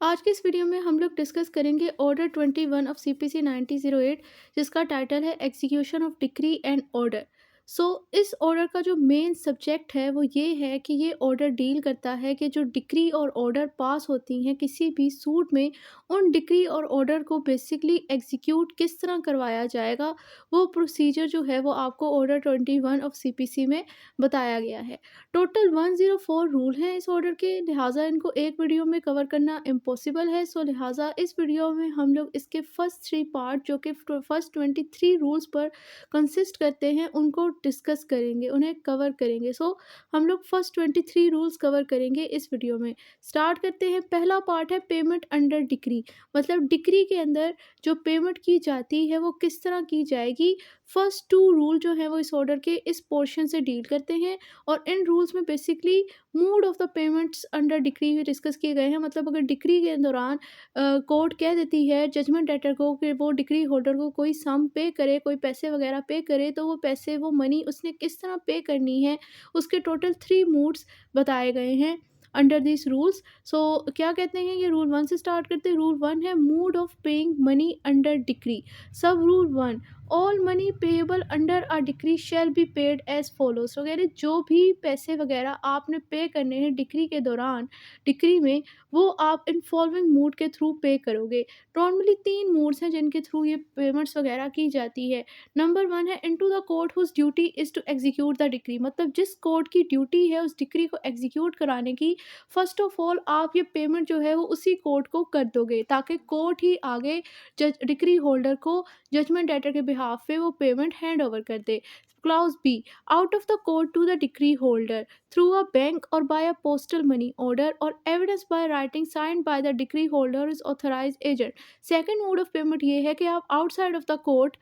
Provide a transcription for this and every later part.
आज के इस वीडियो में हम लोग डिस्कस करेंगे ऑर्डर 21 ऑफ सीपीसी 9008 जिसका टाइटल है execution of decree and order. So इस ऑर्डर का जो मेन सब्जेक्ट है वो ये है कि ये ऑर्डर डील करता है कि जो डिक्री और ऑर्डर पास होती हैं किसी भी सूट में, उन डिक्री और ऑर्डर को बेसिकली एग्जीक्यूट किस तरह करवाया जाएगा। वो प्रोसीजर जो है वो आपको ऑर्डर 21 ऑफ सीपीसी में बताया गया है। टोटल 104 रूल हैं इस ऑर्डर के, लिहाजा इनको एक वीडियो में कवर करना इम्पॉसिबल है। सो लिहाजा इस वीडियो में हम लोग इसके फर्स्ट 3 पार्ट जो कि फर्स्ट 23 रूल्स पर कंसिस्ट करते हैं उनको डिस्कस करेंगे, उन्हें कवर करेंगे। सो हम लोग फर्स्ट 23 रूल्स कवर करेंगे इस वीडियो में। स्टार्ट करते हैं। पहला पार्ट है पेमेंट अंडर डिक्री, मतलब डिक्री के अंदर जो पेमेंट की जाती है वो किस तरह की जाएगी। फर्स्ट 2 रूल जो है वो इस ऑर्डर के इस पोर्शन से डील करते हैं और इन रूल्स में basically mode of the payments under decree भी डिस्कस किए गए हैं। मतलब अगर डिक्री के दौरान कोर्ट कह देती है जजमेंट डेटर को कि वो डिक्री होल्डर को कोई सम पे करे, कोई पैसे वगैरह पे करे, तो वो पैसे, वो मनी उसने किस तरह पे करनी है, उसके टोटल 3 मोड्स बताए गए हैं अंडर दिस रूल्स। सो क्या कहते हैं, ये रूल 1 से स्टार्ट करते हैं। रूल 1 है mode of paying money under decree. Sub rule 1, all money payable under a decree shall be paid as follows. तो कह रहे जो भी पैसे वगैरह आपने पे करने हैं डिक्री के दौरान, डिक्री में, वो आप इन फॉलोइंग मोड के थ्रू पे करोगे। नॉर्मली 3 मोड्स हैं जिनके थ्रू ये पेमेंट्स वगैरह की जाती है। नंबर 1 है into the court whose duty is to execute the decree, मतलब जिस कोर्ट की ड्यूटी है उस डिक्री को एग्जीक्यूट कराने की, फर्स्ट ऑफ ऑल आप ये पेमेंट जो है वो उसी कोर्ट को कर दोगे ताकि कोर्ट ही आगे जज डिक्री होल्डर को जजमेंट डेटर के बिहाफ पे वो पेमेंट हैंड ओवर कर दे। Clause B, out of the court to the decree holder through a bank or by a postal money order or evidence by writing signed by the decree holder is authorise agent. Second mode of payment ये है कि आप outside of the court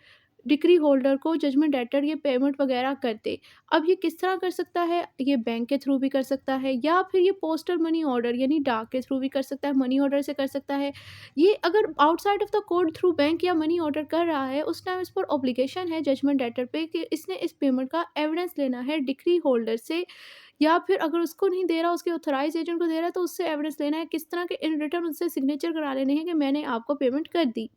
decree holder को judgment debtor ये payment वगैरह कर दे। अब ये किस तरह कर सकता है, ये बैंक के थ्रू भी कर सकता है या फिर ये पोस्टल मनी ऑर्डर यानी डाक के थ्रू भी कर सकता है, मनी ऑर्डर से कर सकता है। ये अगर outside of the court through bank या मनी ऑर्डर कर रहा है उस टाइम इस पर ऑब्लिगेशन है जजमेंट डेटर पे कि इसने इस पेमेंट का एविडेंस लेना है डिक्री होल्डर से, या फिर अगर उसको नहीं दे रहा, उसके ऑथराइज एजेंट को दे रहा है, तो उससे एविडेंस लेना है किस तरह के, इन रिटर्न उससे सिग्नेचर करा लेने हैं कि मैंने आपको पेमेंट कर दी।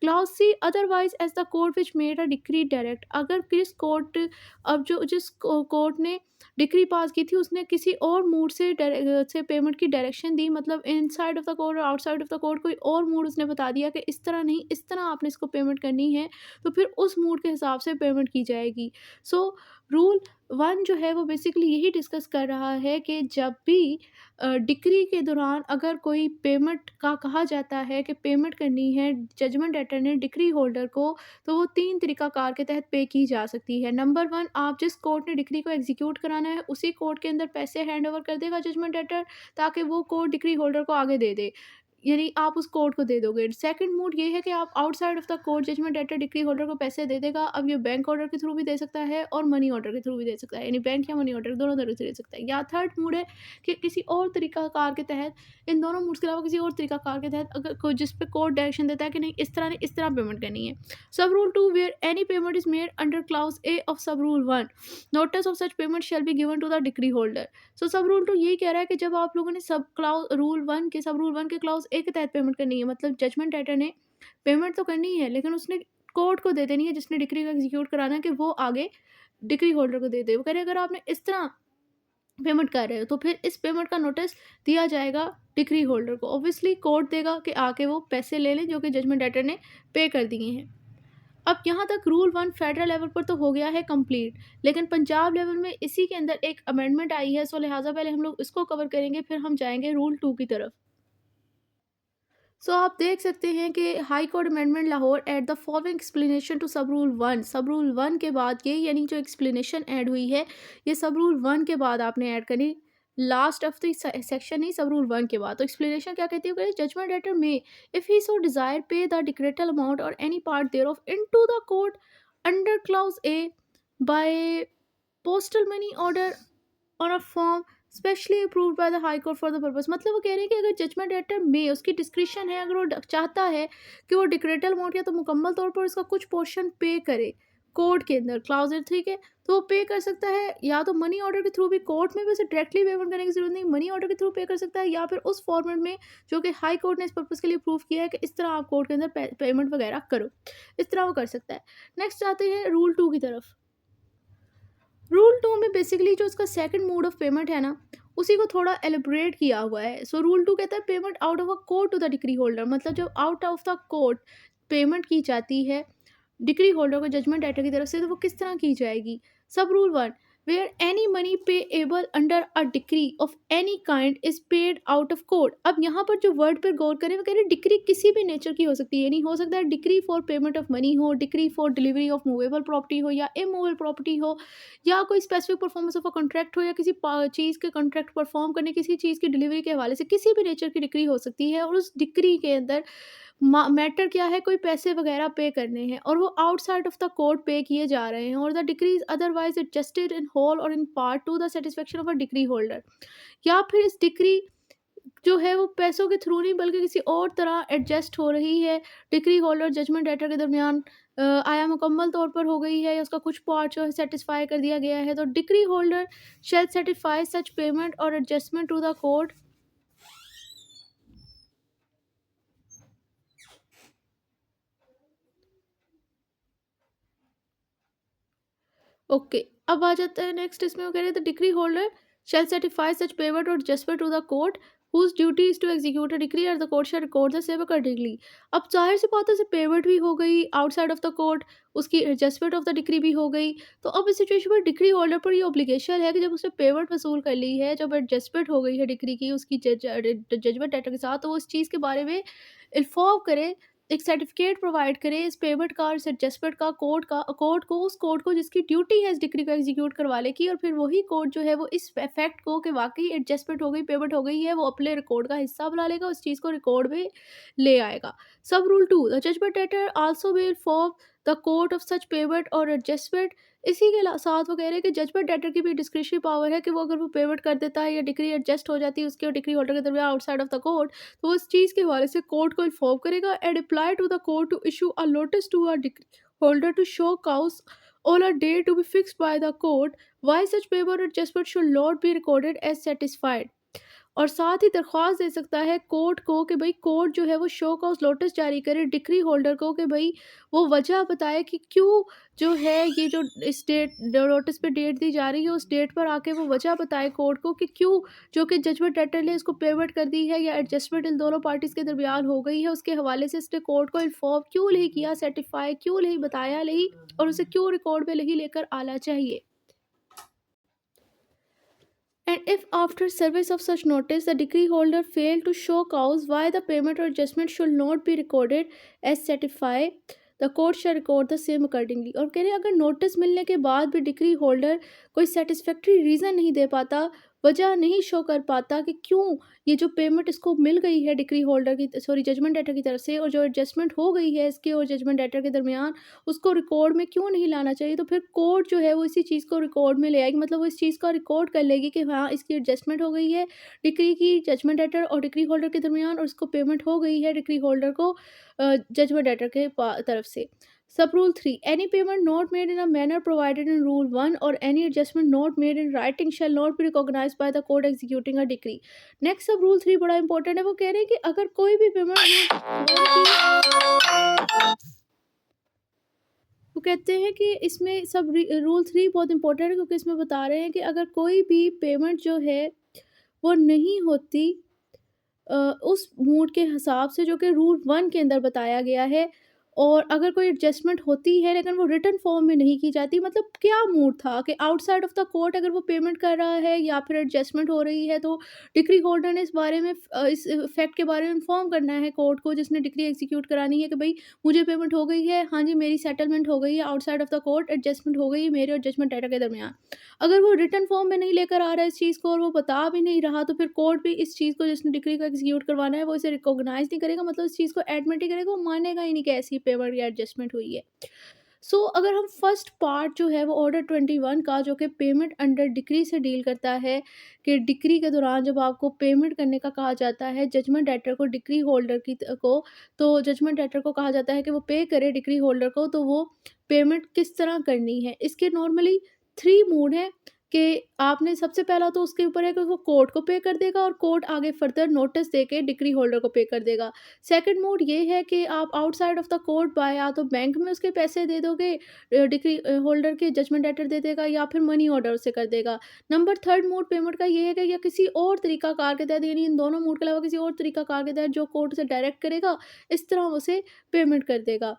Clause C, otherwise as the court which made a decree direct, अगर किस कोर्ट, अब जो जिस कोर्ट ने डिक्री पास की थी उसने किसी और मूड से पेमेंट की डायरेक्शन दी, मतलब इनसाइड ऑफ द कोर्ट और आउटसाइड ऑफ द कोर्ट कोई और मूड उसने बता दिया कि इस तरह नहीं, इस तरह आपने इसको पेमेंट करनी है, तो फिर उस मूड के हिसाब से पेमेंट की जाएगी। सो रूल 1 जो है वो बेसिकली यही डिस्कस कर रहा है कि जब भी डिक्री के दौरान अगर कोई पेमेंट का कहा जाता है कि पेमेंट करनी है जजमेंट डेटर ने डिक्री होल्डर को, तो वो 3 तरीकाकार के तहत पे की जा सकती है। नंबर 1, आप जिस कोर्ट ने डिक्री को एग्जीक्यूट कराना है उसी कोर्ट के अंदर पैसे हैंड ओवर कर देगा जजमेंट डेटर ताकि वो कोर्ट डिक्री होल्डर को आगे दे दे, यानी आप उस कोर्ट को दे दोगे। सेकंड मोड ये है कि आप outside of the court judgment debtor decree holder को पैसे दे देगा। अब ये बैंक ऑर्डर के थ्रू भी दे सकता है और मनी ऑर्डर के थ्रू भी दे सकता है, यानी बैंक या मनी ऑर्डर दोनों तरह से दे सकता है। या थर्ड मोड है कि किसी और तरीकाकार के तहत, इन दोनों मोड्स के अलावा किसी और तरीकाकार के तहत अगर कोई जिस पे कोर्ट डायरेक्शन देता है कि नहीं इस तरह नहीं, इस तरह पेमेंट करनी है। Sub rule 2, where any payment is made under clause A of sub rule 1, notice of such payment shall be given to the decree holder. So sub rule 2 यही कह रहा है कि जब आप लोगों ने सब रूल 1 के क्लाउज ए के तहत पेमेंट करनी है, मतलब जजमेंट डेटर ने पेमेंट तो करनी है लेकिन उसने कोर्ट को दे देनी है जिसने डिक्री को एग्जीक्यूट कराना है कि वो आगे डिक्री होल्डर को दे दे। वो कह रहे अगर आपने इस तरह पेमेंट कर रहे हो तो फिर इस पेमेंट का नोटिस दिया जाएगा डिक्री होल्डर को। ऑब्वियसली कोर्ट देगा कि आके वो पैसे ले लें जो कि जजमेंट डेटर ने पे कर दिए हैं। अब यहाँ तक रूल 1 फेडरल लेवल पर तो हो गया है कंप्लीट, लेकिन पंजाब लेवल में इसी के अंदर एक अमेंडमेंट आई है। सो लिहाजा पहले हम लोग इसको कवर करेंगे, फिर हम जाएंगे रूल 2 की तरफ। सो आप देख सकते हैं कि high court amendment Lahore at the following explanation to sub rule 1, sub rule 1 के बाद ये, यानी जो एक्सप्लेनेशन ऐड हुई है ये सब रूल 1 के बाद आपने ऐड करनी, लास्ट ऑफ द सेक्शन ही सब रूल 1 के बाद। तो एक्सप्लेनेशन क्या कहती है, जजमेंट लेटर में if he so desire pay the decretal amount और any part thereof into the court under clause a by postal money order on a form specially approved by the high court for the purpose. मतलब वो कह रहे हैं कि अगर judgement debtor में उसकी डिस्क्रिप्शन है, अगर वो चाहता है कि वो डिक्रेटल अमाउंट या तो मुकम्मल तौर पर उसका कुछ पोर्शन पे करे कोर्ट के अंदर क्लाउज़ 3 के, तो वो पे कर सकता है या तो मनी ऑर्डर के थ्रू भी, कोर्ट में भी उसे डायरेक्टली पेमेंट करने की ज़रूरत नहीं, मनी ऑर्डर के थ्रू पे कर सकता है, या फिर उस फॉर्मेट में जो कि हाई कोर्ट ने इस पर्पज़ के लिए अप्रूव किया है कि इस तरह आप कोर्ट के अंदर पेमेंट वगैरह करो। इस तरह वो कर सकता है। नेक्स्ट आते हैं रूल 2 की तरफ। रूल 2 में बेसिकली जो उसका सेकंड मोड ऑफ पेमेंट है ना, उसी को थोड़ा एलिब्रेट किया हुआ है। सो रूल 2 कहता है payment out of a court to the decree holder, मतलब जब out of the court payment की जाती है डिक्री होल्डर को जजमेंट राइटर की तरफ से, तो वो किस तरह की जाएगी। सब rule 1, where any money payable under a decree of any kind is paid out of court. अब यहाँ पर जो वर्ड पर गौर करें, वो कह रहे हैं डिक्री किसी भी नेचर की हो सकती है, यानी हो सकता है decree for payment of money हो, decree for delivery of movable property हो या इमूवेबल प्रॉपर्टी हो, या कोई specific performance of a contract हो, या किसी चीज़ के कॉन्ट्रैक्ट परफॉर्म करने, किसी चीज़ की डिलीवरी के हवाले से किसी भी नेचर की डिक्री हो सकती है। और उस डिक्री के अंदर मैटर क्या है, कोई पैसे वगैरह पे करने हैं और वो आउटसाइड ऑफ द कोर्ट पे किए जा रहे हैं, और the decree is otherwise adjusted in whole or in part to the satisfaction of a decree holder, या फिर इस डिक्री जो है वो पैसों के थ्रू नहीं बल्कि किसी और तरह एडजस्ट हो रही है, डिक्री होल्डर जजमेंट राइटर के दरमियान आया मुकम्मल तौर पर हो गई है, या उसका कुछ पार्ट जो है सेटिस्फाई कर दिया गया है, तो decree holder shall satisfy such payment और adjustment to the court. Okay, अब आ जाता है नेक्स्ट, इसमें वो कह रहे थे decree holder shall certify such payment or judgment to the court whose duty is to execute a decree or the court shall record the same accordingly. अब जाहिर सी बात है, उसे पेमेंट भी हो गई आउटसाइड ऑफ द कोर्ट, उसकी adjustment of the decree भी हो गई, तो अब इस सिचुएशन में डिक्री होल्डर पर ये ऑब्लिगेशन है कि जब उसने पेमेंट वसूल कर ली है, जब एडजस्टमेंट हो गई है डिक्री की उसकी जजमेंट लेटर के साथ, तो वो इस चीज़ के बारे में इन्फॉर्म करे, एक सर्टिफिकेट प्रोवाइड करे इस पेमेंट का और इस एडजस्टमेंट का, कोर्ट को, उस कोर्ट को जिसकी ड्यूटी है इस डिक्री को एग्जीक्यूट करवाने की, और फिर वही कोर्ट जो है वो इस फैक्ट को कि वाकई एडजस्टमेंट हो गई, पेमेंट हो गई है, वो अपने रिकॉर्ड का हिस्सा बना लेगा, उस चीज़ को रिकॉर्ड में ले आएगा। सब rule 2, the judgment debtor also will inform the court of such payment और एडजस्टमेंट। इसी के साथ वो कह रहे हैं कि जजमेंट लेटर की भी डिस्क्रिशनरी पावर है कि वो अगर वो पेमेंट कर देता है या डिक्री एडजस्ट हो जाती है उसके और डिक्री होल्डर के दरमियान आउटसाइड ऑफ द कोर्ट, तो उस चीज़ के हवाले से कोर्ट को इन्फॉर्म करेगा and apply to the court to issue a notice to a decree holder to show cause on a day to be fixed by the court why such payment adjustment should not be recorded as satisfied। और साथ ही दरख्वास्त दे सकता है court को कि भाई court जो है वो शो कॉज नोटिस जारी करे डिक्री होल्डर को कि भाई वो वजह बताए कि क्यों जो है ये जो इस डेट नोटिस पे डेट दी जा रही है उस डेट पर आके वो वजह बताए कोर्ट को कि क्यों जो कि जजमेंट लेटर ने इसको पेमेंट कर दी है या एडजस्टमेंट इन दोनों पार्टीज के दरमियान हो गई है, उसके हवाले से इसने कोर्ट को इन्फॉर्म क्यों नहीं किया, सर्टिफाई क्यों नहीं बताया नहीं, और उसे क्यों रिकॉर्ड में नहीं लेकर आना चाहिए। And if after service of such notice the decree holder fail to show cause why the payment or adjustment should not be recorded as certified, the court shall record the same accordingly। और कह रहे हैं अगर notice मिलने के बाद भी decree holder कोई सेटिस्फैक्ट्री रीज़न नहीं दे पाता, वजह नहीं शो कर पाता कि क्यों ये जो पेमेंट इसको मिल गई है डिक्री होल्डर की, सॉरी जजमेंट लेटर की तरफ से, और जो एडजस्टमेंट हो गई है इसके और जजमेंट लेटर के दरमियान, उसको रिकॉर्ड में क्यों नहीं लाना चाहिए, तो फिर कोर्ट जो है वो इसी चीज़ को रिकॉर्ड में ले आएगी, मतलब वो इस चीज़ का रिकॉर्ड कर लेगी कि हाँ इसकी एडजस्टमेंट हो गई है डिक्री की जजमेंट लेटर और डिक्री होल्डर के दरमियान, और इसको पेमेंट हो गई है डिक्री होल्डर को जजमेंट लेटर के तरफ से। सब rule 3, any payment not made in a manner provided in rule 1 और any adjustment not made in writing shall not be recognised by the court executing a decree. Next sub rule 3 बड़ा important है, वो कह रहे हैं कि अगर कोई भी पेमेंट वो कहते हैं कि इसमें सब रूल 3 बहुत इंपॉर्टेंट है क्योंकि इसमें बता रहे हैं कि अगर कोई भी पेमेंट जो है वो नहीं होती उस मूड के हिसाब से जो कि रूल 1 के अंदर बताया गया है, और अगर कोई एडजस्टमेंट होती है लेकिन वो रिटन फॉर्म में नहीं की जाती, मतलब क्या मूड था कि आउटसाइड ऑफ द कोर्ट अगर वो पेमेंट कर रहा है या फिर एडजस्टमेंट हो रही है, तो डिक्री होल्डर ने इस बारे में इस फैक्ट के बारे में इन्फॉर्म करना है कोर्ट को जिसने डिक्री एग्जीक्यूट करानी है कि भाई मुझे पेमेंट हो गई है, हाँ जी मेरी सेटलमेंट हो गई है outside of the court, adjustment हो गई है मेरे और जजमेंट लेटर के दरमियान। अगर वो रिटन फॉर्म में नहीं लेकर आ रहा है इस चीज़ को और वो बता भी नहीं रहा, तो फिर कोर्ट भी इस चीज़ को जिसने डिग्री को एग्जीक्यूट करवाना है वो इसे रिकॉग्नाइज़ नहीं करेगा, मतलब इस चीज़ को एडमिट ही करेगा, वो मानेगा ही नहीं कि ऐसी पेमेंट या एडजस्टमेंट हुई है। सो अगर हम फर्स्ट पार्ट जो है वो ऑर्डर 21 का जो कि पेमेंट अंडर डिक्री से डील करता है कि डिक्री के दौरान जब आपको पेमेंट करने का कहा जाता है जजमेंट डेटर को डिक्री होल्डर को, तो जजमेंट डेटर को कहा जाता है कि वो पे करे डिक्री होल्डर को, तो वो पेमेंट किस तरह करनी है। इसके नॉर्मली 3 मोड हैं कि आपने सबसे पहला तो उसके ऊपर है कि वो कोर्ट को पे कर देगा और कोर्ट आगे फर्दर नोटिस देके डिक्री होल्डर को पे कर देगा। सेकंड मोड ये है कि आप outside of the court bye या तो बैंक में उसके पैसे दे दोगे, डिक्री होल्डर के जजमेंट लेटर दे देगा या फिर मनी ऑर्डर से कर देगा। नंबर थर्ड मोड पेमेंट का ये है कि या किसी और तरीकाकार के तहत, यानी इन दोनों मोड के अलावा किसी और तरीकाकार के तहत जो कोर्ट उसे डायरेक्ट करेगा, इस तरह उसे पेमेंट कर देगा।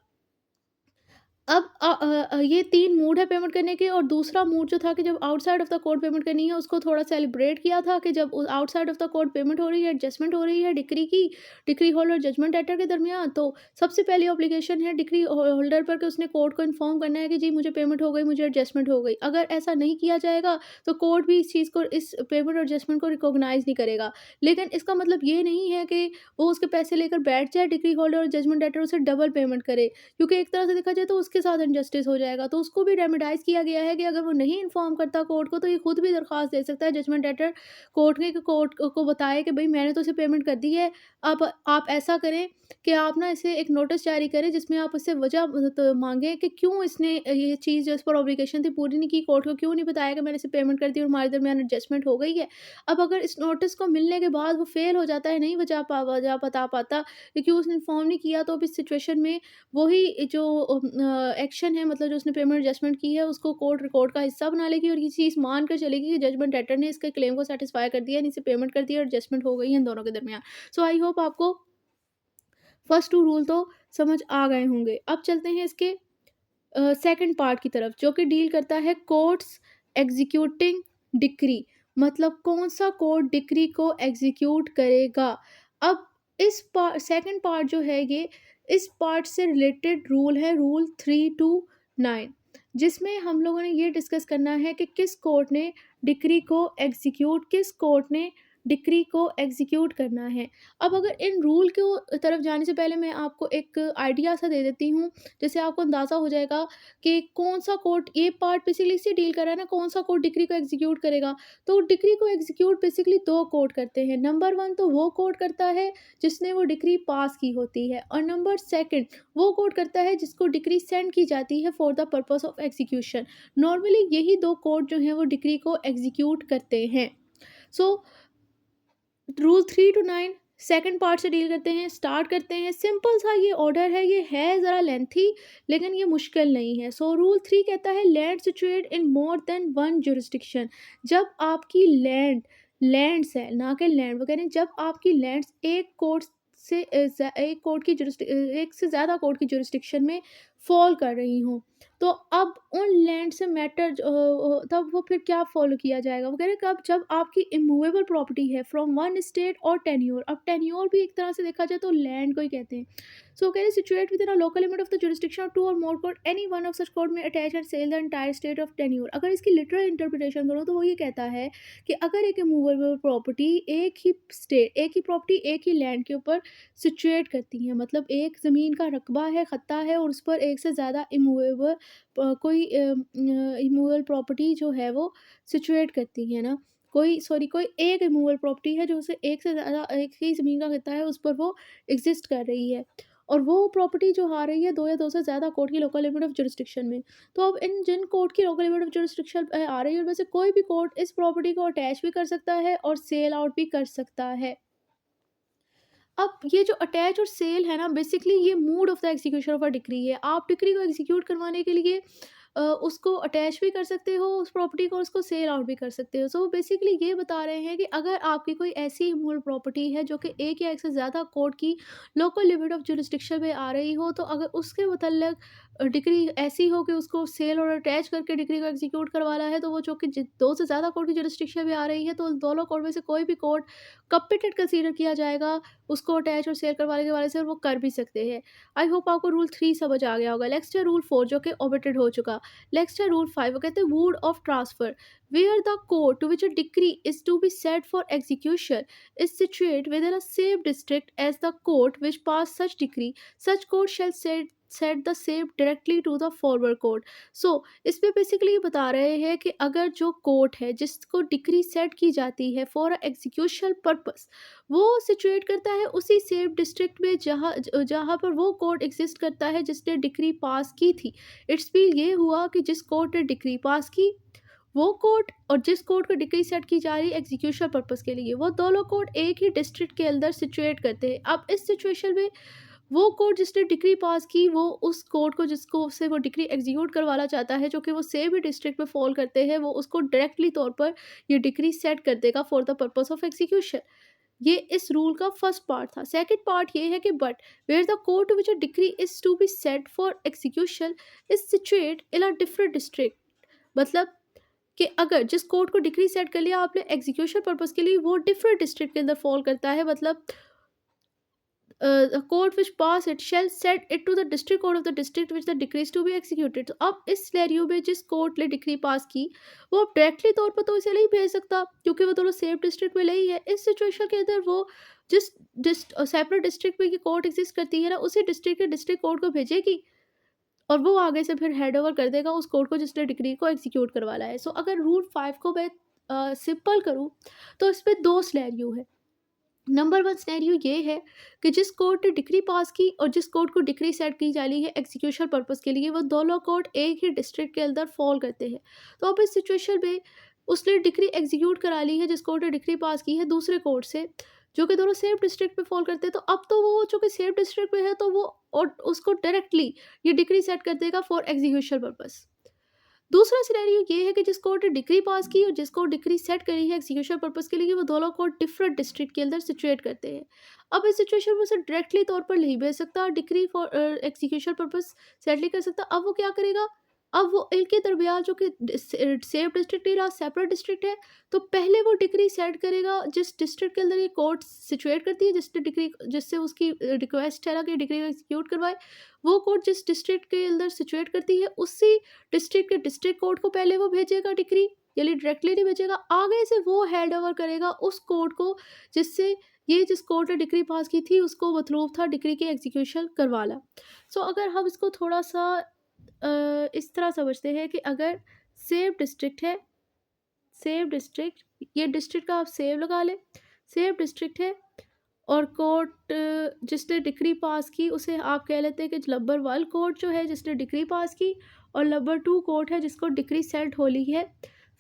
अब ये 3 मोड है पेमेंट करने के, और दूसरा मोड जो था कि जब outside of the court payment करनी है, उसको थोड़ा सेलिब्रेट किया था कि जब outside of the court payment हो रही है, एडजस्टमेंट हो रही है डिक्री की, डिक्री होल्डर जजमेंट डेटर के दरमियान, तो सबसे पहली ऑब्लिगेशन है डिक्री होल्डर पर कि उसने कोर्ट को इन्फॉर्म करना है कि जी मुझे पेमेंट हो गई, मुझे एडजस्टमेंट हो गई। अगर ऐसा नहीं किया जाएगा तो कोर्ट भी इस चीज़ को, इस पेमेंट और एडजस्टमेंट को रिकॉग्नाइज नहीं करेगा। लेकिन इसका मतलब ये नहीं है कि वो उसके पैसे लेकर बैठ जाए, डिक्री होल्डर और जजमेंट डेटर उसे डबल पेमेंट करे, क्योंकि एक तरह से देखा जाए तो उसके साथ इनजस्टिस हो जाएगा। तो उसको भी रेमेडाइज़ किया गया है कि अगर वो नहीं इन्फॉर्म करता कोर्ट को, तो ये खुद भी दरख्वास्त दे सकता है जजमेंट डेटर कोर्ट में, कि कोर्ट को बताए कि भई मैंने तो इसे पेमेंट कर दी है। अब आप ऐसा करें कि आप ना इसे एक नोटिस जारी करें जिसमें आप उससे वजह माँगे कि क्यों इसने ये चीज़ जो इस पर ऑब्लिगेशन थी पूरी नहीं की, कोर्ट को क्यों नहीं बताया कि मैंने इसे पेमेंट कर दी और हमारे दरमियान एडजस्टमेंट हो गई है। अब अगर इस नोटिस को मिलने के बाद वो फ़ेल हो जाता है, नहीं वजह बता पाता कि क्यों उसने इन्फॉर्म नहीं किया, तो अब इस सिचुएशन में वही जो एक्शन है, मतलब जो उसने पेमेंट एडजस्टमेंट की है, उसको कोर्ट रिकॉर्ड का हिस्सा बना लेगी और ये चीज़ मान कर चलेगी कि जजमेंट डेटर ने इसके क्लेम को सैटिस्फाई कर दिया, यानी इसे पेमेंट कर दिया और एडजस्टमेंट हो गई है इन दोनों के दरमियान। सो आई होप आपको फर्स्ट 2 रूल तो समझ आ गए होंगे। अब चलते हैं इसके सेकंड पार्ट की तरफ, जो कि डील करता है कोर्ट्स एग्जीक्यूटिंग डिक्री, मतलब कौन सा कोर्ट डिक्री को एग्जीक्यूट करेगा। अब इस सेकंड पार्ट जो है ये, इस पार्ट से रिलेटेड रूल है रूल 3 टू 9, जिसमें हम लोगों ने ये डिस्कस करना है कि किस कोर्ट ने डिक्री को एग्जीक्यूट, किस कोर्ट ने डिक्री को एग्जीक्यूट करना है। अब अगर इन रूल को तरफ जाने से पहले मैं आपको एक आइडिया सा दे देती हूँ, जिससे आपको अंदाज़ा हो जाएगा कि कौन सा कोर्ट, ये पार्ट बेसिकली इससे डील कर रहा है ना, कौन सा कोर्ट डिक्री को एग्जीक्यूट करेगा। तो डिक्री को एग्जीक्यूट बेसिकली 2 कोर्ट करते हैं। नंबर 1 तो वो कोर्ट करता है जिसने वो डिक्री पास की होती है, और नंबर 2 वो कोर्ट करता है जिसको डिक्री सेंड की जाती है for the purpose of execution. Normally यही 2 कोर्ट जो हैं वो डिक्री को एग्जीक्यूट करते हैं। So rule 3 to 9 second part से डील करते हैं, स्टार्ट करते हैं। सिंपल सा ये ऑर्डर है, ये है ज़रा लेंथी लेकिन ये मुश्किल नहीं है। सो रूल 3 कहता है लैंड सिचुएट इन मोर देन वन जुरिस्डिक्शन। जब आपकी लैंड्स है, ना कि लैंड, वो कह रहे हैं जब आपकी लैंड्स एक कोर्ट से एक कोर्ट की एक से ज़्यादा कोर्ट की जुरिस्डिक्शन में फॉल कर रही हों, तो अब उन लैंड से मैटर तब वो फिर क्या फॉलो किया जाएगा। वो कह रहे हैं कब, जब आपकी इमूवेबल प्रॉपर्टी है फ्रॉम वन स्टेट और टेन्योर। अब टेन्योर भी एक तरह से देखा जाए तो लैंड को ही कहते हैं। सो कह रहे situate within a local limit of the jurisdiction of 2 or more court, any one of such court में attach and sell the entire state of tenure. अगर इसकी लिटरल इंटरप्रिटेशन करो तो वो ये कहता है कि अगर एक इमूवेबल प्रॉपर्टी एक ही स्टेट, एक ही प्रॉपर्टी एक ही लैंड के ऊपर सिचुएट करती है, मतलब एक ज़मीन का रकबा है, खत्ता है, और उस पर एक से ज़्यादा इमूवेबल कोई इमूवेबल प्रॉपर्टी जो है वो सिचुएट करती है ना, कोई एक इमूवेबल प्रॉपर्टी है जो उसे एक से ज़्यादा, एक ही ज़मीन का खत्ता है उस पर वो एग्जिस्ट कर रही है, और वो प्रॉपर्टी जो आ रही है 2 या 2 से ज़्यादा कोर्ट की लोकल लिमिट ऑफ जुरिस्डिक्शन में। तो अब इन जिन कोर्ट की लोकल लिमिट ऑफ जुरिस्डिक्शन आ रही है उनमें से कोई भी कोर्ट इस प्रॉपर्टी को अटैच भी कर सकता है और सेल आउट भी कर सकता है। अब ये जो अटैच और सेल है ना, बेसिकली ये mood off the execution of a decree है। आप डिक्री को एग्जीक्यूट करवाने के लिए उसको अटैच भी कर सकते हो उस प्रॉपर्टी को, उसको सेल आउट भी कर सकते हो। सो बेसिकली ये बता रहे हैं कि अगर आपकी कोई ऐसी मूल प्रॉपर्टी है जो कि एक या एक से ज़्यादा कोर्ट की लोकल लिमिट ऑफ जुरिस्डिक्शन में आ रही हो, तो अगर उसके मतलब डिक्री ऐसी हो कि उसको सेल और अटैच करके डिक्री को एग्जीक्यूट करवाना है, तो वो जो कि 2 से ज़्यादा कोर्ट की जुरिस्डिक्शन में आ रही है, तो उन दोनों कोर्ट में से कोई भी कोर्ट कॉम्पिटेंट कंसीडर किया जाएगा उसको अटैच और शेयर करवाने के वाले से, और वो कर भी सकते हैं। आई होप आपको रूल 3 समझ आ गया होगा। नेक्स्ट है रूल 4 जो कि ओमिटेड हो चुका। नेक्स्ट है रूल 5, वो कहते हैं wood of transfer, where the court to which a decree is to be set for execution is situate within a same district as the court which pass such decree, such court shall set set the same directly to the forward court. So इसमें basically ये बता रहे हैं कि अगर जो court है जिसको डिक्री सेट की जाती है फॉर एग्जीक्यूशन पर्पस, वो सिचुएट करता है उसी सेम डिस्ट्रिक्ट में जहाँ जहाँ पर वो कोर्ट एग्जिस्ट करता है जिसने डिक्री पास की थी। इट्स मीन ये हुआ कि जिस कोर्ट ने डिक्री पास की, वो कोर्ट और जिस कोर्ट को डिक्री सेट की जा रही है एग्जीक्यूशन पर्पस के लिए, वो दोनों कोर्ट एक ही डिस्ट्रिक्ट के अंदर सिचुएट करते हैं। अब इस सिचुएशन में वो कोर्ट जिसने डिक्री पास की, वो उस कोर्ट को जिसको उससे वो डिक्री एग्जीक्यूट करवाना चाहता है, जो कि वो सेम ही डिस्ट्रिक्ट में फॉल करते हैं, वो उसको डायरेक्टली तौर पर ये डिक्री सेट कर देगा for the purpose of execution. ये इस रूल का फर्स्ट पार्ट था। सेकंड पार्ट ये है कि but where the court which a decree is to be set for execution is situate in a different district. मतलब कि अगर जिस कोर्ट को डिक्री सेट कर लिया आपने एग्जीक्यूशन पर्पस के लिए, वो डिफरेंट डिस्ट्रिक्ट के अंदर फॉल करता है। मतलब court which pass it shall set it to the district court of the district which the decree is to be executed. तो अब इस सिनेरियो में जिस कोर्ट ने डिक्री पास की, वो अब डायरेक्टली तौर पर तो इसे नहीं भेज सकता क्योंकि वो दोनों सेम डिस्ट्रिक्ट में नहीं है। इस सिचुएशन के अंदर वो जिस सेपरेट डिस्ट्रिक्ट में ये कोर्ट एग्जिस्ट करती है ना, उसी डिस्ट्रिक्ट के डिस्ट्रिक्ट कोर्ट को भेजेगी और वो आगे से फिर हैंड ओवर कर देगा उस कोर्ट को जिसने डिक्री को एग्जीक्यूट करवाना है। सो अगर रूल 5 को मैं सिंपल करूँ तो इसमें दो सिनेरियो है। नंबर 1 सिनेरियो ये है कि जिस कोर्ट ने डिक्री पास की और जिस कोर्ट को डिक्री सेट की जा रही है एग्जीक्यूशन पर्पस के लिए, वो दोनों कोर्ट एक ही डिस्ट्रिक्ट के अंदर फॉल करते हैं। तो अब इस सिचुएशन में उसने डिक्री एग्जीक्यूट करा ली है जिस कोर्ट ने डिक्री पास की है दूसरे कोर्ट से, जो कि दोनों सेम डिस्ट्रिक्ट में फॉल करते हैं। तो अब तो वो जो कि सेम डिस्ट्रिक्ट में है, तो वो और उसको डायरेक्टली ये डिक्री सेट कर देगा फॉर एग्जीक्यूशन पर्पस। दूसरा सिनेरियो ये है कि जिस कोर्ट ने डिग्री पास की और जिसको डिग्री सेट करी है एग्जीक्यूशन पर्पस के लिए, वो दोनों कोर्ट डिफरेंट डिस्ट्रिक्ट के अंदर सिचुएट करते हैं। अब इस सिचुएशन में उसे डायरेक्टली तौर पर नहीं भेज सकता, degree for execution purpose set नहीं कर सकता। अब वो क्या करेगा, अब वो इनके दरमियान जो कि सेम डिस्ट्रिक्ट नहीं रहा, सेपरेट डिस्ट्रिक्ट है, तो पहले वो डिग्री सेट करेगा जिस डिस्ट्रिक्ट के अंदर ये कोर्ट सिचुएट करती है, जिसने डिग्री जिससे उसकी रिक्वेस्ट है ना कि डिग्री एग्जीक्यूट करवाए, वो कोर्ट जिस डिस्ट्रिक्ट के अंदर सिचुएट करती है उसी डिस्ट्रिक्ट के डिस्ट्रिक्ट कोर्ट को पहले वो भेजेगा डिग्री, यानी डायरेक्टली नहीं भेजेगा, आगे से वो हैंड ओवर करेगा उस कोर्ट को जिससे ये जिस कोर्ट ने डिग्री पास की थी उसको मतलब था डिग्री की एग्जीक्यूशन करवाना। सो अगर हम इसको थोड़ा सा इस तरह समझते हैं कि अगर सेम डिस्ट्रिक्ट है, सेम डिस्ट्रिक्ट, ये डिस्ट्रिक्ट का आप सेव लगा लें, सेम डिस्ट्रिक्ट है और कोर्ट जिसने डिग्री पास की उसे आप कह लेते हैं कि नंबर 1 कोर्ट जो है जिसने डिग्री पास की, और नंबर 2 कोर्ट है जिसको डिग्री सेट होली है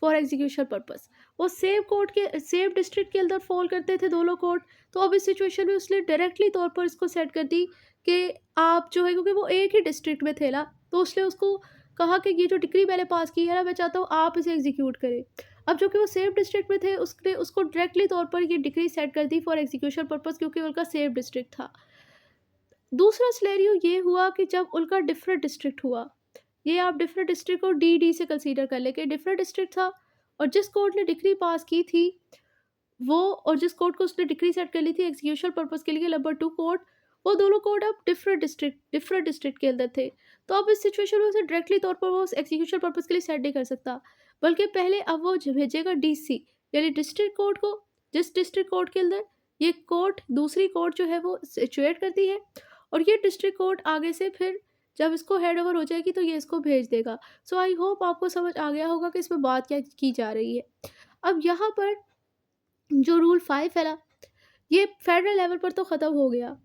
फॉर एग्जीक्यूशन पर्पस। वो सेम कोर्ट के सेम डिस्ट्रिक्ट के अंदर फॉल करते थे दोनों कोर्ट। तो अब इस सिचुएशन में उसने डायरेक्टली तौर पर इसको सेट कर दी कि आप जो है, क्योंकि वो एक ही डिस्ट्रिक्ट में थे ना, तो उसने उसको कहा कि ये जो डिग्री मैंने पास की है ना, मैं चाहता हूँ आप इसे एग्जीक्यूट करें। अब जो कि वो सेम डिस्ट्रिक्ट में थे, उसने उसको डायरेक्टली तौर पर ये डिग्री सेट कर दी फॉर एग्जीक्यूशन पर्पस क्योंकि उनका सेम डिस्ट्रिक्ट था। दूसरा सिनेरियो ये हुआ कि जब उनका डिफरेंट डिस्ट्रिक्ट हुआ, ये आप डिफरेंट डिस्ट्रिक्ट को डी से कंसीडर कर लें कि डिफरेंट डिस्ट्रिक्ट था और जिस कोर्ट ने डिग्री पास की थी वो, और जिस कोर्ट को उसने डिग्री सेट कर ली थी एग्जीक्यूशन पर्पस के लिए नंबर 2 कोर्ट, वो दोनों कोर्ट अब डिफरेंट डिस्ट्रिक्ट के अंदर थे। तो अब इस सिचुएशन में उसे डायरेक्टली तौर पर वो एग्जीक्यूशन पर्पस के लिए सेट नहीं कर सकता, बल्कि पहले अब वो भेजेगा डीसी यानी डिस्ट्रिक्ट कोर्ट को, जिस डिस्ट्रिक्ट कोर्ट के अंदर ये कोर्ट दूसरी कोर्ट जो है वो सिचुएट करती है, और ये डिस्ट्रिक्ट कोर्ट आगे से फिर जब इसको हैंड ओवर हो जाएगी तो ये इसको भेज देगा। सो आई होप आपको समझ आ गया होगा कि इसमें बात क्या की जा रही है। अब यहाँ पर जो रूल 5 है ना, ये फेडरल लेवल पर तो ख़त्म हो गया,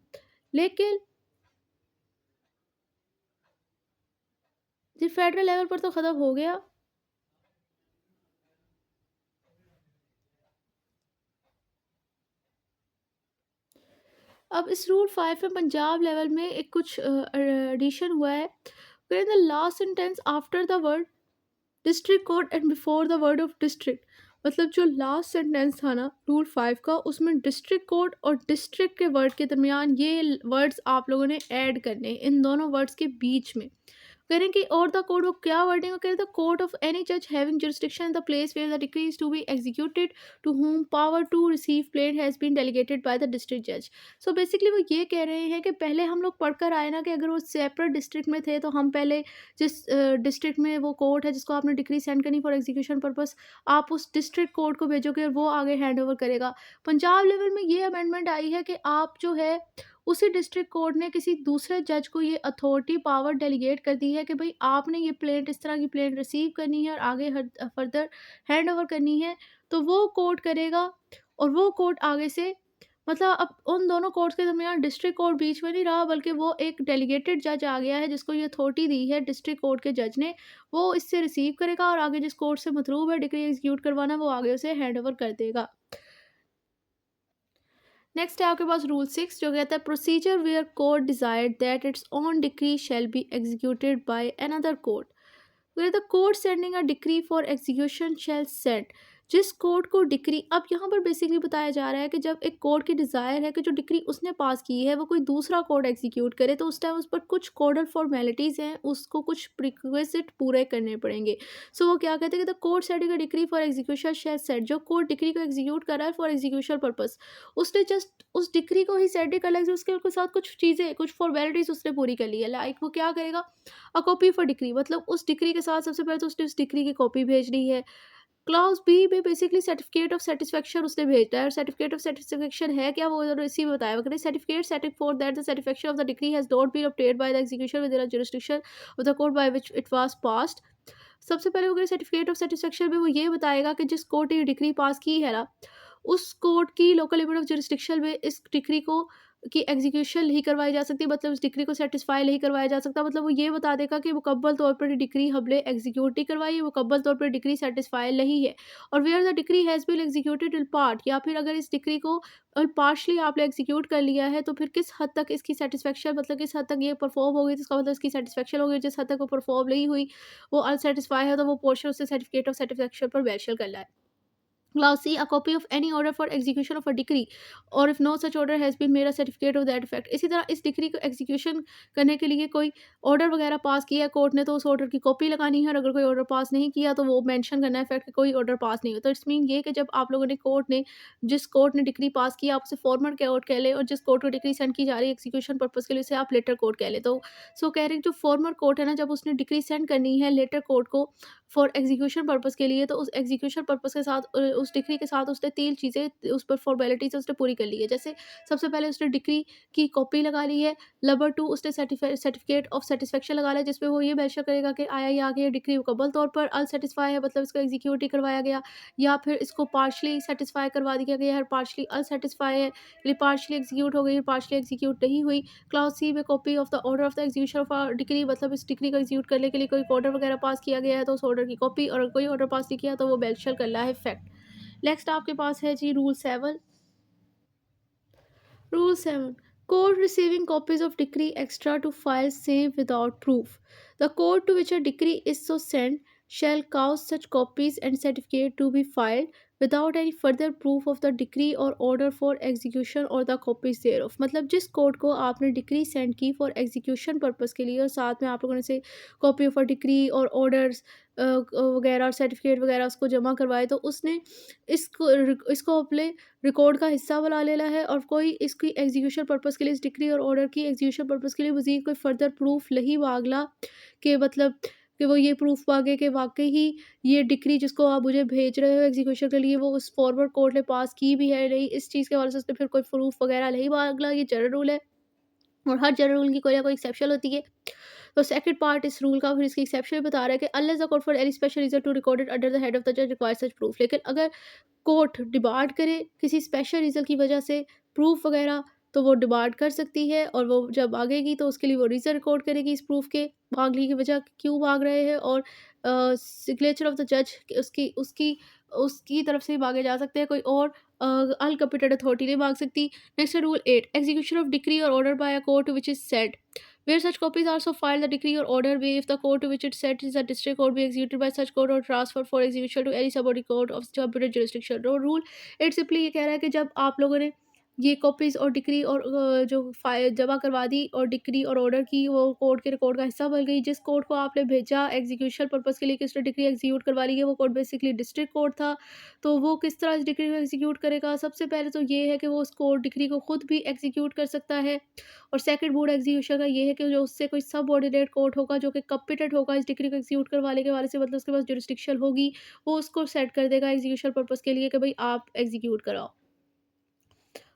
लेकिन ये फेडरल लेवल पर तो ख़त्म हो गया, अब इस रूल 5 में पंजाब लेवल में एक कुछ एडिशन हुआ है। In the last sentence after the word district court and before the word of district, मतलब जो लास्ट सेंटेंस था ना रूल 5 का, उसमें डिस्ट्रिक्ट कोर्ट और डिस्ट्रिक्ट के वर्ड के दरमियान ये वर्ड्स आप लोगों ने ऐड करने, इन दोनों वर्ड्स के बीच में कह रहे हैं कि और द कोर्ट, वो क्या वर्डिंग है, कह रहे द कोर्ट ऑफ एनी जज having jurisdiction in the place where the decree is to be executed to whom power to receive plain has been delegated by the district जज। So basically वो ये कह रहे हैं कि पहले हम लोग पढ़कर आए ना कि अगर वो सेपरेट डिस्ट्रिक्ट में थे तो हम पहले जिस डिस्ट्रिक्ट में वो कोर्ट है जिसको आपने डिक्री सेंड करनी फॉर एग्जीक्यूशन पर्पस, आप उस डिस्ट्रिक्ट कोर्ट को भेजोगे और वो आगे हैंड ओवर करेगा। पंजाब लेवल में ये अमेंडमेंट आई है कि आप जो है उसी डिस्ट्रिक्ट कोर्ट ने किसी दूसरे जज को ये अथॉरिटी पावर डेलीगेट कर दी है कि भाई आपने ये प्लेंट इस तरह की प्लेंट रिसीव करनी है और आगे फर्दर हैंड ओवर करनी है, तो वो कोर्ट करेगा। और वो कोर्ट आगे से मतलब अब उन दोनों कोर्ट्स के दरमियान डिस्ट्रिक्ट कोर्ट बीच में नहीं रहा, बल्कि वो एक डेलीगेटेड जज आ गया है जिसको ये अथॉरिटी दी है डिस्ट्रिक्ट कोर्ट के जज ने। वो इससे रिसीव करेगा और आगे जिस कोर्ट से मतलूब है डिक्री एग्जीक्यूट करवाना, वो आगे उसे हैंड ओवर कर देगा। नेक्स्ट है आपके पास रूल 6, जो कहता है procedure where court desired that its own decree shall be executed by another court. where the court sending a decree for execution shall send। जिस कोर्ट को डिक्री, अब यहाँ पर बेसिकली बताया जा रहा है कि जब एक कोर्ट की डिज़ायर है कि जो डिक्री उसने पास की है वो कोई दूसरा कोर्ट एग्जीक्यूट करे, तो उस टाइम उस पर कुछ कोडल फॉर्मेलिटीज़ हैं, उसको कुछ प्रिक्विजिट पूरे करने पड़ेंगे। सो वो क्या कहते हैं कि the court setting a decree for execution shall set, जो कोर्ट डिक्री को एग्जीक्यूट कर रहा है फॉर एग्जीक्यूशन पर्पस, उसने जस्ट उस डिक्री को ही सेट कर लिया, उसके साथ कुछ चीज़ें, कुछ फॉर्मेलिटीज़ उसने पूरी कर ली है। लाइक वो क्या करेगा, अ कॉपी फॉर डिक्री, मतलब उस डिक्री के साथ सबसे पहले तो उसने उस डिक्री की कॉपी भेजनी है। क्लाउज बी में बेसिकली सर्टिफिकेट ऑफ सेटिस्फेक्शन उसने भेजना है, और सर्टिफिकेट ऑफ सेटिस्फेक्शन है क्या, वो इसी में बताया हुआ है। Certificate setting for that the satisfaction of the decree has not been obtained by the execution with the jurisdiction of the court by which it was passed. सबसे पहले अगर सर्टिफिकेट ऑफ सेटिस्फेक्शन में वो ये बताएगा कि जिस कोर्ट ने डिग्री पास की है ना, उस कोर्ट की लोकल लिमिट ऑफ जुरिसडिक्शन में इस डिग्री को की एग्जीक्यूशन नहीं करवाई जा सकती, मतलब इस डिग्री को सेटिस्फाई नहीं करवाया जा सकता। मतलब वो ये बता देगा कि मुकम्मल तौर पर डिग्री हमने एग्जीक्यूट नहीं करवाई है, मुकम्मल तौर पर डिग्री सेटिस्फाई नहीं है। और where the degree has been executed in part, या फिर अगर इस डिग्री को पार्शली आपने एग्जीक्यूट कर लिया है, तो फिर किस हद तक इसकी सेटिस्फेक्शन, मतलब किस हद तक ये परफॉर्म होगी, तो इसका मतलब इसकी सेटिस्फेक्शन होगी। जिस हद तक वो परफॉर्म नहीं हुई, वो अनसेटिस्फाई है, तो वो पोर्शन उससे सर्टिफिकेट ऑफ सेटिस्फेक्शन पर मेंशन करना है। Clause C, a copy of any order for execution of a decree, or if no such order has been made, a certificate of that effect। इसी तरह इस डिक्री को execution करने के लिए कोई ऑर्डर वगैरह पास किया कोर्ट ने, तो उस ऑर्डर की कॉपी लगानी है, और अगर कोई ऑर्डर पास नहीं किया तो वो मेंशन करना है फैक्ट कि कोई ऑर्डर पास नहीं हुआ। तो इट्स मीन ये कि जब आप लोगों ने कोर्ट ने, जिस कोर्ट ने डिक्री पास किया, आप उसे फॉर्मल कोर्ट कह लें, और जिस कोर्ट को डिक्री सेंड की जा रही है एग्जीक्यूशन पर्पज़ के लिए, उसे आप लेटर कोर्ट कह लें। तो सो कह रहे हैं जो फॉर्मल कोर्ट है ना, जब उसने डिक्री सेंड करनी है लेटर कोर्ट को फॉर एग्जीक्यूशन पर्पज़ के लिए, तो उस एग्जीक्यूशन पर्पज़ के साथ उस डिक्री के साथ उसने 3 चीज़ें उस पर फॉर्मेलिटीज़ उसने पूरी कर ली है। जैसे सबसे पहले उसने डिक्री की कॉपी लगा ली है। नंबर 2, उसने सर्टिफिकेट ऑफ सेटिस्फेक्शन लगा लिया, जिसमें वो ये मेंशन करेगा कि आया या आगे ये डिक्री मुकम्मल तौर पर अनसैटिस्फाई है, मतलब इसको एग्जीक्यूट नहीं करवाया गया, या फिर इसको पार्शली सेटिस्फाई करवा दिया गया है, पार्शली अनसैटिस्फाई है, यानी पार्शली एग्जीक्यूट हो गई, पार्शली एग्जीक्यूट नहीं हुई। क्लाउज सी में copy of the order of the execution of a decree, मतलब इस डिक्री को एग्जीक्यूट करने के लिए कोई ऑर्डर वगैरह पास किया गया है, तो उस ऑर्डर की कॉपी, और अगर कोई ऑर्डर पास नहीं किया तो वो मेंशन करना है फैक्ट। नेक्स्ट आपके पास है जी rule 7। Rule 7. Court receiving copies of decree extra to file same without proof. The court to which a decree is so sent shall cause such copies and certificate to be filed without any further proof of the decree or order for execution or the copies thereof। मतलब जिस court को आपने decree send की for execution purpose के लिए, और साथ में आप लोगों ने से कॉपी ऑफ अ डिक्री और ऑर्डर्स वगैरह और सर्टिफिकेट वगैरह उसको जमा करवाए, तो उसने इसको अपने रिकॉर्ड का हिस्सा बना लेना है, और कोई इसकी एग्जीक्यूशन पर्पज़ के लिए, इस डिक्री और ऑर्डर की एग्जीक्यूशन पर्पज़ के लिए मज़ीद कोई फर्दर प्रूफ नहीं मांगना, कि मतलब कि वो ये प्रूफ मांगे कि वाकई ही ये डिक्री जिसको आप मुझे भेज रहे हो एग्जीक्यूशन के लिए, वो उस फॉरवर्ड कोर्ट ने पास की भी है नहीं। इस चीज़ के हवाले से उसने फिर कोई प्रूफ वगैरह नहीं मांगना। ये जनरल रूल है, और हर जनरल रूल की कोई ना कोई एक्सेप्शन होती है। तो सेकंड पार्ट इस रूल का फिर इसकी एक्सेप्शन बता रहा है कि unless the court for any special reason to record it under the head of the जज रिक्वायर सच प्रूफ। लेकिन अगर कोर्ट डिमांड करे किसी स्पेशल रीज़न की वजह से प्रूफ वगैरह, तो वो डिमांड कर सकती है, और वो जब मांगेगी तो उसके लिए वो रीज़न रिकॉर्ड करेगी इस प्रूफ के मांगने की वजह क्यों मांग रहे हैं, और सिग्नेचर ऑफ द जज उसकी उसकी उसकी तरफ से ही मांगे जा सकते हैं, कोई और अनकम्पिटेड अथॉरिटी नहीं मांग सकती। Next rule 8, execution of decree or order by a court which is said where such copies also filed the decree or order may, if the court to which it set is a district court, be executed by such court or transferred for execution to any subordinate court of competent jurisdiction। तो rule 8 simply ये कह रहा है कि जब आप लोगों ने ये कॉपीज़ और डिक्री और जो फाइल जमा करवा दी, और डिक्री और ऑर्डर की वो कोर्ट के रिकॉर्ड का हिस्सा बन गई, जिस कोर्ट को आपने भेजा एग्जीक्यूशन पर्पज़ के लिए कि उसने डिक्री एग्जीक्यूट करवा ली है, वो कोर्ट बेसिकली डिस्ट्रिक्ट कोर्ट था। तो वो किस तरह इस डिक्री को एग्जीक्यूट करेगा, सबसे पहले तो ये है कि वो उस कोर्ट डिक्री को खुद भी एग्जीक्यूट कर सकता है, और सेकंड बोर्ड एग्जीक्यूशन का ये है कि जो उससे कोई सबऑर्डिनेट कोर्ट होगा जो कि कॉम्पिटेंट होगा इस डिक्री को एग्जीक्यूट करवाने के वाले से, मतलब उसके पास जुरिस्डिक्शन होगी, वो उसको सेट कर देगा एग्जीक्यूशन पर्पज़ के लिए कि भाई आप एग्जीक्यूट कराओ।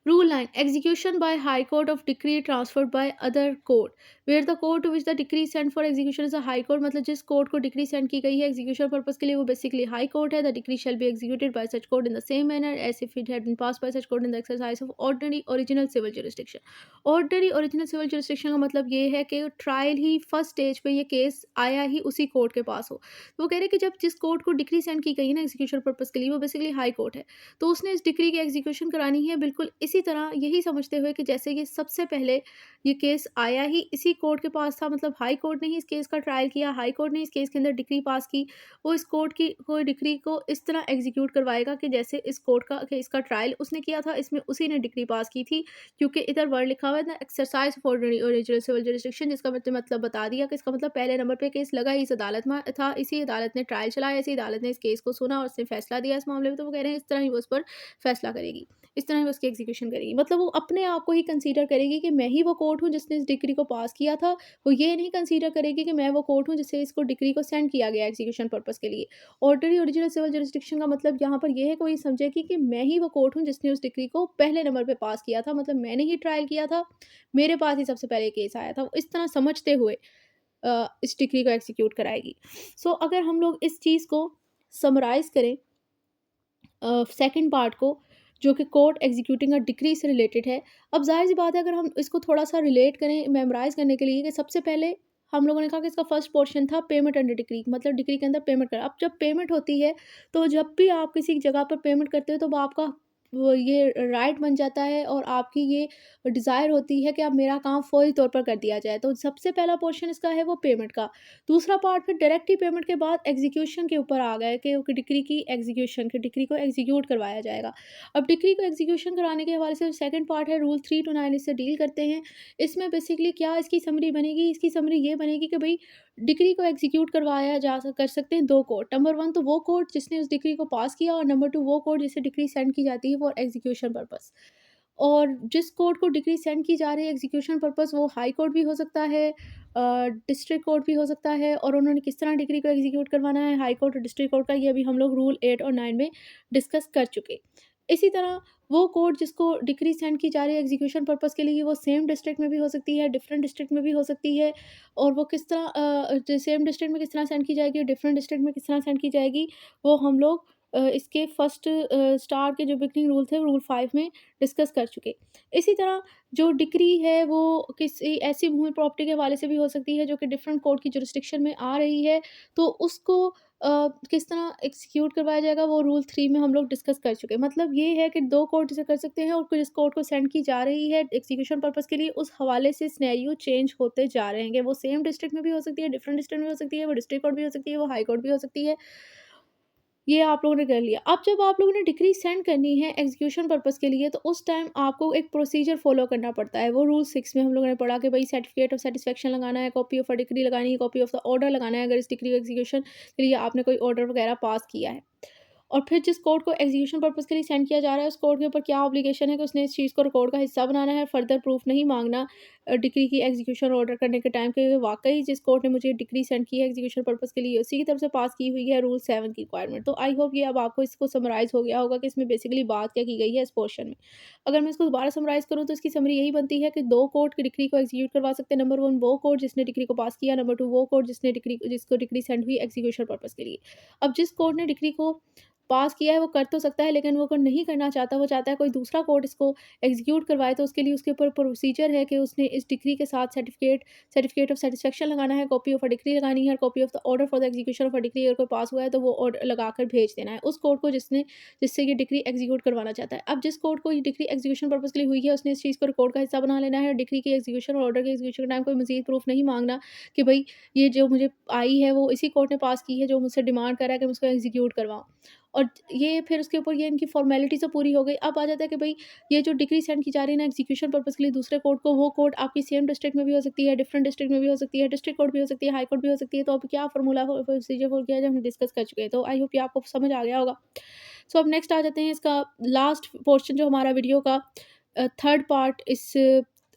Rule 9. Execution by High Court of decree transferred by other court. Where the court to which the decree sent for execution is a high court. मतलब जिस कोर्ट को डिक्री सेंड की गई है एग्जीक्यूशन पर्पस के लिए वो बेसिकली हाई कोर्ट है. The decree shall be executed by such court in the same manner as if it had been passed by such court in the exercise of ordinary original civil jurisdiction. Ordinary original civil jurisdiction का मतलब ये है कि trial ही first stage पे ये case आया ही उसी court के पास हो. तो वो कह रहे हैं कि जब जिस कोर्ट को डिक्री सेंड की गई है ना एग्जीक्यूशन पर्पस के लिए वो बेसिकली हाई कोर्ट है, तो उसने इस डिक्री की एग्जीक्यूशन करानी है बिल्कुल इसी तरह, यही समझते हुए कि जैसे ये सबसे पहले ये केस आया ही इसी कोर्ट के पास था. मतलब हाई कोर्ट ने ही इस केस का ट्रायल किया, हाई कोर्ट ने इस केस के अंदर डिक्री पास की. वो इस कोर्ट की कोई डिक्री को इस तरह एग्जीक्यूट करवाएगा कि जैसे इस कोर्ट का केस का ट्रायल उसने किया था, इसमें उसी ने डिक्री पास की थी. क्योंकि इधर वर्ड लिखा हुआ है ना exercise of ordinary original civil jurisdiction, जिसका मतलब बता दिया कि इसका मतलब पहले नंबर पे केस लगा इस अदालत में था, इसी अदालत ने ट्रायल चलाया, इसी अदालत ने इस केस को सुना और उसने फैसला दिया इस मामले में. तो वो कह रहे हैं इस तरह ही वो उस पर फैसला करेगी, इस तरह वो उसकी एग्जीक्यूशन करेगी. मतलब वो अपने आप को ही कंसीडर करेगी कि मैं ही वो कोर्ट हूँ जिसने इस डिग्री को पास किया था. वो ये नहीं कंसीडर करेगी कि मैं वो कोर्ट हूँ जिससे इसको डिग्री को सेंड किया गया एग्जीक्यूशन पर्पस के लिए. ऑर्डिनरी ओरिजिनल सिविल जुरिस्डिक्शन का मतलब यहाँ पर ये है कोई समझेगी कि मैं ही वो कोर्ट हूँ जिसने उस डिग्री को पहले नंबर पे पास किया था. मतलब मैंने ही ट्रायल किया था, मेरे पास ही सबसे पहले केस आया था. इस तरह समझते हुए इस डिग्री को एग्जीक्यूट कराएगी. सो अगर हम लोग इस चीज़ को समराइज करें सेकंड पार्ट को, जो कि कोर्ट एग्जीक्यूटिंग अ डिक्री से रिलेटेड है. अब ज़ाहिर सी बात है अगर हम इसको थोड़ा सा रिलेट करें मेमोराइज करने के लिए, कि सबसे पहले हम लोगों ने कहा कि इसका फर्स्ट पोर्शन था पेमेंट अंडर डिक्री, मतलब डिक्री के अंदर पेमेंट कर. अब जब पेमेंट होती है तो जब भी आप किसी जगह पर पेमेंट करते हो तो वो आपका वो ये राइट बन जाता है और आपकी ये डिज़ायर होती है कि अब मेरा काम फ़ौरी तौर पर कर दिया जाए. तो सबसे पहला पोर्शन इसका है वो पेमेंट का. दूसरा पार्ट फिर डायरेक्ट ही पेमेंट के बाद एग्जीक्यूशन के ऊपर आ गए कि डिक्री की एग्जीक्यूशन, की डिक्री को एग्जीक्यूट करवाया जाएगा. अब डिक्री को एग्जीक्यूशन कराने के हवाले से सेकंड पार्ट है रूल 3 to 9, इससे डील करते हैं. इसमें बेसिकली क्या इसकी समरी बनेगी, इसकी समरी ये बनेगी कि भाई डिक्री को एग्जीक्यूट करवाया कर सकते हैं दो कोर्ट. नंबर 1 तो वो कोर्ट जिसने उस डिक्री को पास किया, और नंबर 2 वो कोर्ट जिसे डिक्री सेंड की जाती है फॉर एग्जीक्यूशन पर्पस. और जिस कोर्ट को डिक्री सेंड की जा रही है एग्जीक्यूशन पर्पस, वो हाई कोर्ट भी हो सकता है, डिस्ट्रिक्ट कोर्ट भी हो सकता है. और उन्होंने किस तरह डिक्री को एग्जीक्यूट करवाना है हाई कोर्ट और डिस्ट्रिक्ट कोर्ट का, ये अभी हम लोग रूल 8 और 9 में डिस्कस कर चुके. इसी तरह वो कोर्ट जिसको डिक्री सेंड की जा रही है एग्जीक्यूशन पर्पस के लिए, वो सेम डिस्ट्रिक्ट में भी हो सकती है, डिफरेंट डिस्ट्रिक्ट में भी हो सकती है. और वो किस तरह सेम डिस्ट्रिक्ट में किस तरह सेंड की जाएगी, डिफरेंट डिस्ट्रिक्ट में किस तरह सेंड की जाएगी, वो हम लोग इसके फर्स्ट स्टार के जो बिगनिंग रूल थे रूल 5 में डिस्कस कर चुके. इसी तरह जो डिक्री है वो किसी ऐसी भूमि प्रॉपर्टी के हवाले से भी हो सकती है जो कि डिफरेंट कोर्ट की जुरिस्डिक्शन में आ रही है, तो उसको किस तरह एग्जीक्यूट करवाया जाएगा वो रूल 3 में हम लोग डिस्कस कर चुके. मतलब ये है कि 2 कोर्ट जिसे कर सकते हैं और जिस कोर्ट को सेंड की जा रही है एग्जीक्यूशन पर्पस के लिए, उस हवाले से सिनेरियो चेंज होते जा रहे हैं. वो सेम डिस्ट्रिक्ट में भी हो सकती है, डिफरेंट डिस्ट्रिक्ट में हो सकती है, वो डिस्ट्रिक्ट कोर्ट भी हो सकती है, वो हाई कोर्ट भी हो सकती है. ये आप लोगों ने कर लिया. अब जब आप लोगों ने डिक्री सेंड करनी है एग्जीक्यूशन पर्पस के लिए, तो उस टाइम आपको एक प्रोसीजर फॉलो करना पड़ता है. वो रूल 6 में हम लोगों ने पढ़ा कि भाई सर्टिफिकेट ऑफ सेटिस्फेक्शन लगाना है, कॉपी ऑफ अ डिक्री लगानी है, कॉपी ऑफ द ऑर्डर लगाना है अगर इस डिक्री को एग्जीक्यूशन के लिए आपने कोई ऑर्डर वगैरह पास किया है. और फिर जिस कोर्ट को एग्जीक्यूशन पर्पस के लिए सेंड किया जा रहा है उस कोर्ट के ऊपर क्या ऑब्लिगेशन है कि उसने इस चीज़ को रिकॉर्ड का हिस्सा बनाना है. फर्दर प्रूफ नहीं मांगना डिक्री की एग्जीक्यूशन ऑर्डर करने के टाइम के, वाकई जिस कोर्ट ने मुझे डिक्री सेंड की है एग्जीक्यूशन पर्पस के लिए उसी की तरफ से पास की हुई है रूल 7 की रिक्वायरमेंट. तो आई होप ये अब आपको इसको समराइज हो गया होगा कि इसमें बेसिकली बात क्या की गई है इस पोर्शन में. अगर मैं इसको दोबारा समराइज करूँ तो इसकी समरी यही बनती है कि 2 कोर्ट की डिक्री को एग्जीक्यूट करवा सकते हैं. नंबर 1 वो कोर्ट जिसने डिक्री को पास किया, नंबर 2 वो कोर्ट जिसको डिक्री सेंड हुई एग्जीक्यूशन पर्पस के लिए. अब जिस कोर्ट ने डिक्री को पास किया है वो कर तो सकता है, लेकिन वो कोई नहीं करना चाहता, वो चाहता है कोई दूसरा कोर्ट इसको एग्जीक्यूट करवाए, तो उसके लिए उसके ऊपर प्रोसीजर है कि उसने इस डिग्री के साथ सर्टिफिकेट ऑफ सेटिस्फेक्शन लगाना है, कॉपी ऑफ अ डिग्री लगानी है और copy of the order for the execution of a degree अगर कोई पास हुआ है तो वो ऑर्डर लगाकर भेज देना है उस कोर्ट को जिससे ये डिग्री एग्जीक्यूट करवाना चाहता है. अब जिस कोर्ट को ये डिग्री एग्जीक्यूशन पर्पस के लिए हुई है उसने इस चीज़ को रिकॉर्ड का हिस्सा बना लेना है. डिग्री की एग्जीक्यूशन और ऑर्डर के एग्जीक्यूशन के टाइम कोई मजीद प्रूफ नहीं मांगना कि भाई ये जो मुझे आई है वो इसी कोर्ट ने पास की है जो मुझसे डिमांड कर रहा है कि मैं उसको एग्जीक्यूट करवाऊँ. और ये फिर उसके ऊपर ये इनकी फॉर्मेलिटी तो पूरी हो गई. अब आ जाता है कि भाई ये जो डिग्री सेंड की जा रही है ना एग्जीक्यूशन पर्पस के लिए दूसरे कोर्ट को, वो कोर्ट आपकी सेम डिस्ट्रिक्ट में भी हो सकती है, डिफरेंट डिस्ट्रिक्ट में भी हो सकती है, डिस्ट्रिक्ट कोर्ट भी हो सकती है, हाई कोर्ट भी हो सकती है. तो अब क्या फार्मूला प्रोसीजर फॉर किया है जो हम डिस्कस कर चुके हैं. तो आई होप ये आपको समझ आ गया होगा. सो अब नेक्स्ट आ जाते हैं इसका लास्ट पोर्शन जो हमारा वीडियो का थर्ड पार्ट इस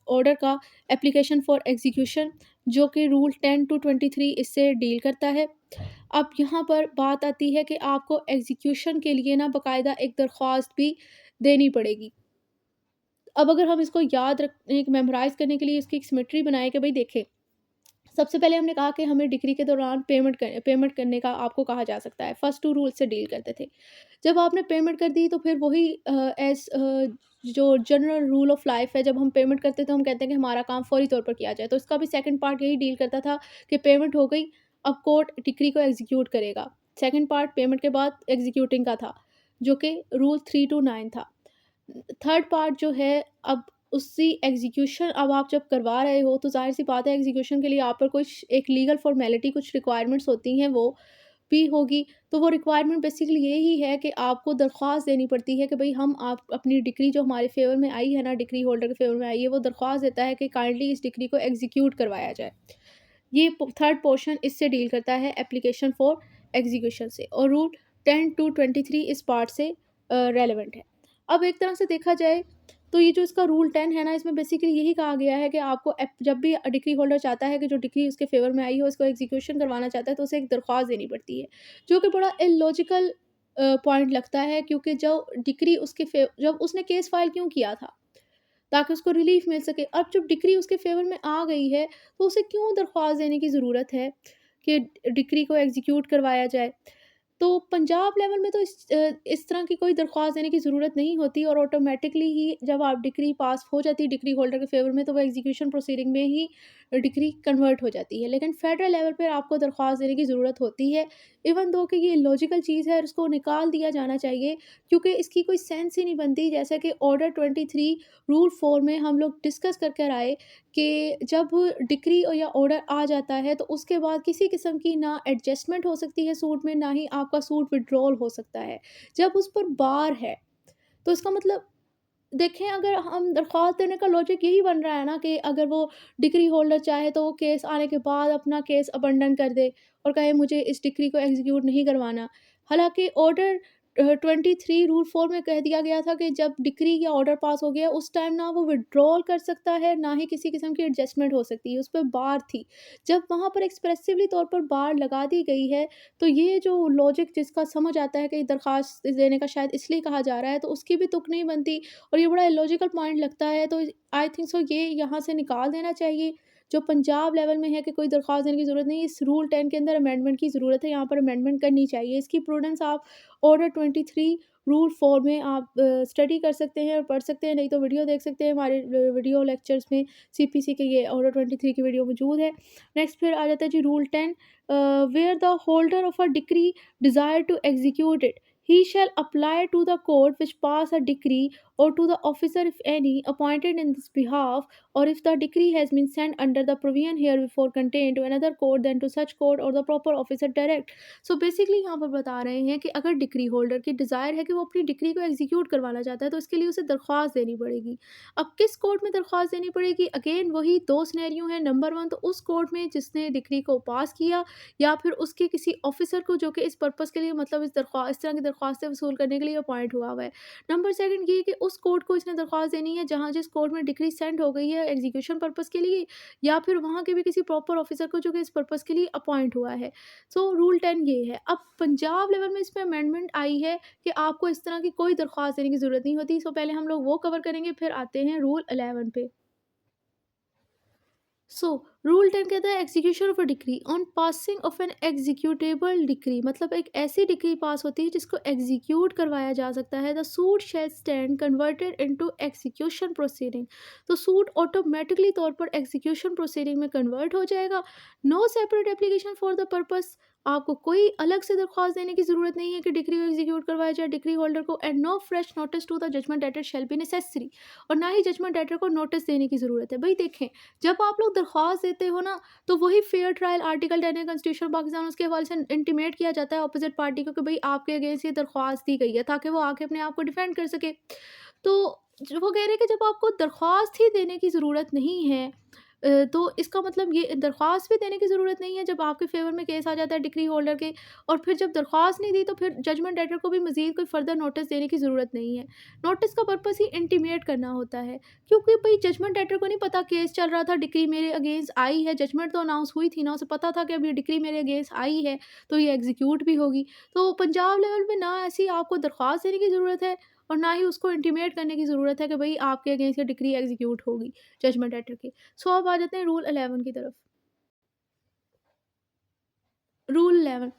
ऑर्डर का, एप्लीकेशन फॉर एग्जीक्यूशन, जो कि रूल 10 to 23 इससे डील करता है. अब यहाँ पर बात आती है कि आपको एग्जीक्यूशन के लिए ना बाकायदा एक दरख्वास्त भी देनी पड़ेगी. अब अगर हम इसको याद रखने मेमोराइज़ करने के लिए इसकी एक सिमेट्री बनाएँ कि भई देखें, सबसे पहले हमने कहा कि हमें डिक्री के दौरान पेमेंट करने का आपको कहा जा सकता है। फर्स्ट 2 रूल से डील करते थे। जब आपने पेमेंट कर दी तो फिर वही जो जनरल रूल ऑफ लाइफ़ है, जब हम पेमेंट करते हैं तो हम कहते हैं कि हमारा काम फ़ौरी तौर पर किया जाए। तो इसका भी सेकंड पार्ट यही डील करता था कि पेमेंट हो गई, अब कोर्ट डिक्री को एग्ज़ीक्यूट करेगा। सेकंड पार्ट पेमेंट के बाद एग्ज़ीक्यूटिंग का था, जो कि रूल 3 टू 9 था। थर्ड पार्ट जो है, अब उसी एग्जीक्यूशन अब आप जब करवा रहे हो तो ज़ाहिर-सी बात है एग्जीक्यूशन के लिए आप पर कुछ एक लीगल फ़ॉर्मेलिटी, कुछ रिक्वायरमेंट्स होती हैं, वो भी होगी। तो वो रिक्वायरमेंट बेसिकली यही है कि आपको दरख्वास्त देनी पड़ती है कि भई हम आप अपनी डिक्री जो हमारे फ़ेवर में आई है ना, डिक्री होल्डर के फ़ेवर में आई है, वो दरख्वास्त देता है कि काइंडली इस डिक्री को एग्ज़ीक्यूट करवाया जाए। ये थर्ड पोर्शन इससे डील करता है, एप्लीकेशन फॉर एग्जीक्यूशन से, और रूल 10 टू 23 इस पार्ट से रेलेवेंट है। अब एक तरह से देखा जाए तो ये जो इसका रूल 10 है ना, इसमें बेसिकली यही कहा गया है कि आपको जब भी डिक्री होल्डर चाहता है कि जो डिक्री उसके फेवर में आई हो इसको एग्जीक्यूशन करवाना चाहता है, तो उसे एक दरख्वास्त देनी पड़ती है, जो कि बड़ा इलॉजिकल पॉइंट लगता है, क्योंकि जो डिक्री जब उसने केस फाइल क्यों किया था, ताकि उसको रिलीफ मिल सके। अब जब डिक्री उसके फ़ेवर में आ गई है, तो उसे क्यों दरख्वास्त देने की ज़रूरत है कि डिक्री को एग्ज़ीक्यूट करवाया जाए? तो पंजाब लेवल में तो इस तरह की कोई दरख्वास्त देने की ज़रूरत नहीं होती, और ऑटोमेटिकली ही जब आप डिक्री पास हो जाती है डिक्री होल्डर के फ़ेवर में, तो वो एग्ज़ीक्यूशन प्रोसीडिंग में ही डिक्री कन्वर्ट हो जाती है। लेकिन फेडरल लेवल पर आपको दरख्वास्त देने की ज़रूरत होती है, इवन दो कि ये इलॉजिकल चीज़ है और इसको निकाल दिया जाना चाहिए, क्योंकि इसकी कोई सेंस ही नहीं बनती। जैसा कि ऑर्डर 23 रूल 4 में हम लोग डिस्कस कर कर आए कि जब डिक्री या ऑर्डर आ जाता है, तो उसके बाद किसी किस्म की ना एडजस्टमेंट हो सकती है सूट में, ना ही आपका सूट विड्रॉल हो सकता है, जब उस पर बार है। तो इसका मतलब देखें, अगर हम दरख्वास्त देने का लॉजिक यही बन रहा है ना कि अगर वो डिक्री होल्डर चाहे तो वो केस आने के बाद अपना केस अबंडन कर दे और कहे मुझे इस डिक्री को एग्जीक्यूट नहीं करवाना। हालाँकि ऑर्डर 23 रूल 4 में कह दिया गया था कि जब डिक्री या ऑर्डर पास हो गया उस टाइम ना वो विथड्रॉल कर सकता है, ना ही किसी किस्म की एडजस्टमेंट हो सकती है, उस पे बार थी। जब वहाँ पर एक्सप्रेसिवली तौर पर बार लगा दी गई है, तो ये जो लॉजिक जिसका समझ आता है कि दरख्वास्त देने का शायद इसलिए कहा जा रहा है, तो उसकी भी तुक नहीं बनती और ये बड़ा इलॉजिकल पॉइंट लगता है। तो आई थिंक सो ये यहाँ से निकाल देना चाहिए। जो पंजाब लेवल में है कि कोई दरख्वास्त देने की ज़रूरत नहीं, इस रूल 10 के अंदर अमेंडमेंट की ज़रूरत है, यहाँ पर अमेंडमेंट करनी चाहिए। इसकी प्रूडेंस आप ऑर्डर 23 रूल 4 में आप स्टडी कर सकते हैं और पढ़ सकते हैं, नहीं तो वीडियो देख सकते हैं हमारे वीडियो लेक्चर्स में। सीपीसी के ये ऑर्डर 23 की वीडियो मौजूद है। नेक्स्ट फिर आ जाता है जी rule 10, where the holder of a decree desire to execute it, he shall apply to the court which pass a decree, or to the officer if any appointed in this behalf, or if the decree has been sent under the provision herebefore contained to another court, then to such court or the proper officer direct। so basically यहाँ पर बता रहे हैं कि अगर decree holder की desire है कि वो अपनी डिक्री को एग्जीक्यूट करवाना चाहता है, तो इसके लिए उसे दरख्वास्त देनी पड़ेगी। अब किस कोर्ट में दरख्वास्त देनी पड़ेगी? अगेन वही दो सिनेरियो हैं। नंबर 1 तो उस कोर्ट में जिसने डिक्री को पास किया, या फिर उसके किसी ऑफिसर को जो कि इस पर्पज़ के लिए, मतलब इस तरह की दरख्वास्तें वसूल करने के लिए अपॉइंट हुआ है। नंबर 2 ये कि उस कोर्ट को इसने दरख्वास्त देनी है जहाँ जिस कोर्ट में डिक्री सेंड हो गई है एग्जीक्यूशन पर्पज़ के लिए, या फिर वहाँ के भी किसी प्रॉपर ऑफिसर को जो कि इस पर्पज़ के लिए अपॉइंट हुआ है। सो रूल 10 ये है। अब पंजाब लेवल में इसमें अमेंडमेंट आई है कि आपको इस तरह की कोई दरख्वास्त देने की ज़रूरत नहीं होती। सो पहले हम लोग वो कवर करेंगे, फिर आते हैं रूल 11 पे। सो रूल 10 कहता है execution of a decree on passing of N executable decree, मतलब एक ऐसी डिक्री पास होती है जिसको एग्जीक्यूट करवाया जा सकता है। The suit shall stand converted into execution proceeding, तो सूट ऑटोमेटिकली तौर पर एग्जीक्यूशन प्रोसीडिंग में कन्वर्ट हो जाएगा। No separate application for the purpose, आपको कोई अलग से दरख्वास्त देने की ज़रूरत नहीं है कि डिक्री को एग्जीक्यूट करवाया जाए डिक्री होल्डर को। And no fresh notice to the judgment debtor shall be necessary, और ना ही जजमेंट डेटर को नोटिस देने की ज़रूरत है। भाई देखें, जब आप लोग दरख्वास्त देते हो ना, तो वही फेयर ट्रायल आर्टिकल 10 है कॉन्स्टिट्यूशन पाकिस्तान, उसके हवाले से इंटीमेट किया जाता है अपोजिट पार्टी को कि भाई आपके अगेंस्ट ये दरख्वास्त दी गई है, ताकि वो आके अपने आप को डिफेंड कर सके। तो वो कह रहे हैं कि जब आपको दरख्वास्त ही देने की ज़रूरत नहीं है, तो इसका मतलब ये दरख्वास्त भी देने की ज़रूरत नहीं है जब आपके फेवर में केस आ जाता है डिक्री होल्डर के, और फिर जब दरख्वास्त नहीं दी तो फिर जजमेंट डेटर को भी मज़ीद कोई फर्दर नोटिस देने की ज़रूरत नहीं है। नोटिस का पर्पस ही इंटीमेट करना होता है, क्योंकि भाई जजमेंट डेटर को नहीं पता केस चल रहा था, डिक्री मेरे अगेंस्ट आई है, जजमेंट तो अनाउंस हुई थी ना, उसे पता था कि अभी डिक्री मेरे अगेंस्ट आई है तो ये एग्जीक्यूट भी होगी। तो पंजाब लेवल पे ना ऐसी आपको दरख्वास्त देने की ज़रूरत है, और ना ही उसको इंटीमेट करने की ज़रूरत है कि भाई आपके अगेंस्ट ये डिक्री एग्जीक्यूट होगी जजमेंट डेटर की। सो अब आ जाते हैं रूल 11 की तरफ। रूल 11,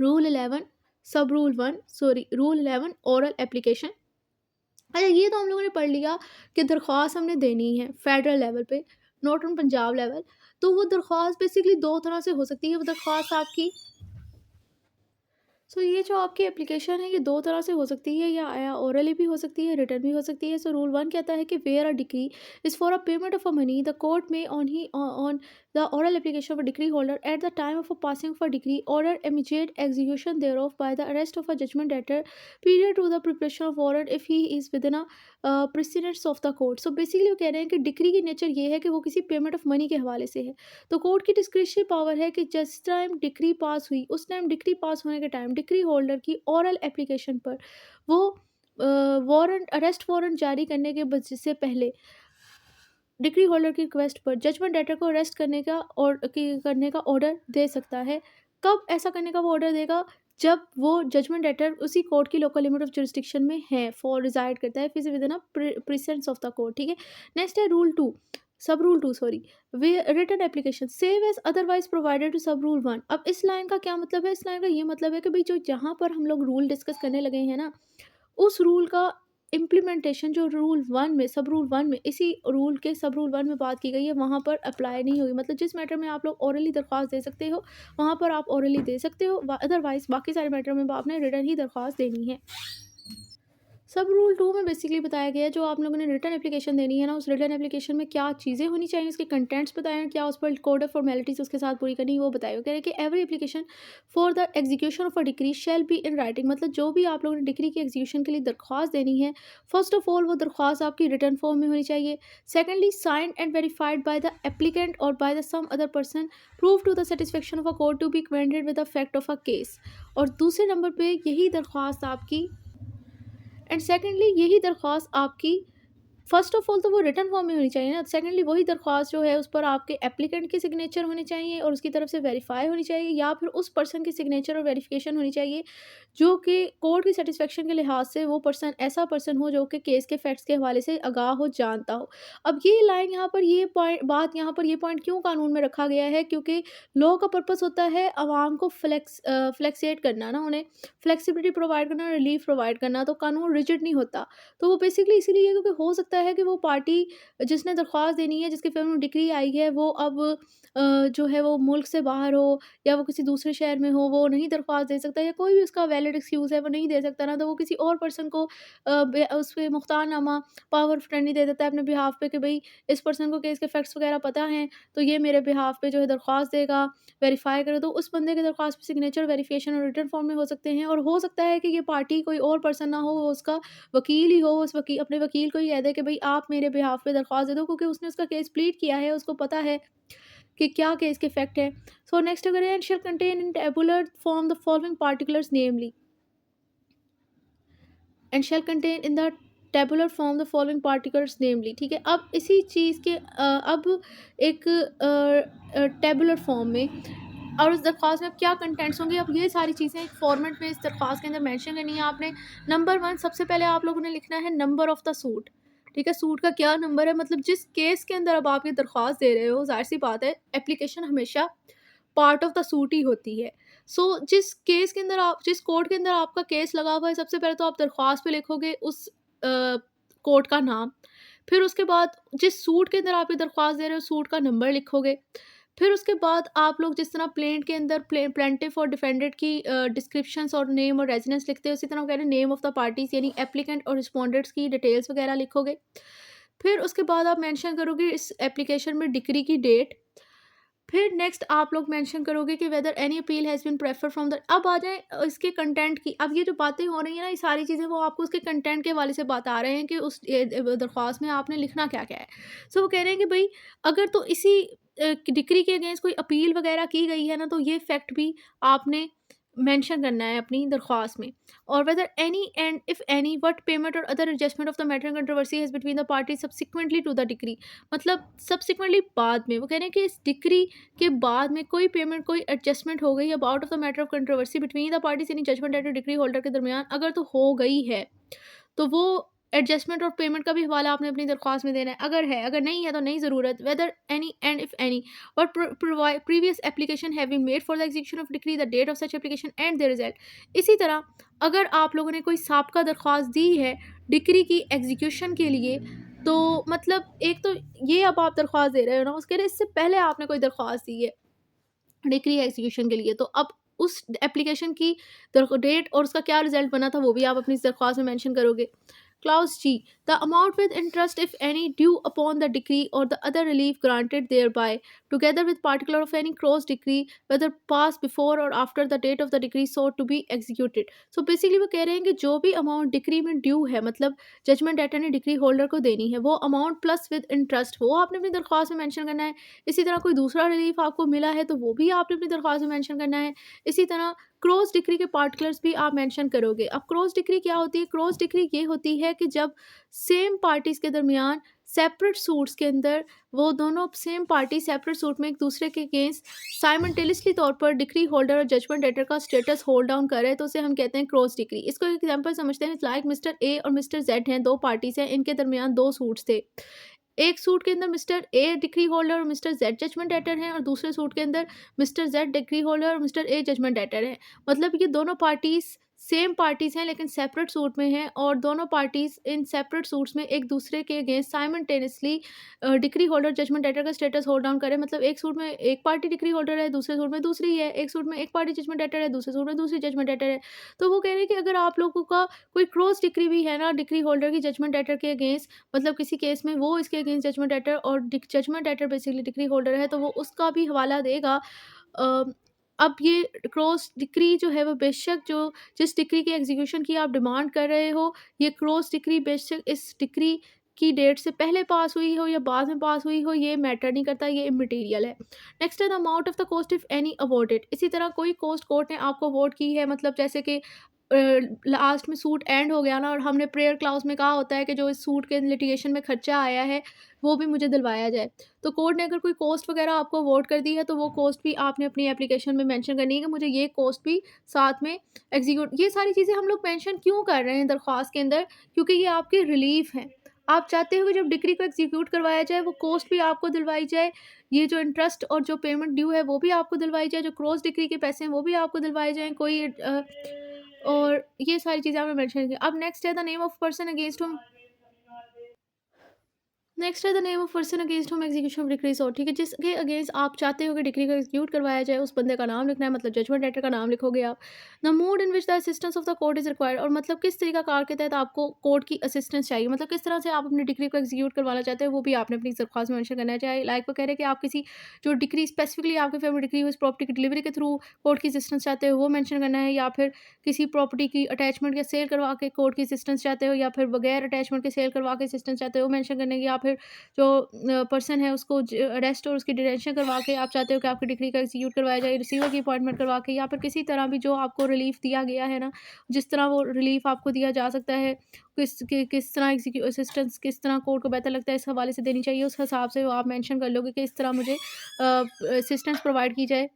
रूल 11 सब rule 1 sorry rule 11 oral application. अच्छा, ये तो हम लोगों ने पढ़ लिया कि दरख्वास्त हमने देनी है फेडरल लेवल पे, नॉट ऑन पंजाब लेवल। तो वो दरख्वास्त बेसिकली दो तरह से हो सकती है। वो दरख्वास्त आपकी सो ये जो आपकी एप्लीकेशन है ये दो तरह से हो सकती है, या ओरली भी हो सकती है, रिटर्न भी हो सकती है। सो रूल 1 कहता है कि where a decree is for a payment of a money the court में on the oral application of a decree holder at the time of a passing of a decree order immediate execution thereof by the arrest of a judgment debtor period to the preparation of warrant if he is within a presidents of the court. So basically वो कह रहे हैं कि decree की nature ये है कि वो किसी पेमेंट ऑफ मनी के हवाले से है। तो कोर्ट की डिस्क्रिशनरी पावर है कि जिस टाइम डिक्री पास हुई उस टाइम डिक्री पास होने के टाइम डिक्री होल्डर की ओरल एप्लीकेशन पर वो वारंट अरेस्ट वारंट जारी करने के से पहले डिक्री होल्डर की रिक्वेस्ट पर जजमेंट डेटर को अरेस्ट करने का ऑर्डर दे सकता है। कब ऐसा करने का वो ऑर्डर देगा? जब वो जजमेंट डेटर उसी कोर्ट की लोकल लिमिट ऑफ जुरिस्डिक्शन में है, फॉर रिजाइड करता है फिर within a presence of the court. ठीक है। नेक्स्ट है rule 2, sub rule 2 sorry, way written application save as otherwise provided to sub rule 1। अब इस लाइन का क्या मतलब है? इस लाइन का ये मतलब है कि भाई जो जहाँ पर हम लोग रूल डिस्कस करने लगे हैं ना, उस रूल का इम्प्लीमेंटेशन जो रूल 1 में सब रूल 1 में इसी रूल के सब रूल 1 में बात की गई है वहाँ पर अप्लाई नहीं होगी। मतलब जिस मैटर में आप लोग ओरली दरख्वास्त दे सकते हो वहाँ पर आप ओरली दे सकते हो, अदरवाइज बाकी सारे मैटर में आपने रिटर्न ही दरख्वास्त देनी है। सब रूल 2 में बेसिकली बताया गया है जो आप लोगों ने रिटर्न एप्लीकेशन देनी है ना, उस रिटर्न एप्लीकेशन में क्या चीज़ें होनी चाहिए, उसके कंटेंट्स बताए हैं, क्या उस पर कोड ऑफ फॉर्मेलिटीज उसके साथ पूरी करनी है वो बताए। वो कह रहे हैं कि every application for the execution of a decree shall be in writing. मतलब जो भी आप लोगों ने डिक्री की एग्जीक्यूशन के लिए दरख्वास्त देनी है, फर्स्ट ऑफ ऑल वो दरख्वास्त आपकी रिटर्न फॉर्म में होनी चाहिए। Secondly signed and verified by the applicant or by the some other person prove to the satisfaction of a court to be acquainted with the fact of a case. और दूसरे number पे यही दरख्वास्त आपकी and secondly यही दरख्वास्त आपकी first of all तो वो रिटर्न फॉर्म में होनी चाहिए ना। सेकेंडली वही दरख्वास्त जो है उस पर आपके एप्लीकेंट के सिग्नेचर होने चाहिए और उसकी तरफ से वेरीफाई होनी चाहिए, या फिर उस पर्सन की सिग्नेचर और वेरिफिकेशन होनी चाहिए जो कि कोर्ट की सेटिस्फेक्शन के लिहाज से वो पर्सन ऐसा पर्सन हो जो कि केस के फैक्ट्स के हवाले से आगाह हो, जानता हो। अब ये लाइन यहाँ पर ये पॉइंट बात यहाँ पर ये पॉइंट क्यों कानून में रखा गया है? क्योंकि लॉ का पर्पस होता है आवाम को फ्लेक्सिएट करना ना, उन्हें फ्लेक्सिबिलिटी प्रोवाइड करना, रिलीफ प्रोवाइड करना। तो कानून रिजिड नहीं होता। तो वो बेसिकली इसीलिए क्योंकि हो सकता है कि वो पार्टी जिसने दरख्वास्त देनी है, जिसके फेवर में डिक्री आई है, वो अब जो है वो मुल्क से बाहर हो या वो किसी दूसरे शहर में हो, वो नहीं दरख्वास्त दे सकता या कोई भी उसका वैलिड एक्सक्यूज़ है वो नहीं दे सकता ना, तो वो किसी और पर्सन को उस पे मुख्तारनामा पावर ऑफ अटर्नी दे देता है अपने बिहाफ पे कि भई इस पर्सन को केस के फैक्ट्स वगैरह पता हैं, तो ये मेरे बिहाफ पे जो है दरख्वास्त देगा, वेरीफ़ाई करे। तो उस बंदे के दरख्वास्त पे सिग्नेचर, वेरिफिकेशन और रिटन फॉर्म में हो सकते हैं। और हो सकता है कि ये पार्टी कोई और पर्सन ना हो, वो उसका वकील ही हो, उस वकील अपने वकील को ही कह दे कि भई आप मेरे बिहाफ पे दरख्वास्त दे दो, क्योंकि उसने उसका केस प्लीड किया है, उसको पता है कि क्या केस के फैक्ट है। सो नेक्स्ट अगर है, shall contain in tabular form the following particulars namely and shall contain in the tabular form the following particulars namely. ठीक है। अब इसी चीज़ के अब एक टेबुलर फॉर्म में और उस दरख्वास्त में अब क्या कंटेंट्स होंगे, अब ये सारी चीज़ें एक फॉर्मेट में इस दरख्वास्त के अंदर मेंशन करनी है आपने। नंबर 1 सबसे पहले आप लोगों ने लिखना है नंबर ऑफ़ द सूट। ठीक है। सूट का क्या नंबर है, मतलब जिस केस के अंदर अब आप ये दरख्वास्त दे रहे हो, ज़ाहिर-सी बात है एप्लीकेशन हमेशा पार्ट ऑफ द सूट ही होती है। सो जिस केस के अंदर आप जिस कोर्ट के अंदर आपका केस लगा हुआ है, सबसे पहले तो आप दरख्वास्त पे लिखोगे उस कोर्ट का नाम। फिर उसके बाद जिस सूट के अंदर आप ये दरख्वास्त दे रहे हो, सूट का नंबर लिखोगे। फिर उसके बाद आप लोग जिस तरह प्लेंट के अंदर प्लेंटिफ और डिफेंडेंट की डिस्क्रिप्शंस और नेम और रेजिडेंस लिखते हैं, उसी तरह कह रहे हैं नेम ऑफ द पार्टीज यानी एप्लीकेंट और रिस्पोंडेंट्स की डिटेल्स वगैरह लिखोगे। फिर उसके बाद आप मेंशन करोगे इस एप्लीकेशन में डिक्री की डेट। फिर नेक्स्ट आप लोग मेंशन करोगे कि whether any appeal has been prefer from the. अब आ जाए इसके कंटेंट की। अब ये जो बातें हो रही हैं ना, ये सारी चीज़ें वो आपको उसके कंटेंट के हवाले से बता रहे हैं कि उस दरख्वास्त में आपने लिखना क्या क्या है। सो वो कह रहे हैं कि भाई अगर तो इसी डिक्री के अगेंस्ट कोई अपील वगैरह की गई है ना, तो ये फैक्ट भी आपने मेंशन करना है अपनी दरख्वास्त में। और whether any and if any what payment or other adjustment of the matter controversy has between the party subsequently to the decree. मतलब सब्सिक्वेंटली बाद में, वो कह रहे हैं कि इस डिक्री के बाद में कोई पेमेंट कोई एडजस्टमेंट हो गई about of the matter of controversy between the parties यानी जजमेंट एट डिक्री होल्डर के दरमियान अगर तो हो गई है, तो वो एडजस्टमेंट और पेमेंट का भी हवाला आपने अपनी दरख्वास्त में देना है, अगर है, अगर नहीं है तो नहीं ज़रूरत। Whether any and if any or previous application have been made for the execution of decree, the date of such application and the result. इसी तरह अगर आप लोगों ने कोई साबका दरख्वास्त दी है डिक्री की एग्जीक्यूशन के लिए, तो मतलब एक तो ये अब आप दरख्वास्त दे रहे हो ना, उसके लिए इससे पहले आपने कोई दरख्वास्त दी है डिक्री एग्जीक्यूशन के लिए, तो अब उस एप्लीकेशन की डेट और उसका क्या रिजल्ट बना था वो भी आप अपनी इस दरख्वास्त में मेंशन करोगे। Clause G, the amount with interest if any due upon the decree or the other relief granted thereby together with particular of any cross decree whether pass before or after the date of the decree so to be executed. So basically वो कह रहे हैं कि जो भी amount decree में due है, मतलब जजमेंट डेटर ने डिक्री होल्डर को देनी है, वो अमाउंट प्लस विद इंटरेस्ट वो आपने अपनी दरख्वास्त में मेंशन करना है। इसी तरह कोई दूसरा रिलीफ आपको मिला है तो वो भी आपने अपनी दरख्वास्त में मेंशन करना है। इसी तरह क्रॉस डिक्री के पार्टिकुलर्स भी आप मेंशन करोगे। अब क्रॉस डिक्री क्या होती है? क्रॉस डिक्री ये होती है कि जब सेम पार्टीज़ के दरमियान सेपरेट सूट्स के अंदर वो दोनों सेम पार्टी सेपरेट सूट में एक दूसरे के अगेंस्ट साइमल्टेनियसली तौर पर डिक्री होल्डर और जजमेंट डेटर का स्टेटस होल्ड डाउन कर रहे हैं, तो उसे हम कहते हैं क्रॉस डिक्री। इसको एक एग्जांपल समझते हैं, लाइक मिस्टर ए और मिस्टर जेड हैं, दो पार्टीज हैं, इनके दरमियान दो सूट्स थे। एक सूट के अंदर मिस्टर ए डिक्री होल्डर और मिस्टर जेड जजमेंट डेटर हैं, और दूसरे सूट के अंदर मिस्टर जेड डिक्री होल्डर और मिस्टर ए जजमेंट डेटर हैं। मतलब ये दोनों पार्टीज सेम पार्टीज हैं लेकिन सेपरेट सूट में हैं, और दोनों पार्टीज इन सेपरेट सूट्स में एक दूसरे के against simultaneously decree holder judgment debtor का स्टेटस होल्ड डाउन करें। मतलब एक सूट में एक पार्टी डिक्री होल्डर है, दूसरे सूट में दूसरी है, एक सूट में एक पार्टी जजमेंट डेटर है, दूसरे सूट में दूसरी जजमेंट डेटर है। तो वो कह रहे हैं कि अगर आप लोगों का कोई क्रॉस डिक्री भी है ना डिक्री होल्डर की जजमेंट डेटर के अगेंस्ट, मतलब किसी केस में वो इसके अगेंस्ट जजमेंट डेटर और judgment debtor basically decree holder है, तो वो उसका भी हवाला देगा। अ, अब ये क्रॉस डिक्री जो है वो बेशक जो जिस डिक्री की एग्जीक्यूशन की आप डिमांड कर रहे हो, ये क्रॉस डिक्री बेशक इस डिक्री की डेट से पहले पास हुई हो या बाद में पास हुई हो, ये मैटर नहीं करता, ये इमटेरियल है। नेक्स्ट है the amount of the cost if any awarded. इसी तरह कोई कॉस्ट कोर्ट ने आपको अवॉर्ड की है, मतलब जैसे कि लास्ट में सूट एंड हो गया ना, और हमने प्रेयर क्लाउज में कहा होता है कि जो इस सूट के लिटिगेशन में खर्चा आया है वो भी मुझे दिलवाया जाए। तो कोर्ट ने अगर कोई कॉस्ट वगैरह आपको अवॉर्ड कर दी है, तो वो कॉस्ट भी आपने अपनी एप्लीकेशन में मेंशन करनी है कि मुझे ये कॉस्ट भी साथ में एग्जीक्यूट। ये सारी चीज़ें हम लोग मेंशन क्यों कर रहे हैं दरख्वास्त के अंदर? क्योंकि ये आपके रिलीफ हैं। आप चाहते हो कि जब डिक्री को एग्जीक्यूट करवाया जाए वो कॉस्ट भी आपको दिलवाई जाए, ये जो इंटरेस्ट और जो पेमेंट ड्यू है वो भी आपको दिलवाई जाए, जो क्रॉस डिक्री के पैसे हैं वो भी आपको दिलवाए जाएँ। और ये सारी चीज़ें आपने मेंशन की। अब नेक्स्ट है the name of person against whom next है the name of person against whom execution of decree so, ठीक है, जिसके अगेंस्ट आप चाहते हो कि डिक्री को एग्जीक्यूट करवाया जाए, उस बंदे का नाम लिखना है, मतलब जजमेंट लेटर का नाम लिखोगे आप। The mood in which the assistance of the court is required, और मतलब किस तरीका कार के तहत आपको कोर्ट की असिस्टेंस चाहिए, मतलब किस तरह से आप अपनी डिग्री को एग्जीक्यूट करवाना चाहते हैं, वो भी आपने अपनी दरख्वास्त में मेंशन करना चाहिए। लाइक वो कह रहे हैं कि आप किसी जो डिग्री स्पेसिफिकली आपके फेवर में डिग्री हुई, उस प्रॉपर्टी की डिलीवरी के थ्रू कोर्ट की असिस्टेंस चाहते हो वो मेंशन करना है, या फिर किसी प्रॉपर्टी की अटैचमेंट के सेल करवा के कोर्ट की असिस्टेंस चाहते हो, या फिर बगैर अटैचमेंट के सेल करवा के असिस्टेंस चाहते हो वो मेंशन करने की, या फिर जो पर्सन है उसको अरेस्ट और उसकी डिटेंशन करवा के आप चाहते हो कि आपकी डिग्री का एग्जीक्यूट करवाया जाए, रिसीवर की अपॉइंटमेंट करवा के, या फिर किसी तरह भी जो आपको रिलीफ दिया गया है ना, जिस तरह वो रिलीफ आपको दिया जा सकता है, किस तरह एग्जीक्यू असिस्टेंस किस तरह कोर्ट को बेहतर लगता है इस हवाले से देनी चाहिए, उस हिसाब से वो आप मेंशन कर लोगे कि इस तरह मुझे असिस्टेंस प्रोवाइड की जाए।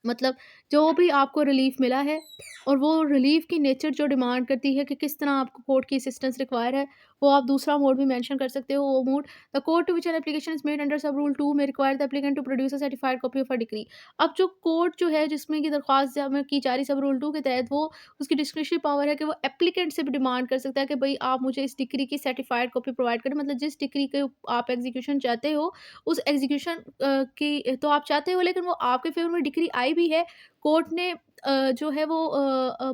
मतलब जो भी आपको रिलीफ मिला है और वो रिलीफ की नेचर जो डिमांड करती है कि किस तरह आपको कोर्ट की असिस्टेंस रिक्वायर है, वो आप दूसरा मोड भी मेंशन कर सकते हो। वो mode, the court to which an application is made under sub rule 2 may require the applicant to produce a certified copy of a degree. अब जो कोर्ट जो है जिसमें की दरख्वास्त जमा की जा रही सब रूल 2 के तहत, वो उसकी डिस्क्रिशनरी पावर है कि वो एप्लीकेंट से भी डिमांड कर सकता है कि भाई आप मुझे इस डिग्री की सर्टिफाइड कॉपी प्रोवाइड करें, मतलब जिस डिग्री के आप एग्जीक्यूशन चाहते हो उस एग्जीक्यूशन की तो आप चाहते हो, लेकिन वो आपके फेवर में डिग्री आई भी है, कोर्ट ने जो है वो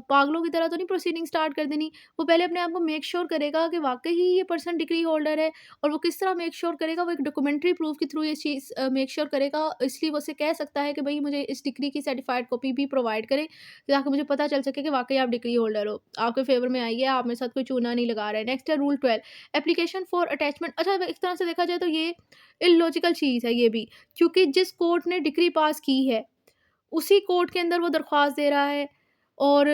पागलों की तरह तो नहीं प्रोसीडिंग स्टार्ट कर देनी। वो पहले अपने आप को मेक श्योर करेगा कि वाक़ई ही ये पर्सन डिग्री होल्डर है, और वो किस तरह मेक श्योर करेगा, वो एक डॉक्यूमेंट्री प्रूफ के थ्रू ये चीज़ मेक श्योर करेगा। इसलिए वो उसे कह सकता है कि भई मुझे इस डिग्री की सर्टिफाइड कॉपी भी प्रोवाइड करें, ताकि मुझे पता चल सके कि वाक़ई आप डिग्री होल्डर हो। आपके फ़ेवर में आई है, आप मेरे साथ कोई चूना नहीं लगा रहे हैं। नेक्स्ट है रूल 12, एप्लीकेशन फॉर अटैचमेंट। अच्छा, एक तरह से देखा जाए तो ये इल्लॉजिकल चीज़ है ये भी, क्योंकि जिस कोर्ट ने डिग्री पास की है उसी कोर्ट के अंदर वो दरख्वास्त दे रहा है, और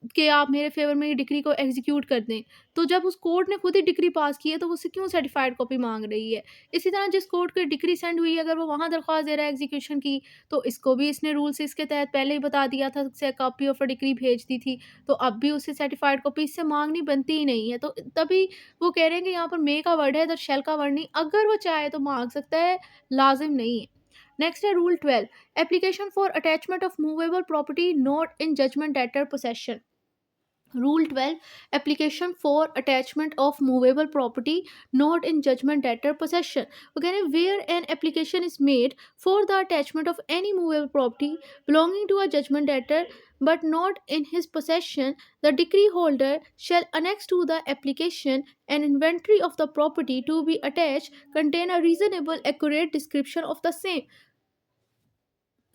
कि आप मेरे फ़ेवर में ये डिक्री को एग्ज़ीक्यूट कर दें। तो जब उस कोर्ट ने खुद ही डिक्री पास की है तो वो उससे क्यों सर्टिफ़ाइड कॉपी माँग रही है? इसी तरह जिस कोर्ट को डिक्री सेंड हुई है अगर वो वहाँ दरख़्वास्त दे रहा है एग्ज़ीक्यूशन की, तो इसको भी इसने रूल्स इसके तहत पहले ही बता दिया था, से कॉपी ऑफ अ डिक्री भेज दी थी। तो अब भी उसे सर्टिफ़ाइड कॉपी इससे माँगनी बनती ही नहीं है। तो तभी वो कह रहे हैं कि यहाँ पर मे का वर्ड है इधर शैल का वर्ड नहीं। अगर वो चाहे तो माँग सकता है, लाज़िम नहीं है। नेक्स्ट है rule 12, application for attachment of movable property not in judgment debtor possession. Rule 12, application for attachment of movable property not in judgment debtor possession. Okay, where an application is made for the attachment of any movable property belonging to a judgment debtor but not in his possession, the decree holder shall annex to the application an inventory of the property to be attached contain a reasonable accurate description of the same.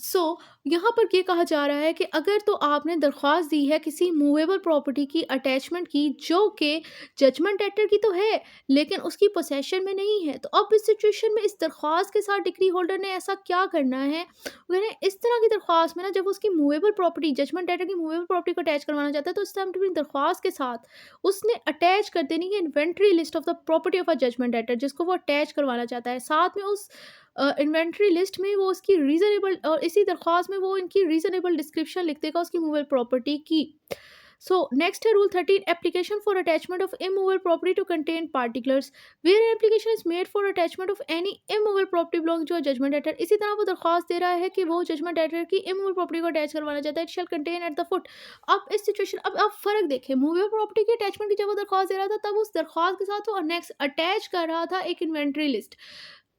सो यहाँ पर ये कहा जा रहा है कि अगर तो आपने दरख्वास्त दी है किसी मूवेबल प्रॉपर्टी की अटैचमेंट की जो कि जजमेंट डेटर की तो है लेकिन उसकी पोसेशन में नहीं है, तो अब इस सिचुएशन में इस दरख्वास्त के साथ डिक्री होल्डर ने ऐसा क्या करना है। मैंने इस तरह की दरख्वास्त में ना जब उसकी मूवेबल प्रॉपर्टी जजमेंट डेटर की मूवेबल प्रॉपर्टी को अटैच करवाना चाहता है तो इस टाइम अपनी दरख्वास्त के साथ उसने अटैच कर देनी है inventory list of the property of a judgment debtor जिसको वो अटैच करवाना चाहता है। साथ में उस इन्वेंट्री लिस्ट में वो उसकी रीज़नेबल और इसी दरख्वास्त में वो इनकी रीज़नेबल डिस्क्रिप्शन लिख देगा उसकी मूवेबल प्रॉपर्टी की। सो नेक्स्ट है rule 13, application for attachment of immovable property to contain particulars where application is made for attachment of any immovable property belong to a judgment debtor. इसी तरह वो दरख्वास्त दे रहा है कि वो जजमेंट डेटर की इमूवेबल प्रॉपर्टी को अटैच करवाना चाहता है, it shall contain at the foot. अब इस सिचुएशन अब आप फ़र्क देखें, मूवेबल प्रॉपर्टी की अटैचमेंट की जब वो दरख्वास्त दे रहा था तब उस दरख्वास्त के साथ वो अनेक्स अटैच कर रहा था एक इन्वेंट्री लिस्ट।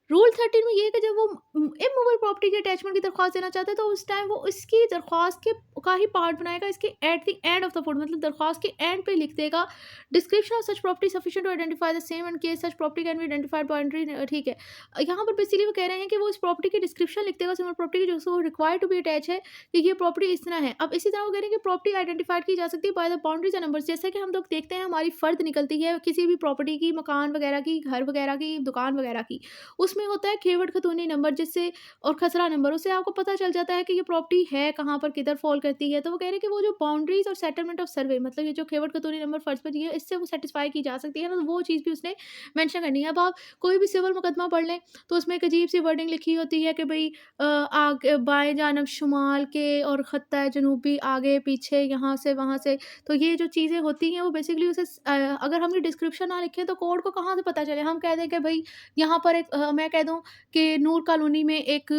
रूल 13 में ये है कि जब वो इमूवेबल प्रॉपर्टी के अटैचमेंट की दरख्वास्त देना चाहता है तो उस टाइम वो इसकी दरख्वास्त के का ही पार्ट बनाएगा, इसके at the end of the foot मतलब दरख्वास्त के एंड पे लिख देगा description of such property sufficient to identify the same and case such property can be identified by entry. ठीक है, यहाँ पर बेसिकली वो कह रहे हैं कि वो इस प्रॉपर्टी की डिस्क्रिप्शन लिख देगा सिमिलर प्रॉपर्टी की जो रिक्वायर्ड टू बी अटैच है कि ये प्रॉपर्टी इस तरह है। अब इसी तरह वो कह रहे हैं कि प्रॉपर्टी आइडेंटिफाइड की जा सकती है by the boundaries and numbers. जैसा कि हम लोग देखते हैं हमारी फर्द निकलती है किसी भी प्रॉपर्टी की, मकान वगैरह की, घर वगैरह की, दुकान वगैरह की, उसमें होता है खेवट खतूनी नंबर जिससे और खसरा नंबर, उससे आपको पता चल जाता है कि ये प्रॉपर्टी है कहाँ पर, किधर फॉल करती है। तो वो कह रहे हैं कि वो जो बाउंड्रीज और सेटलमेंट ऑफ सर्वे मतलब ये जो खेवट खतूनी नंबर फर्ज पर है इससे वो सेटिस्फाई की जा सकती है ना, तो वो चीज़ भी उसने मेंशन करनी है। अब आप कोई भी सिविल मुकदमा पढ़ लें तो उसमें एक अजीब सी वर्डिंग लिखी होती है कि भाई आगे बाएं जानब शुमाल के और खत्ता जनूबी आगे पीछे यहाँ से वहाँ से। तो ये जो चीज़ें होती हैं वो बेसिकली उसे अगर हम डिस्क्रिप्शन ना लिखें तो कोड को कहाँ से पता चले। हम कह दें कि भाई यहाँ पर एक मैं कह दूँ कि नूर कॉलोनी में एक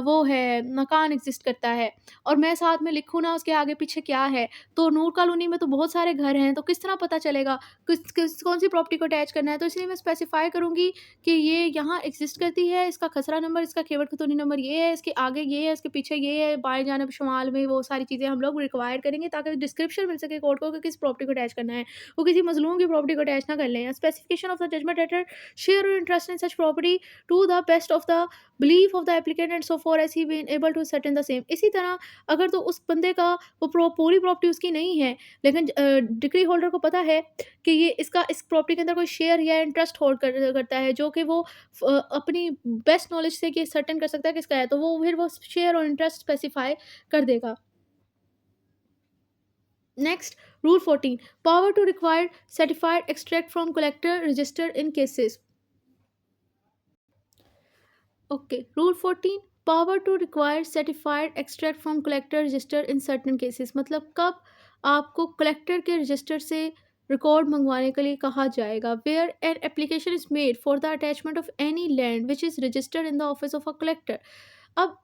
वो है मकान एग्जिस्ट करता है और मैं साथ में लिखूँ ना उसके आगे पीछे क्या है, तो नूर कॉलोनी में तो बहुत सारे घर हैं तो किस तरह पता चलेगा किस किस कौन सी प्रॉपर्टी को अटैच करना है। तो इसलिए मैं स्पेसिफाई करूँगी कि ये यहाँ एग्जिस्ट करती है, इसका खसरा नंबर, इसका खेवट खतूनी नंबर ये है, इसके आगे ये है, इसके पीछे ये है, बाएं जानब शुमाल में वो सारी चीज़ें हम लोग रिक्वायर करेंगे ताकि डिस्क्रिप्शन मिल सके कोर्ट को कि किस प्रॉपर्टी को अटैच करना है, वो किसी मजलूम की प्रॉपर्टी को अटैच ना कर लें। Specification of the judgment letter share or interest in such property to the best of the belief of the applicant and so for as he been able to certain the same. इसी तरह अगर तो उस बंदे का वो पूरी property उसकी नहीं है लेकिन डिक्री होल्डर को पता है कि ये इसका इस प्रॉपर्टी के अंदर कोई शेयर या इंटरेस्ट होल्ड करता है जो कि वो अपनी बेस्ट नॉलेज से कि सर्टेन कर सकता है किसका है, तो वो फिर वो शेयर और इंटरेस्ट स्पेसिफाई कर देगा। Next rule 14, power to required certified extract from collector registered in cases. Okay, rule 14, power to require certified extract from collector register in certain cases. मतलब कब आपको कलेक्टर के रजिस्टर से record मंगवाने के लिए कहा जाएगा। Where an application is made for the attachment of any land which is registered in the office of a collector. अब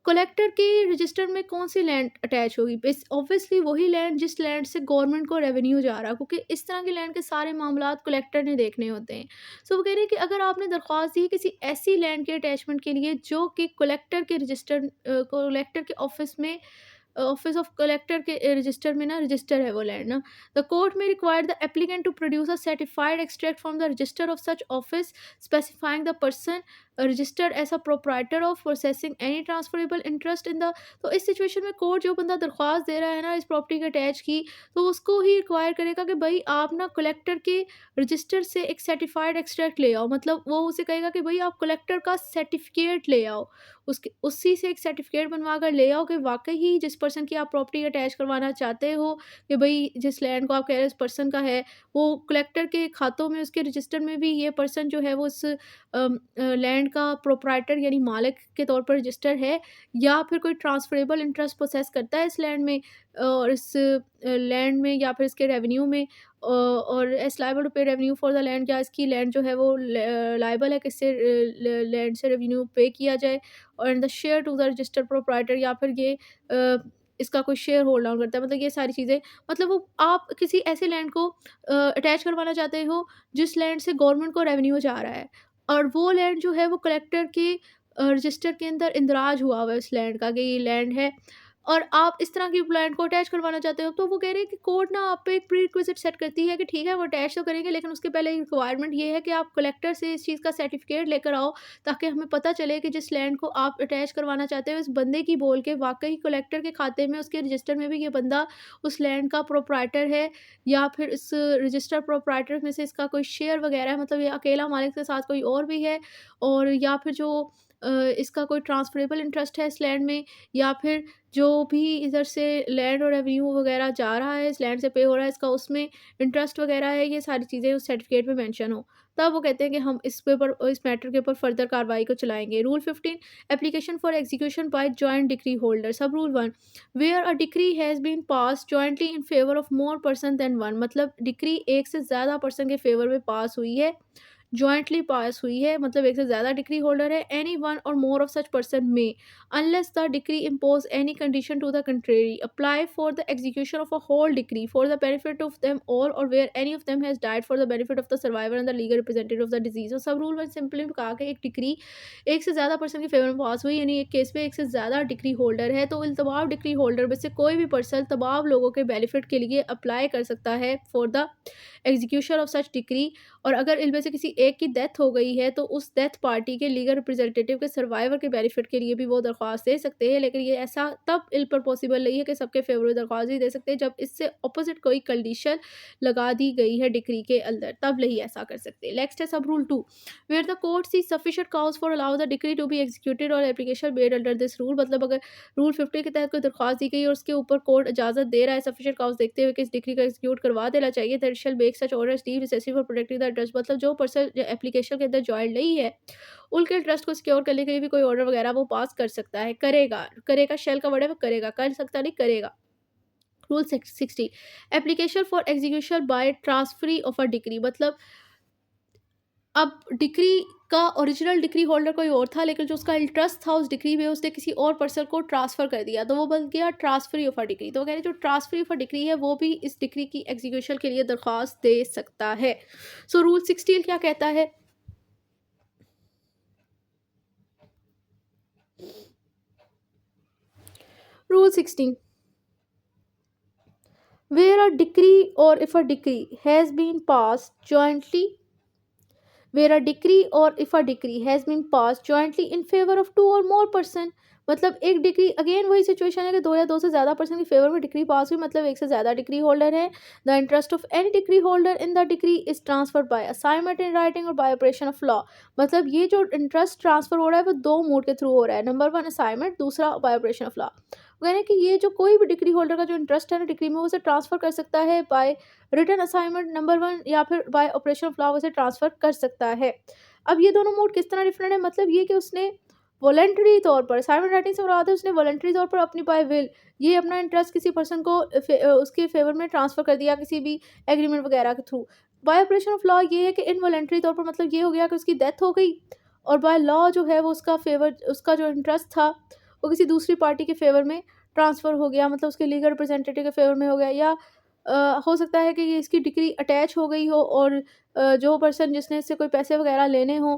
कलेक्टर के रजिस्टर में कौन सी लैंड अटैच होगी, बेस ऑब्वियसली वही लैंड जिस लैंड से गवर्नमेंट को रेवेन्यू जा रहा है, क्योंकि इस तरह की लैंड के सारे मामलात कलेक्टर ने देखने होते हैं। सो वो कह रहे हैं कि अगर आपने दरख्वास्त दी है किसी ऐसी लैंड के अटैचमेंट के लिए जो कि कलेक्टर के रजिस्टर कलेक्टर के ऑफिस में ऑफिस ऑफ कलेक्टर के रजिस्टर में ना रजिस्टर है वो लैंड ना, the court may require the applicant to produce a certified extract from the register of such office specifying the person registered as a proprietor of processing any transferable interest in the. तो इस situation में court जो बंदा दरख्वास्त दे रहा है ना इस प्रॉपर्टी के अटैच की, तो उसको ही रिक्वायर करेगा कि भाई आप ना कलेक्टर के रजिस्टर से एक सर्टिफाइड एक्सट्रैक्ट ले आओ। मतलब वो उसे कहेगा कि भाई आप कलेक्टर का सर्टिफिकेट ले आओ, उसके उसी से एक सर्टिफिकेट बनवा कर ले आओ कि वाकई ही जिस पर्सन की आप प्रॉपर्टी अटैच करवाना चाहते हो कि भाई जिस लैंड को आप कह रहे हो इस पर्सन का है, वो कलेक्टर के खातों में उसके रजिस्टर में भी ये पर्सन जो है वो उस लैंड का प्रोप्राइटर यानी मालिक के तौर पर रजिस्टर है, या फिर कोई ट्रांसफरेबल इंटरेस्ट पोसेस करता है इस लैंड में और इस लैंड में या फिर इसके रेवेन्यू में, और एस लायबल टू पे रेवेन्यू फॉर द लैंड, या इसकी लैंड जो है वो लायबल है कि इससे लैंड से रेवेन्यू पे किया जाए, और the share to the registered proprietor, या फिर ये इसका कोई शेयर होल्ड डाउन करता है, मतलब ये सारी चीज़ें, मतलब वो आप किसी ऐसे लैंड को अटैच करवाना चाहते हो जिस लैंड से गवर्नमेंट को रेवेन्यू जा रहा है, और वो लैंड जो है वो कलेक्टर के रजिस्टर के अंदर इंदराज हुआ हुआ है उस लैंड का कि ये लैंड है, और आप इस तरह की लैंड को अटैच करवाना चाहते हो, तो वो कह रहे हैं कि कोर्ट ना आप पे एक प्री रिक्विजिट सेट करती है कि ठीक है वो अटैच तो करेंगे, लेकिन उसके पहले रिक्वायरमेंट ये है कि आप कलेक्टर से इस चीज़ का सर्टिफिकेट लेकर आओ, ताकि हमें पता चले कि जिस लैंड को आप अटैच करवाना चाहते हो इस बंदे की बोल के वाकई कलेक्टर के खाते में उसके रजिस्टर में भी ये बंदा उस लैंड का प्रोप्राइटर है, या फिर इस रजिस्टर प्रोप्राइटर में से इसका कोई शेयर वगैरह है, मतलब ये अकेला मालिक के साथ कोई और भी है, और या फिर जो इसका कोई ट्रांसफरेबल इंटरेस्ट है इस लैंड में, या फिर जो भी इधर से लैंड और रेवेन्यू वगैरह जा रहा है, इस लैंड से पे हो रहा है, इसका उसमें इंटरेस्ट वगैरह है, ये सारी चीज़ें उस सर्टिफिकेट में मेंशन हो। तब वो कहते हैं कि हम इस मैटर के ऊपर फर्दर कार्रवाई को चलाएँगे। Rule 15 application for execution by joint decree holder. Sub rule 1 where a decree has been pass jointly in favour of more person than 1, मतलब डिक्री एक से ज़्यादा पर्सन के फेवर में पास हुई है, जॉइंटली पास हुई है, मतलब एक से ज़्यादा डिक्री होल्डर है, any one or more of such person में unless the decree impose any condition to the contrary apply for the execution of a whole decree for the benefit of them all or where any of them has died for the benefit of the survivor and the legal representative of the deceased. और sub rule में simply कहा कि एक decree एक से ज़्यादा person के favour में पास हुई, यानी एक केस में एक से ज़्यादा डिक्री होल्डर है, तो इन तमाम डिक्री होल्डर में से कोई भी पर्सन तमाम लोगों के बेनिफिट के लिए अप्लाई कर सकता है for the execution of such decree. और अगर इनमें से किसी एक की डेथ हो गई है तो उस डेथ पार्टी के लीगल रिप्रेजेंटेटिव के सर्वाइवर के बेनिफिट के लिए भी वो दरख्वास्त दे सकते हैं, लेकिन ये ऐसा तब इल पर पॉसिबल नहीं है कि सबके फेवर में दरख्वास्त ही दे सकते हैं जब इससे ऑपोजिट कोई कंडीशन लगा दी गई है डिक्री के अंदर, तब नहीं ऐसा कर सकते। नेक्स्ट है sub rule 2 where the court see sufficient cause for allow the decree to be executed or application made under this rule, मतलब अगर रूल 50 के तहत कोई दरख्वास्त दी गई और उसके ऊपर कोर्ट इजाजत दे रहा है सफिशिएंट काउज देखते हुए कि इस डिक्री का एग्जीक्यूट करवा देना चाहिए, that shall make such order deem necessary for protecting the trust, मतलब जो पर्सन एप्लीकेशन के अंदर जॉइंट नहीं है उनके ट्रस्ट को सिक्योर करने के लिए भी कोई ऑर्डर वगैरह वो पास कर सकता है, करेगा, करेगा शेल का वर्ड है वो करेगा, कर सकता नहीं करेगा। Rule 60 application for execution bye transferee of a decree, मतलब अब डिक्री का ओरिजिनल डिक्री होल्डर कोई और था, लेकिन जो उसका इंटरेस्ट था उस डिक्री में उसने किसी और पर्सन को ट्रांसफर कर दिया, तो वो बन गया ट्रांसफरी ऑफ अ डिक्री। तो कह रहे जो ट्रांसफरी ऑफ अ डिक्री है वो भी इस डिक्री की एग्जीक्यूशन के लिए दरख्वास्त दे सकता है। सो रूल 16 क्या कहता है? Rule 16 where a decree or if a decree has been passed jointly where a decree or if a decree has been passed jointly in favor of two or more person, मतलब एक degree again वही situation है कि दो या दो से ज़्यादा पर्सन की फेवर में डिग्री पास हुई, मतलब एक से ज़्यादा डिग्री होल्डर है। The interest of any degree holder in the degree is transferred by assignment in writing और बाय ऑपरेशन ऑफ लॉ, मतलब ये जो इंटरेस्ट ट्रांसफर हो रहा है वो दो मोड के थ्रू हो रहा है, नंबर 1 असाइनमेंट, दूसरा बाय ऑपरेशन ऑफ लॉ। कहना है कि ये जो कोई भी डिग्री होल्डर का जो इंटरेस्ट है ना डिग्री में वो उसे ट्रांसफर कर सकता है बाय रिटन असाइनमेंट नंबर 1 या फिर बाय ऑपरेशन ऑफ लॉ उसे ट्रांसफर कर सकता है। अब ये दोनों मोड किस तरह डिफरेंट है, मतलब ये कि उसने वॉलंटरी तौर पर असाइनमेंट राइटिंग से मुराद है उसने वॉलंटरी तौर पर अपनी बाय विल ये अपना इंटरेस्ट किसी पर्सन को उसके फेवर में ट्रांसफर कर दिया किसी भी एग्रीमेंट वगैरह के through. Bye operation of law ये है कि इनवॉलंटरी तौर पर, मतलब ये हो गया कि उसकी डेथ हो गई और बाय लॉ जो है वो उसका फेवर उसका जो इंटरेस्ट था वो किसी दूसरी पार्टी के फेवर में ट्रांसफ़र हो गया, मतलब उसके लीगल रिप्रेजेंटेटिव के फेवर में हो गया, या हो सकता है कि ये इसकी डिग्री अटैच हो गई हो और जो पर्सन जिसने इससे कोई पैसे वगैरह लेने हों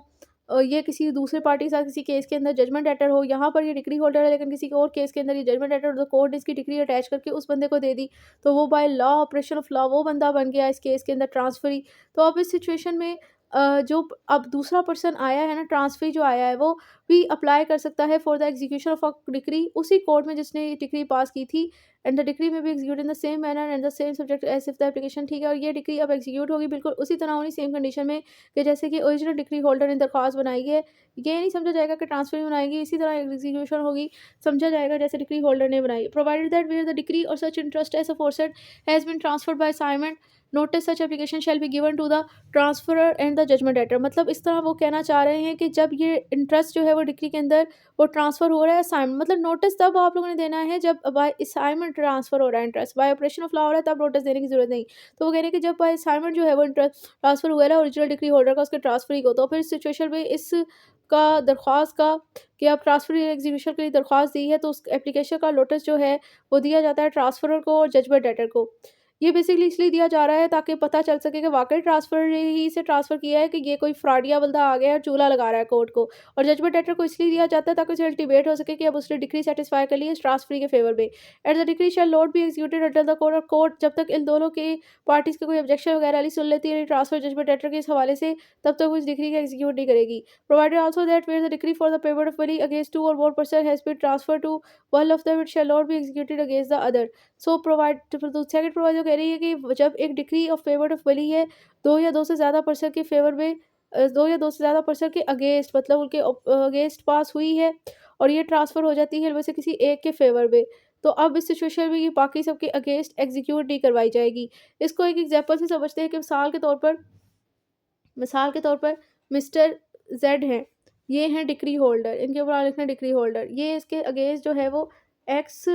ये किसी दूसरे पार्टी के साथ किसी केस के अंदर जजमेंट लेटर हो, यहाँ पर ये डिग्री होल्डर है लेकिन किसी और केस के अंदर ये जजमेंट लेटर द कोर्ट ने इसकी डिग्री अटैच करके उस बंदे को दे दी, तो वो by law operation of law वो बंदा बन गया इस केस के अंदर ट्रांसफरी। तो अब इस सिचुएशन में अब दूसरा पर्सन आया है ना, ट्रांसफरी जो आया है, वो भी अप्लाई कर सकता है for the execution of a decree उसी कोर्ट में जिसने ये डिक्री पास की थी। And the decree may be execute in the same manner and the same subject as if the application, ठीक है, और ये डिक्री अब एग्जीक्यूट होगी बिल्कुल उसी तरह होनी, सेम कंडीशन में कि जैसे कि ओरिजिनल डिक्री होल्डर ने दरख्वास्त बनाई है। ये नहीं समझा जाएगा कि ट्रांसफर बनाएगी, इसी तरह एग्जीक्यूशन होगी, समझा जाएगा जैसे डिक्री होल्डर ने बनाई। Provided that where the decree or such interest as aforesaid has been transferred by assignment, notice such application shall be given to the transferor and the judgment debtor. मतलब इस तरह वो कहना चाह रहे हैं कि जब ये इंटरेस्ट जो है वो डिक्री के अंदर वो ट्रांसफर हो रहा है असाइनमेंट, मतलब नोटिस तब आप लोगों ने देना है जब बाय असाइनमेंट ट्रांसफर हो रहा है interest, bye operation of law हो रहा है तब नोटिस देने की जरूरत नहीं। तो वो कह रहे हैं कि जब बाय असाइनमेंट जो है वो इंटरेस्ट ट्रांसफर हुआ है ओरिजिनल डिक्री होल्डर का उसके ट्रांसफरी को, तो फिर इस सिचुएशन में इस का दरख्वास्त का कि आप ट्रांसफर एग्जीक्यूशन के लिए दरख्वास्त दी है तो उस एप्लीकेशन का नोटिस जो है वो दिया जाता है ट्रांसफरर को और जजमेंट डेटर को। ये बेसिकली इसलिए दिया जा रहा है ताकि पता चल सके कि वाक़ई ट्रांसफ़र ने ही से ट्रांसफ़र किया है कि ये कोई फ्रॉडिया बंदा आ गया है और चूल्हा लगा रहा है कोर्ट को। और जजमेंट डेटर को इसलिए दिया जाता है ताकि उसे अल्टीमेट हो सके कि अब उसने डिक्री सैटिस्फाई कर ली है इस ट्रांसफ़र के फ़ेवर में। And the decree shell not be executed until the court, और कोर्ट जब तक इन दोनों के पार्टीज़ के कोई ऑब्जेक्शन वगैरह नहीं सुन लेती है ट्रांसफ़र जजमेंट डेटर के इस हवाले से, तब तक उस डिक्री को एग्जीक्यूट नहीं करेगी। Provided also that where the decree for the payment of money against two or more person has been transferred to one of them, it shall not be executed against the other. So provide तो second provider कह रही है कि जब एक decree of favour of वली है 2 या 2 से ज़्यादा पर्सन के फेवर में 2 या 2 से ज़्यादा पर्सन के अगेंस्ट, मतलब उनके अगेंस्ट पास हुई है और ये ट्रांसफ़र हो जाती है वैसे किसी एक के फेवर में, तो अब इस सिचुएशन में ये बाकी सबके अगेंस्ट एग्जीक्यूट नहीं करवाई जाएगी। इसको एक एग्जांपल से समझते हैं कि मिसाल के तौर पर मिस्टर ज़ेड हैं, ये हैं डिक्री होल्डर, इनके ऊपर लिखना डिक्री होल्डर, ये इसके अगेंस्ट जो है वो X,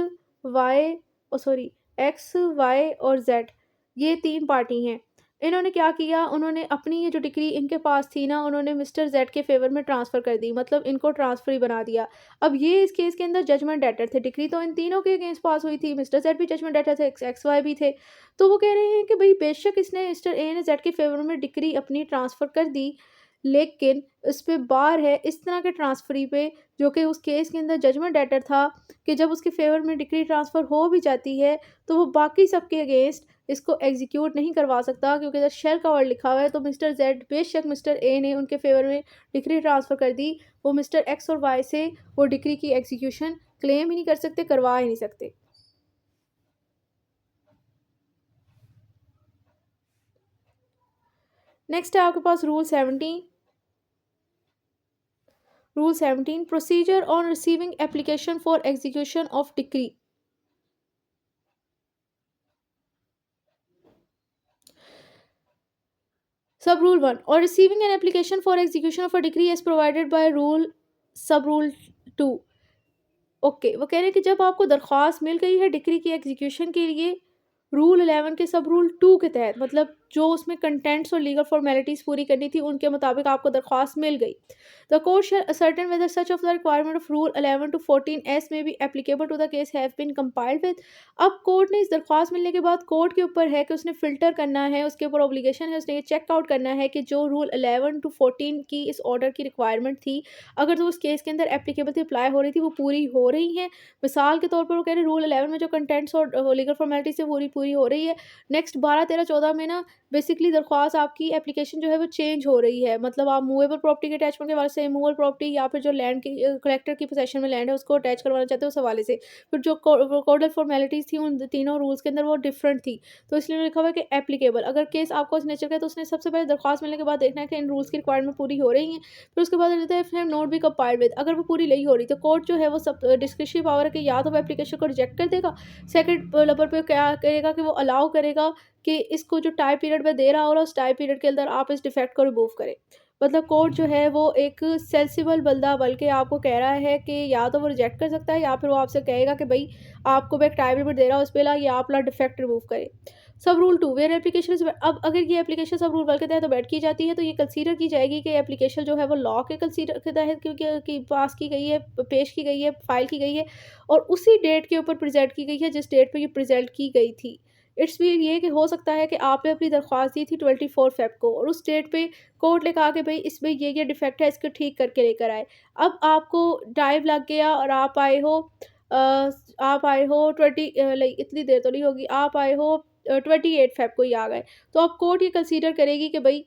Y sorry X, Y और ज़ेड, ये 3 पार्टी हैं। इन्होंने क्या किया, उन्होंने अपनी ये जो डिक्री इनके पास थी ना, उन्होंने मिस्टर ज़ेड के फ़ेवर में ट्रांसफ़र कर दी, मतलब इनको ट्रांसफ़र ही बना दिया। अब ये इस केस के अंदर जजमेंट डेटर थे, डिक्री तो इन तीनों के अगेंस्ट पास हुई थी, मिस्टर ज़ेड भी जजमेंट डेटर थे, एक्स, वाई भी थे। तो वो कह रहे हैं कि भई बेशक इसने मिस्टर ए ने ज़ेड के फ़ेवर में डिक्री अपनी ट्रांसफ़र कर दी, लेकिन इस पे बार है इस तरह के ट्रांसफ़री पे जो कि उस केस के अंदर जजमेंट डेटर था कि जब उसके फ़ेवर में डिक्री ट्रांसफ़र हो भी जाती है, तो वो बाकी सबके अगेंस्ट इसको एग्ज़ीक्यूट नहीं करवा सकता क्योंकि इधर शेल का वर्ड लिखा हुआ है। तो मिस्टर ज़ेड बेशक मिस्टर ए ने उनके फ़ेवर में डिक्री ट्रांसफ़र कर दी, वो मिस्टर एक्स और वाई से वो डिक्री की एग्ज़ीक्यूशन क्लेम ही नहीं कर सकते, करवा ही नहीं सकते। नेक्स्ट है आपके पास rule 17 procedure on receiving application for execution of decree. Sub rule 1 or receiving an application for execution of a decree as provided by rule sub rule 2। Okay, वो कह रहे हैं कि जब आपको दरख्वास्त मिल गई है डिक्री की एग्जीक्यूशन के लिए रूल 11 के सब रूल 2 के तहत, मतलब जो उसमें कंटेंट्स और लीगल फॉर्मेलिटीज़ पूरी करनी थी उनके मुताबिक आपको दरख्वास्त मिल गई। The court shall ascertain whether such of the requirement of rule 11 to 14 as may be applicable to the case have been complied with. अब कोर्ट ने इस दरख्वास्त मिलने के बाद कोर्ट के ऊपर है कि उसने फ़िल्टर करना है, उसके ऊपर ऑब्लिगेशन है, उसने ये चेक आउट करना है कि जो रूल 11 टू 14 की इस ऑर्डर की रिक्वायरमेंट थी, अगर जो उस केस के अंदर एप्लीकेबल थी, अप्लाई हो रही थी, वो पूरी हो रही हैं। मिसाल के तौर पर वो कह रहे हैं रूल 11 में जो कंटेंट्स और लीगल फॉर्मेलिटीज़ है पूरी पूरी हो रही है। नेक्स्ट 12, 13, 14 में ना बेसिकली दरख्वास्त आपकी एप्लीकेशन जो है वो चेंज हो रही है, मतलब आप मूवेबल प्रॉपर्टी के अटैचमेंट के हवाले से मूवेबल प्रॉपर्टी या फिर जो लैंड की कलेक्टर की पोसेशन में लैंड है उसको अटैच करवाना चाहते हो उस हवाले से। फिर जो कोडल फॉर्मेलिटीज़ थी उन तीनों रूल्स के अंदर वो डिफरेंट थी, तो इसलिए उन्होंने लिखा हुआ है कि एप्लीकेबल। अगर केस आपको इस नेचर का है तो उसने सबसे पहले दरख्वास्त मिलने के बाद देखना है कि इन रूल्स की रिक्वायरमेंट पूरी हो रही हैं। फिर उसके बाद रहता है इफ नोट भी कंपाइल्ड विद, अगर वो पूरी नहीं हो रही तो कोर्ट जो है वो सब डिस्क्रिशनरी पावर है कि या तो वो एप्लीकेशन को रिजेक्ट कर देगा, सेकंड नंबर पे क्या करेगा कि वो अलाउ करेगा कि इसको जो टाइम पीरियड में दे रहा हो उस टाइम पीरियड के अंदर आप इस डिफेक्ट को रिमूव करें। मतलब कोर्ट जो है वो एक सेंसिबल बंदा बल्कि आपको कह रहा है कि या तो वो रिजेक्ट कर सकता है या फिर वो आपसे कहेगा कि भाई आपको मैं एक टाइम लिमिट दे रहा हूँ, उस पे ला या आप ला डिफेक्ट रिमूव करें। सब रूल 2 वेयर एप्लीकेशन इज, अब अगर ये एप्लीकेशन सब रूल 1 के तहत बैठ की जाती है तो ये कंसीडर की जाएगी कि एप्लीकेशन जो है वो लॉ के कंसीडर के तहत क्योंकि कि पास की गई है, पेश की गई है, फाइल की गई है और उसी डेट के ऊपर प्रेजेंट की गई है जिस डेट पे ये प्रेजेंट की गई थी। इट्स मीन ये कि हो सकता है कि आपने अपनी दरख्वास्त दी थी 24 फेब को और उस डेट पे कोर्ट ने कहा कि भाई इसमें ये डिफेक्ट है, इसको ठीक करके लेकर आए। अब आपको टाइम लग गया और अ, आप आए हो लाइक इतनी देर तो नहीं होगी, आप आए हो 28 फेब को ही आ गए, तो अब कोर्ट ये कंसीडर करेगी कि भाई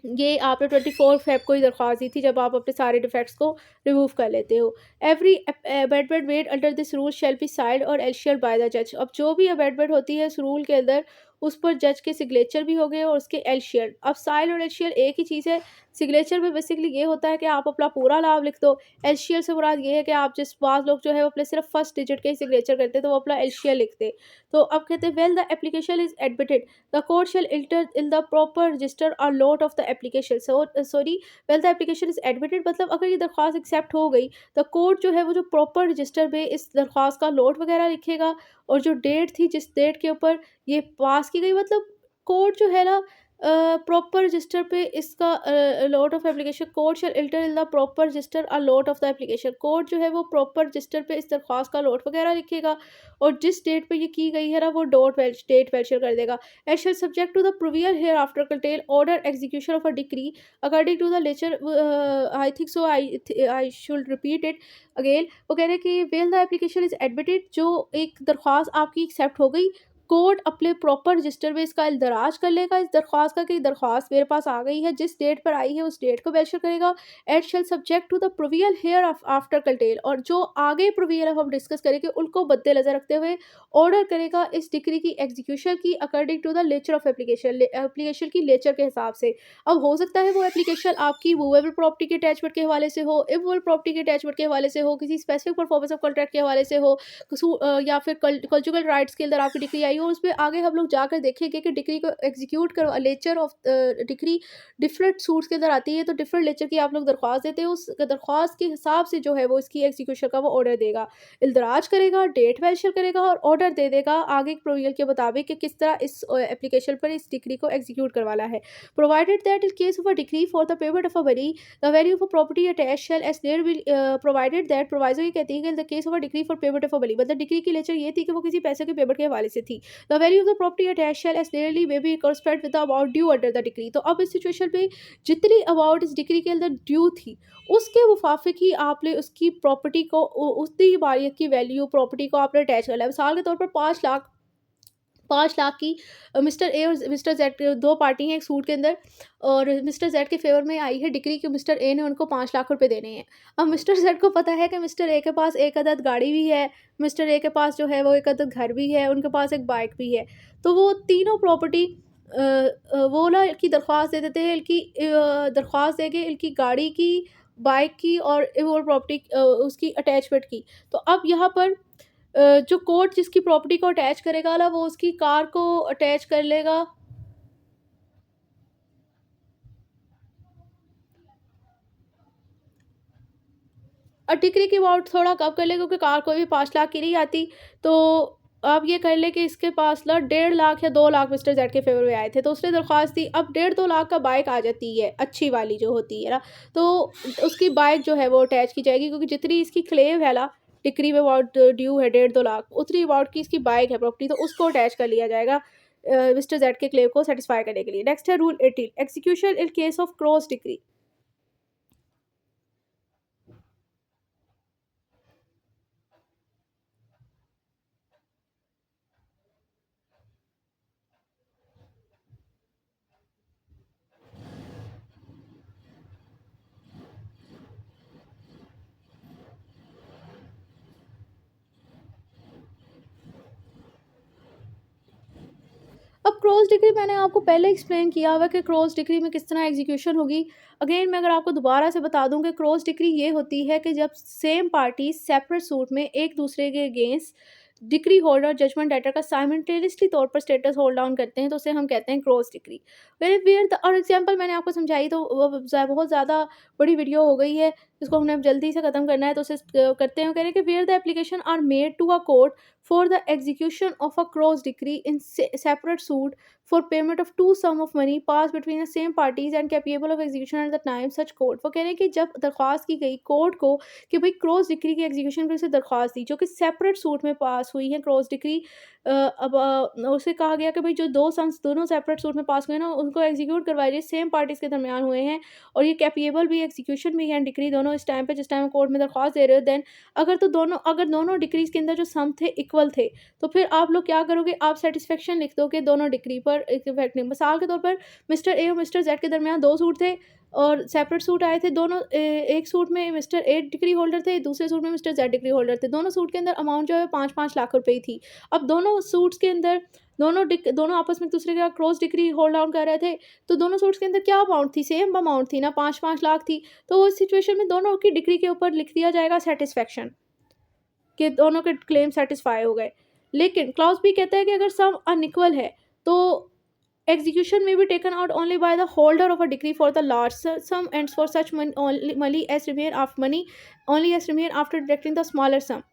ये आपने 24 फ़ेब को ही दरख्वास्त दी थी जब आप अपने सारे डिफेक्ट्स को रिमूव कर लेते हो। Every amendment made under this rule shall B signed और एल्शियर्ड बाय द जज। अब जो भी अमेंडमेंट होती है इस रूल के अंदर, उस पर जज के सिग्नेचर भी होंगे और उसके एल्शियर्ड। अब साइन और एल्शियर एक ही चीज़ है। सिग्नेचर में बेसिकली ये होता है कि आप अपना पूरा नाम लिख दो। एल्शियर से मुराद ये है कि आप जिस बाज़ लोग जो है वो अपने सिर्फ़ फर्स्ट डिजिट के ही सिग्नेचर करते हैं तो वो अपना एल्शियर लिखते। तो अब कहते हैं well the application is admitted the court shall enter in the proper register or lot of the application. So sorry, well the application is admitted मतलब अगर ये दरख्वास्त एक्सेप्ट हो गई तो कोर्ट जो है वो जो प्रॉपर रजिस्टर में इस दरख्वास्त का लोट वगैरह लिखेगा और जो डेट थी जिस डेट के ऊपर ये पास की गई, मतलब कोर्ट जो है ना प्रॉपर रजिस्टर पे इसका lot of application court shell enter in the proper register a lot of the application. Court जो है वो प्रॉपर रजिस्टर पे इस दरख्वास्त का लॉट वगैरह लिखेगा और जिस डेट पे ये की गई है ना वो डेट मेंशन कर देगा। And shall subject to the provision hereafter contained order execution of a decree according to the nature. I think so I should repeat it again. वो कह रहे हैं कि well the application is admitted, जो एक दरख्वास्त आपकी accept हो गई, कोर्ट अपने प्रॉपर रजिस्टर में इसका इंदराज कर लेगा इस दरख्वास्त का कि दरख्वास्त मेरे पास आ गई है, जिस डेट पर आई है उस डेट को मेंशन करेगा। And shall subject to the provision hereafter contain, और जो आगे प्रोविजन हम डिस्कस करेंगे उनको मद्देनजर रखते हुए ऑर्डर करेगा इस डिक्री की एग्जीक्यूशन की according to the nature of application, application की लेचर के हिसाब से। अब हो सकता है वो एप्लीकेशन आपकी मूवेबल प्रॉपर्टी के अटैचमेंट के हवाले से हो, इमूवेबल प्रॉपर्टी के अटैचमेंट के हवाले से हो, किसी स्पेसिफिक परफॉर्मेंस ऑफ कॉन्ट्रैक्ट के हवाले से हो, या फिर कंजुगल राइट्स के अंदर आपकी डिक्री आई हो। उसमें आगे हम लोग जाकर देखेंगे कि डिक्री को एग्जीक्यूट करवा लेचर ऑफ डिक्री डिफरेंट सूट्स के अंदर आती है, तो डिफरेंट लेचर की आप लोग दरख्वास्त देते हो, उस दरख्वास्त के हिसाब से जो है वो इसकी एग्जीक्यूशन का वो ऑर्डर देगा, इल्दराज करेगा, डेट मेंशन करेगा और ऑर्डर दे देगा आगे प्रोविजन के मुताबिक कि किस तरह इस एप्लीकेशन पर इस डिक्री को एग्जीक्यूट करवाना है। Provided that in case of a decree for the payment of a money the value of a property attach shall as there will provided that proviso ये कहती है कि in the case of a decree for payment of a money, मतलब decree की लेचर ये थी कि वो किसी पैसे के पेमेंट के हवाले से थी। The value of the property attach shall as nearly may be correspond with the amount due under the decree. तो अब इस सिचुएशन पे जितनी अमाउंट इस डिक्री के अंदर ड्यू थी उसके मुताबिक ही आपने उसकी प्रॉपर्टी को उतनी ही मालियत की वैल्यू प्रॉपर्टी को आपने अटैच करना है। मिसाल के तौर पर 5 लाख, 5 लाख की मिस्टर ए और मिस्टर जेड दो पार्टी हैं एक सूट के अंदर, और मिस्टर जेड के फेवर में आई है डिक्री कि मिस्टर ए ने उनको 5 लाख रुपए देने हैं। अब मिस्टर जेड को पता है कि मिस्टर ए के पास एक अदद गाड़ी भी है, मिस्टर ए के पास जो है वो एक अदद घर भी है, उनके पास एक बाइक भी है। तो वो तीनों प्रॉपर्टी वो ना इनकी दरख्वास्त दे देते हैं, इनकी दरख्वास्त देके इनकी गाड़ी की, बाइक की और वो प्रॉपर्टी उसकी अटैचमेंट की। तो अब यहाँ पर जो कोर्ट जिसकी प्रॉपर्टी को अटैच करेगा ना वो उसकी कार को अटैच कर लेगा। और टिकरी की अमाउंट थोड़ा कम कर ले क्योंकि कार कोई भी 5 लाख की नहीं आती। तो आप ये कर ले कि इसके पास ना 1.5 लाख या 2 लाख मिस्टर जेड के फेवर में आए थे, तो उसने दरख्वास्त दी। अब 1.5-2 लाख का बाइक आ जाती है अच्छी वाली जो होती है ना, तो उसकी बाइक जो है वो अटैच की जाएगी क्योंकि जितनी इसकी क्लेम है ना टिकरी में अमाउंट ड्यू है 1.5-2 लाख, उतनी अमाउंट की इसकी बाइक है प्रॉपर्टी, तो उसको अटैच कर लिया जाएगा मिस्टर जेड के क्लेम को सेटिस्फाई करने के लिए। नेक्स्ट है rule 18 execution in case of cross decree. अब क्रॉस डिग्री मैंने आपको पहले एक्सप्लेन किया हुआ है कि क्रॉस डिग्री में किस तरह एग्जीक्यूशन होगी। अगेन मैं अगर आपको दोबारा से बता दूं कि क्रॉस डिग्री ये होती है कि जब सेम पार्टी सेपरेट सूट में एक दूसरे के against degree holder judgment letter का साइमल्टेनियसली तौर पर स्टेटस होल्ड डाउन करते हैं तो उसे हम कहते हैं क्रॉस डिग्री। वेरी वेयर और एग्जांपल मैंने आपको समझाई तो वो बहुत ज़्यादा बड़ी वीडियो हो गई है जिसको हमने अब जल्दी से ख़त्म करना है, तो उसे करते हैं। कह रहे हैं कि where the application are made to a court for the execution of a cross decree in separate suit for payment of two sum of money passed between the same parties and capable of execution at the time such court। वो कह रहे हैं कि जब दरख्वास्त की गई court को कि भाई क्रॉस डिक्री की एग्जीक्यूशन की उसे दरख्वास्त दी जो कि सेपरेट सूट में पास हुई हैं क्रॉस डिक्री। अब उससे कहा गया कि भाई जो 2 सम्स दोनों सेपरेट सूट में पास हुए हैं ना, उनको एग्जीक्यूट करवाइए, जो सेम पार्टीज़ के दरमियान हुए हैं और ये कैपेबल भी, एग्जीक्यूशन भी है डिक्री दोनों इस टाइम पे जिस टाइम कोर्ट में दरख्वास्त दे रहे हो। देन अगर दोनों डिक्रीज़ के अंदर जो सम थे इक्वल थे, तो फिर आप लोग क्या करोगे, आप सैटिस्फैक्शन लिख दोगे दोनों डिक्री पर इफेक्ट नहीं। मिसाल के तौर पर मिस्टर ए और मिस्टर जेड के दरमियान 2 सूट थे और सेपरेट सूट आए थे दोनों। एक सूट में मिस्टर ए डिग्री होल्डर थे, दूसरे सूट में मिस्टर जेड डिग्री होल्डर थे। दोनों सूट के अंदर अमाउंट जो है 5-5 लाख रुपए ही थी। अब दोनों सूट्स के अंदर दोनों आपस में एक दूसरे का क्रॉस डिग्री होल्ड डाउन कर रहे थे, तो दोनों सूट्स के अंदर क्या अमाउंट थी, सेम अमाउंट थी ना, 5-5 लाख थी। तो उस सिचुएशन में दोनों की डिग्री के ऊपर लिख दिया जाएगा सेटिस्फैक्शन, कि दोनों के क्लेम सेटिस्फाई हो गए। लेकिन क्लॉज बी कहता है कि अगर सम अनइक्वल है तो execution may be taken out only by the holder of a decree for the large sum and for such money only as remain after deducting the smaller sum।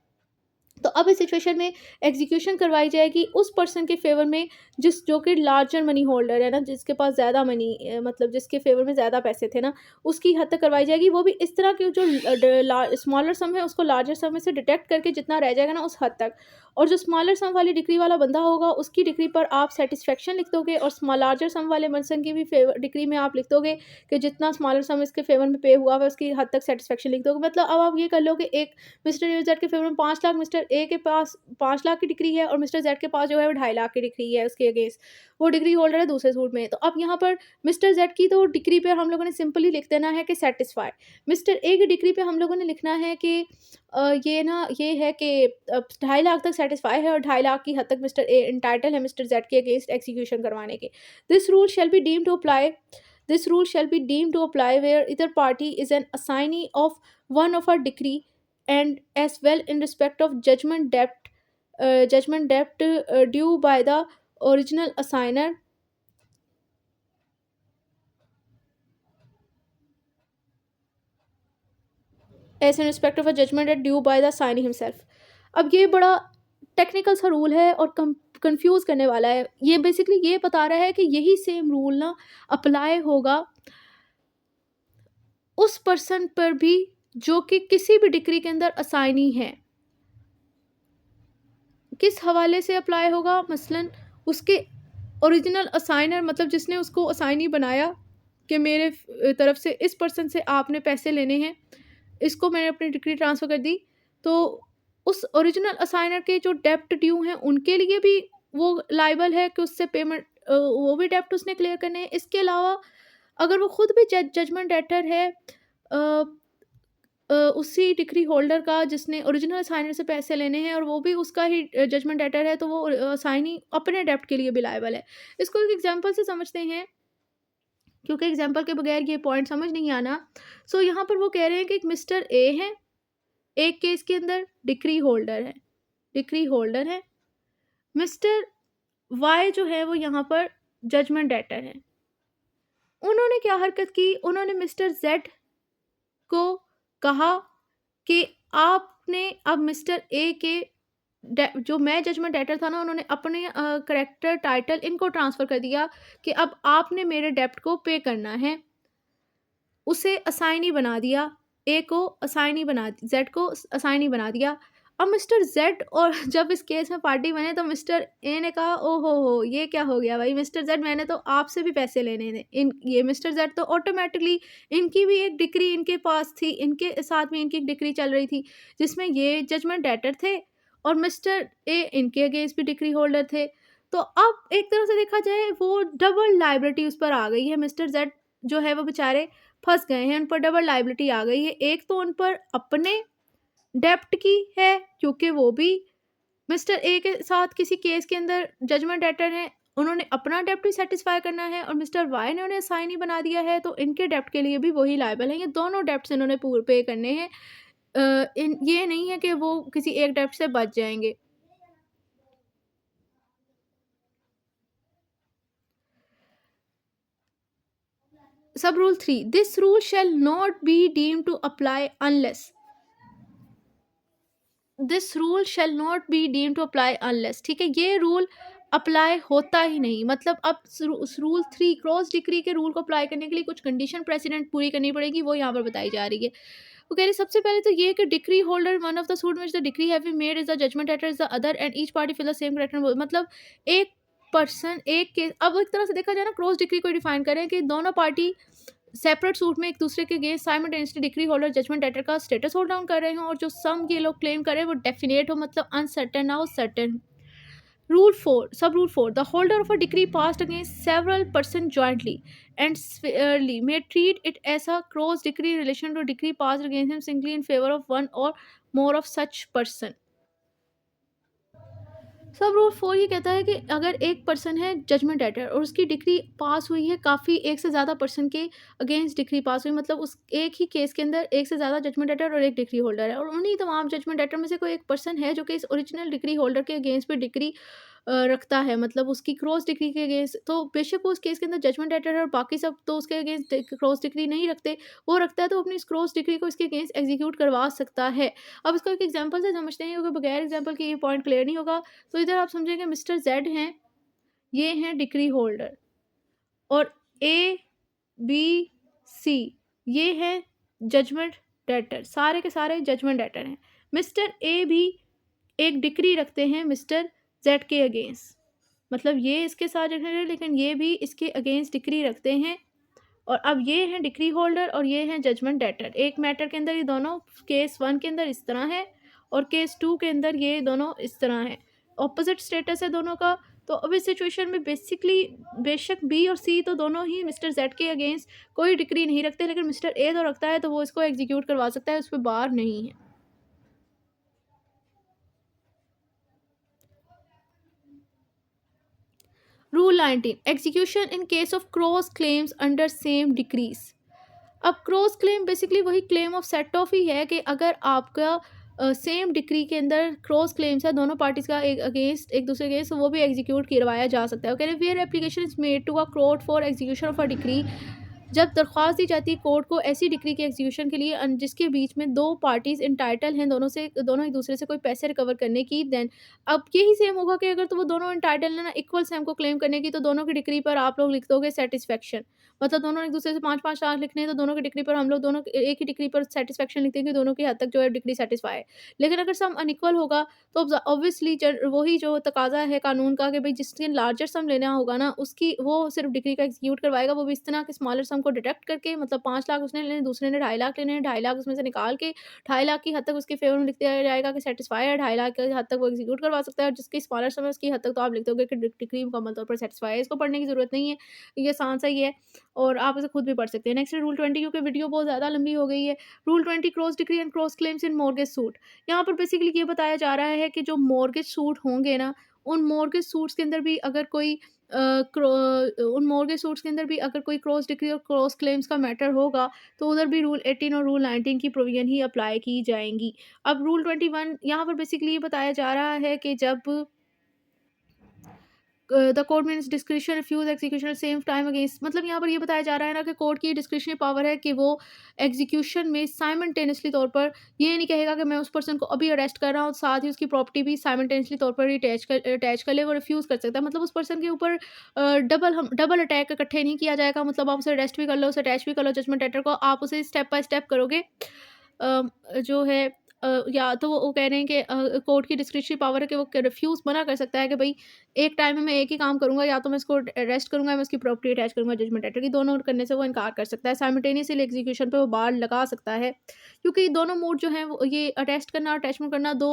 तो अब इस situation में एग्जीक्यूशन करवाई जाएगी उस person के favour में जो कि लार्जर मनी होल्डर है ना, जिसके पास ज़्यादा मनी, मतलब जिसके फेवर में ज़्यादा पैसे थे ना, उसकी हद तक करवाई जाएगी। वो भी इस तरह की जो स्मॉलर सम है उसको लार्जर सम में से डिटेक्ट करके जितना रह जाएगा ना उस हद तक, और जो स्मॉलर सम वाली डिग्री वाला बंदा होगा उसकी डिग्री पर आप सेटिस्फेक्शन लिख दोगे और लार्जर सम वाले पर्सन की भी फेवर डिग्री में आप लिख दोगे कि जितना स्मॉलर सम इसके फेवर में पे हुआ है उसकी हद तक सेटिस्फेक्शन लिख दोगे। मतलब अब आप ये कर लो कि एक मिस्टर ए जेड के फेवर में 5 लाख, मिस्टर ए के पास 5 लाख की डिग्री है और मिस्टर जेड के पास जो है वो 2.5 लाख की डिग्री है उसके अगेंस्ट, वो डिग्री होल्डर है दूसरे सूट में। तो अब यहाँ पर मिस्टर जेड की तो डिग्री पे हम लोगों ने सिंपली लिख देना है कि सेटिस्फाई। मिस्टर ए की डिग्री पे हम लोगों ने लिखना है कि ये है कि 2.5 लाख तक सेटिस्फाई है और 2.5 लाख की हद तक मिस्टर ए इंटाइटल है मिस्टर जेड के अगेंस्ट एग्जीक्यूशन करवाने के। This rule shall be deemed to apply where either party is an assignee of one of a degree and as well in respect of judgment debt due by the original assigner as in respect of a judgment debt due by the assignee himself। अब ये बड़ा technical सा rule है और confuse करने वाला है। ये बेसिकली ये बता रहा है कि यही सेम रूल ना अप्लाई होगा उस पर्सन पर भी जो कि किसी भी डिग्री के अंदर असाइनी है। किस हवाले से अप्लाई होगा, मसलन उसके ओरिजिनल असाइनर, मतलब जिसने उसको असाइनी बनाया कि मेरे तरफ से इस पर्सन से आपने पैसे लेने हैं, इसको मैंने अपनी डिग्री ट्रांसफ़र कर दी, तो उस ओरिजिनल असाइनर के जो डेप्ट ड्यू हैं उनके लिए भी वो लायबल है कि उससे पेमेंट, वो भी डेप्ट उसने क्लियर करने हैं। इसके अलावा अगर वो खुद भी जजमेंट डेटर है उसी डिग्री होल्डर का जिसने ओरिजिनल असाइनर से पैसे लेने हैं और वो भी उसका ही जजमेंट डेटर है, तो वो असाइनी अपने डेप्ट के लिए भी लायबल है। इसको एक एग्जांपल से समझते हैं क्योंकि एग्जांपल के बगैर ये पॉइंट समझ नहीं आना। सो यहाँ पर वो कह रहे हैं कि एक मिस्टर ए है, एक केस के अंदर डिग्री होल्डर है, मिस्टर वाई जो है वो यहाँ पर जजमेंट डेटर है। उन्होंने क्या हरकत की, उन्होंने मिस्टर जेड को कहा कि आपने अब मिस्टर ए के जो मैं जजमेंट डेटर था ना, उन्होंने अपने करेक्टर टाइटल इनको ट्रांसफ़र कर दिया कि अब आपने मेरे डेप्ट को पे करना है। उसे असाइनी बना दिया, ए को असाइनी बना, जेड को असाइनी बना दिया। अब मिस्टर जेड और जब इस केस में पार्टी बने तो मिस्टर ए ने कहा ओ हो ये क्या हो गया भाई मिस्टर जेड, मैंने तो आपसे भी पैसे लेने थे। ये मिस्टर जेड तो ऑटोमेटिकली, इनकी भी एक डिग्री इनके पास थी, इनके साथ में इनकी एक डिग्री चल रही थी जिसमें ये जजमेंट डेटर थे और मिस्टर ए इनके अगेंस्ट भी डिग्री होल्डर थे। तो अब एक तरह से देखा जाए वो डबल लाइबिलिटी उस पर आ गई है। मिस्टर जेड जो है वो बेचारे फंस गए हैं, उन पर डबल लाइबिलिटी आ गई है। एक तो उन पर अपने डेप्ट की है क्योंकि वो भी मिस्टर ए के साथ किसी केस के अंदर जजमेंट डेटर हैं, उन्होंने अपना डेप्ट भी सेटिस्फाई करना है और मिस्टर वाई ने उन्हें असाइनी बना दिया है, तो इनके डेप्ट के लिए भी वही लायबल हैं। ये दोनों डेप्ट्स इन्होंने पूरे पे करने हैं। ये नहीं है कि वो किसी एक डेप्ट से बच जाएंगे। Sub rule 3, this rule shall not be deemed to apply unless, ठीक है, ये रूल अप्लाई होता ही नहीं। मतलब अब रूल 3 क्रॉस डिग्री के रूल को अप्लाई करने के लिए कुछ कंडीशन प्रेसिडेंट पूरी करनी पड़ेगी, वो यहाँ पर बताई जा रही है। वो कह रहे सबसे पहले तो ये है कि decree holder one of the suit which the decree have been made is the judgment letter is the other and each party fill the same character, मतलब एक पर्सन एक केस, अब एक तरह से देखा जाए ना क्रॉस डिक्री को डिफाइन करें कि दोनों पार्टी सेपरेट सूट में एक दूसरे के against simultaneously decree holder judgment letter का स्टेटस होल्ड डाउन कर रहे हो और जो सम ये लोग क्लेम कर रहे हैं वो डेफिनेट हो, मतलब अनसर्टेन ना हो, certain. Rule 4, sub rule 4, the holder of a decree passed against several persons jointly and severally may treat it as a cross decree in relation to decree passed against him singly in favor of one or more of such person. सब rule 4 ये कहता है कि अगर एक person है judgement writer और उसकी डिक्री पास हुई है, काफ़ी एक से ज़्यादा पर्सन के अगेंस्ट डिक्री पास हुई, मतलब उस एक ही केस के अंदर एक से ज़्यादा जजमेंट राइटर और एक डिक्री होल्डर है और उन्हीं तमाम जजमेंट राइटर में से कोई एक पर्सन है जो कि इस ओरिजिनल डिक्री होल्डर के अगेंस्ट भी डिक्री रखता है, मतलब उसकी क्रॉस डिक्री के अगेंस्ट, तो बेशक वो उस केस के अंदर जजमेंट राइटर है और बाकी सब तो उसके अगेंस्ट क्रॉस डिक्री नहीं रखते, वो रखता है तो अपनी इस क्रॉस डिक्री को इसके अगेंस्ट एग्जीक्यूट करवा सकता है। अब इसको एक एग्जाम्पल से समझते हैं क्योंकि बगैर एग्जाम्पल के ये पॉइंट क्लियर नहीं होगा। तो इधर आप समझेंगे मिस्टर जेड हैं, ये हैं डिक्री होल्डर और ए बी सी ये हैं जजमेंट डेटर, सारे के सारे जजमेंट डेटर हैं। मिस्टर ए भी एक डिक्री रखते हैं मिस्टर जेड के अगेंस्ट, मतलब ये इसके साथ जजमेंट है लेकिन ये भी इसके अगेंस्ट डिक्री रखते हैं और अब ये हैं डिक्री होल्डर और ये हैं जजमेंट डेटर। एक मैटर के अंदर ये दोनों केस 1 के अंदर इस तरह है और केस 2 के अंदर ये दोनों इस तरह हैं, ऑपोजिट स्टेटस है दोनों का। तो अब इस सिचुएशन में बेसिकली बेशक बी और सी तो दोनों ही मिस्टर जेड के अगेंस्ट कोई डिक्री नहीं रखते, लेकिन मिस्टर ए तो रखता है तो वो इसको एग्जीक्यूट करवा सकता है, उस पर बार नहीं है। Rule 19, execution in case of cross claims under same decrease. अब क्रॉस क्लेम बेसिकली वही क्लेम ऑफ सेट ऑफ ही है कि अगर आपका सेम डिक्री के अंदर क्रॉस क्लेम्स है दोनों पार्टीज का एक अगेंस्ट एक दूसरे अगेंस्ट, वो भी एग्जीक्यूट करवाया जा सकता है। Okay, where application is made to a court for execution of a decree, जब दरख्वास्त दी जाती है कोर्ट को ऐसी डिक्री के एग्जीक्यूशन के लिए जिसके बीच में दो पार्टीज इंटाइटल हैं दोनों एक दूसरे से कोई पैसे रिकवर करने की, देन अब यही सेम होगा कि अगर तो वो दोनों इंटाइटल है ना इक्वल सेम को क्लेम करने की, तो दोनों की डिक्री पर आप लोग लिख दोगे सेटिस्फेक्शन, मतलब दोनों एक दूसरे से 5-5 लाख लिखने हैं तो दोनों की डिक्री पर हम लोग दोनों एक ही डिक्री पर सेटिस्फेक्शन लिख देंगे, दोनों की हद तक जो है डिक्री सेटिस्फाई है। लेकिन अगर सम अनइक्वल होगा तो ऑब्वियसली वही जो तकाजा है कानून का कि भाई जिसने लार्जर सम लेना होगा ना उसकी वो सिर्फ डिग्री का एग्जीक्यूट करवाएगा, वो भी इस तरह के स्मॉलर सम को डिडक्ट करके, मतलब 5 लाख उसने लेने, दूसरे ने 2.5 लाख लेने हैं, 2.5 लाख उसमें से निकाल के 2.5 लाख की हद तक उसके फेवर में लिख दिया जाएगा कि सेटिस्फाई है, 2.5 लाख की हद तक वो एग्जीक्यूट करवा सकता है और जिसकी स्मॉलर सम है उसकी हद तक तो आप लिख दोगे कि डिग्री मुकम्मल तौर पर सेटिस्फाई है। इसको पढ़ने की जरूरत नहीं है, ये आसान सा ही है और आप इसे खुद भी पढ़ सकते हैं। नेक्स्ट रूल 20, क्योंकि वीडियो बहुत ज़्यादा लंबी हो गई है। Rule 20, cross decree and cross claims in mortgage suit. यहाँ पर बेसिकली ये बताया जा रहा है कि जो मॉर्गेज सूट होंगे ना, उन मॉर्गेज सूट्स के अंदर भी अगर कोई उन मॉर्गेज सूट्स के अंदर भी अगर कोई क्रॉस डिक्री और क्रॉस क्लेम्स का मैटर होगा तो उधर भी रूल 18 और रूल 19 की प्रोविजन ही अप्लाई की जाएंगी। अब रूल 21 यहाँ पर बेसिकली ये बताया जा रहा है कि जब the court means discretion refuse execution same time against, मतलब यहाँ पर ये बताया जा रहा है ना कि कोर्ट की डिस्क्रिशनरी पावर है कि वो एग्जीक्यूशन में साइमल्टेनियसली तौर पर ये नहीं कहेगा कि मैं उस पर्सन को अभी अरेस्ट कर रहा हूँ साथ ही उसकी प्रॉपर्टी भी साइमल्टेनियसली तौर पर ही अटैच कर ले, वो रिफ्यूज़ कर सकता है, मतलब उस पर्सन के ऊपर डबल अटैक इकट्ठे नहीं किया जाएगा, मतलब आप उसे अरेस्ट भी कर लो उसे अटैच भी कर लो जजमेंट लेटर को, आप उसे स्टेप बाय स्टेप करोगे। जो है या तो वो कह रहे हैं कि कोर्ट की डिस्क्रिशनरी पावर है कि वो रिफ्यूज़ मना कर सकता है कि भाई एक टाइम में मैं एक ही काम करूँगा, या तो मैं इसको अरेस्ट करूँगा या मैं उसकी प्रॉपर्टी अटैच करूँगा जजमेंट लेटर की, दोनों करने से वो इनकार कर सकता है। साइमल्टेनियसली एग्जीक्यूशन पे वो बार लगा सकता है क्योंकि दोनों मोड जो हैं वो ये अरेस्ट करना और अटैचमेंट करना दो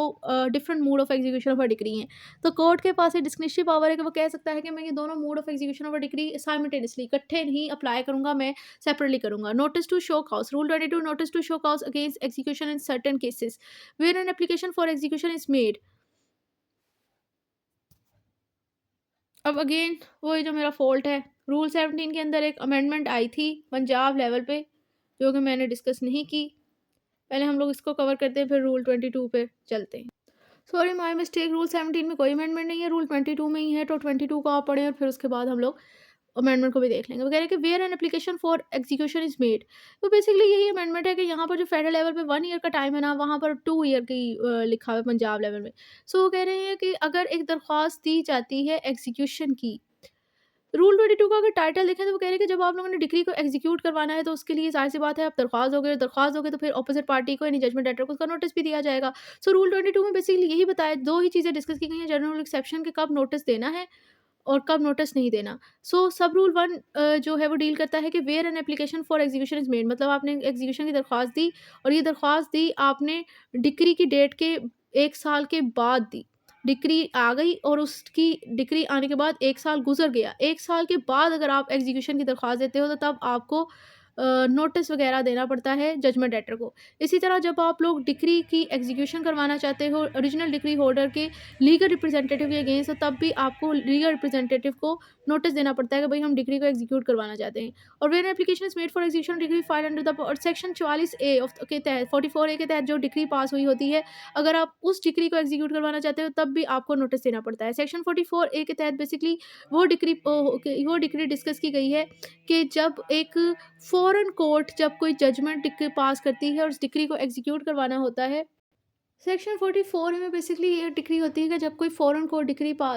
different mode of execution of a decree हैं। तो कोर्ट के पास ये डिस्क्रिशनरी पावर है कि वो कह सकता है कि मैं ये दोनों mode of execution of a decree simultaneously इकट्ठे नहीं अप्लाई करूँगा, मैं सेपरेटली करूँगा। Notice to show cause, rule 22, notice to show cause against execution in certain cases where an application for execution is made। अब अगेन वही जो मेरा fault है, रूल 17 के अंदर एक अमेंडमेंट आई थी पंजाब लेवल पे जो कि मैंने डिस्कस नहीं की, पहले हम लोग इसको कवर करते हैं फिर रूल 22 पे चलते हैं। सॉरी माय मिस्टेक, रूल 17 में कोई अमेंडमेंट नहीं है, रूल 22 में ही है, तो 22 को आप पढ़ें और फिर उसके बाद हम लोग अमेंडमेंट को भी देख लेंगे। वो कह रहे हैं कि where an application for execution is made, तो बेसिकली यही अमेंडमेंट है कि यहाँ पर जो फेडरल लेवल पे 1 ईयर का टाइम है ना, वहाँ पर 2 ईयर की लिखा हुआ है पंजाब लेवल में। सो वो कह रहे हैं कि अगर एक दरख्वास्त दी जाती है एग्जीक्यूशन की रूल 22 का अगर टाइटल देखें तो वो कह रहे हैं कि जब आप लोगों ने डिक्री को एग्जीक्यूट करवाना है तो उसके लिए ज़ाहिर-सी बात है आप दरख्वास्त दोगे तो फिर ऑपोज़िट पार्टी को यानी जजमेंट डेटर को उसका नोटिस भी दिया जाएगा। सो रूल 22 में बेसिकली यही बताया 2 ही चीज़ें डिस्कस की गई हैं जनरल रूल एक्सेप्शन के कब नोटिस देना है और कब नोटिस नहीं देना। सो सब रूल 1 जो है वो डील करता है कि where an application for execution is made मतलब आपने एग्जीक्यूशन की दरख्वास्त दी और ये दरख्वास्त दी आपने डिक्री की डेट के 1 साल के बाद दी। डिक्री आ गई और उसकी डिक्री आने के बाद 1 साल गुज़र गया। 1 साल के बाद अगर आप एग्जीक्यूशन की दरख्वास्त देते हो तो तब आपको नोटिस वग़ैरह देना पड़ता है जजमेंट डेटर को। इसी तरह जब आप लोग डिक्री की एग्जीक्यूशन करवाना चाहते हो ओरिजिनल डिक्री होल्डर के लीगल रिप्रेजेंटेटिव के अगेंस्ट, तो तब भी आपको लीगल रिप्रेजेंटेटिव को नोटिस देना पड़ता है कि भाई हम डिग्री को एग्जीक्यूट करवाना चाहते हैं। और when application is made for execution degree file under the और सेक्शन 44 ए ऑफ के तहत 44 ए के तहत जो डिग्री पास हुई होती है, अगर आप उस डिग्री को एग्जीक्यूट करवाना चाहते हो तब भी आपको नोटिस देना पड़ता है। सेक्शन 44 ए के तहत बेसिकली वो डिग्री डिस्कस की गई है कि जब एक फॉरेन कोर्ट जब कोई जजमेंट डिग्री पास करती है और उस डिग्री को एग्जीक्यूट करवाना होता है। सेक्शन 44 में बेसिकली ये डिक्री होती है कि जब कोई फ़ॉरेन कोर्ट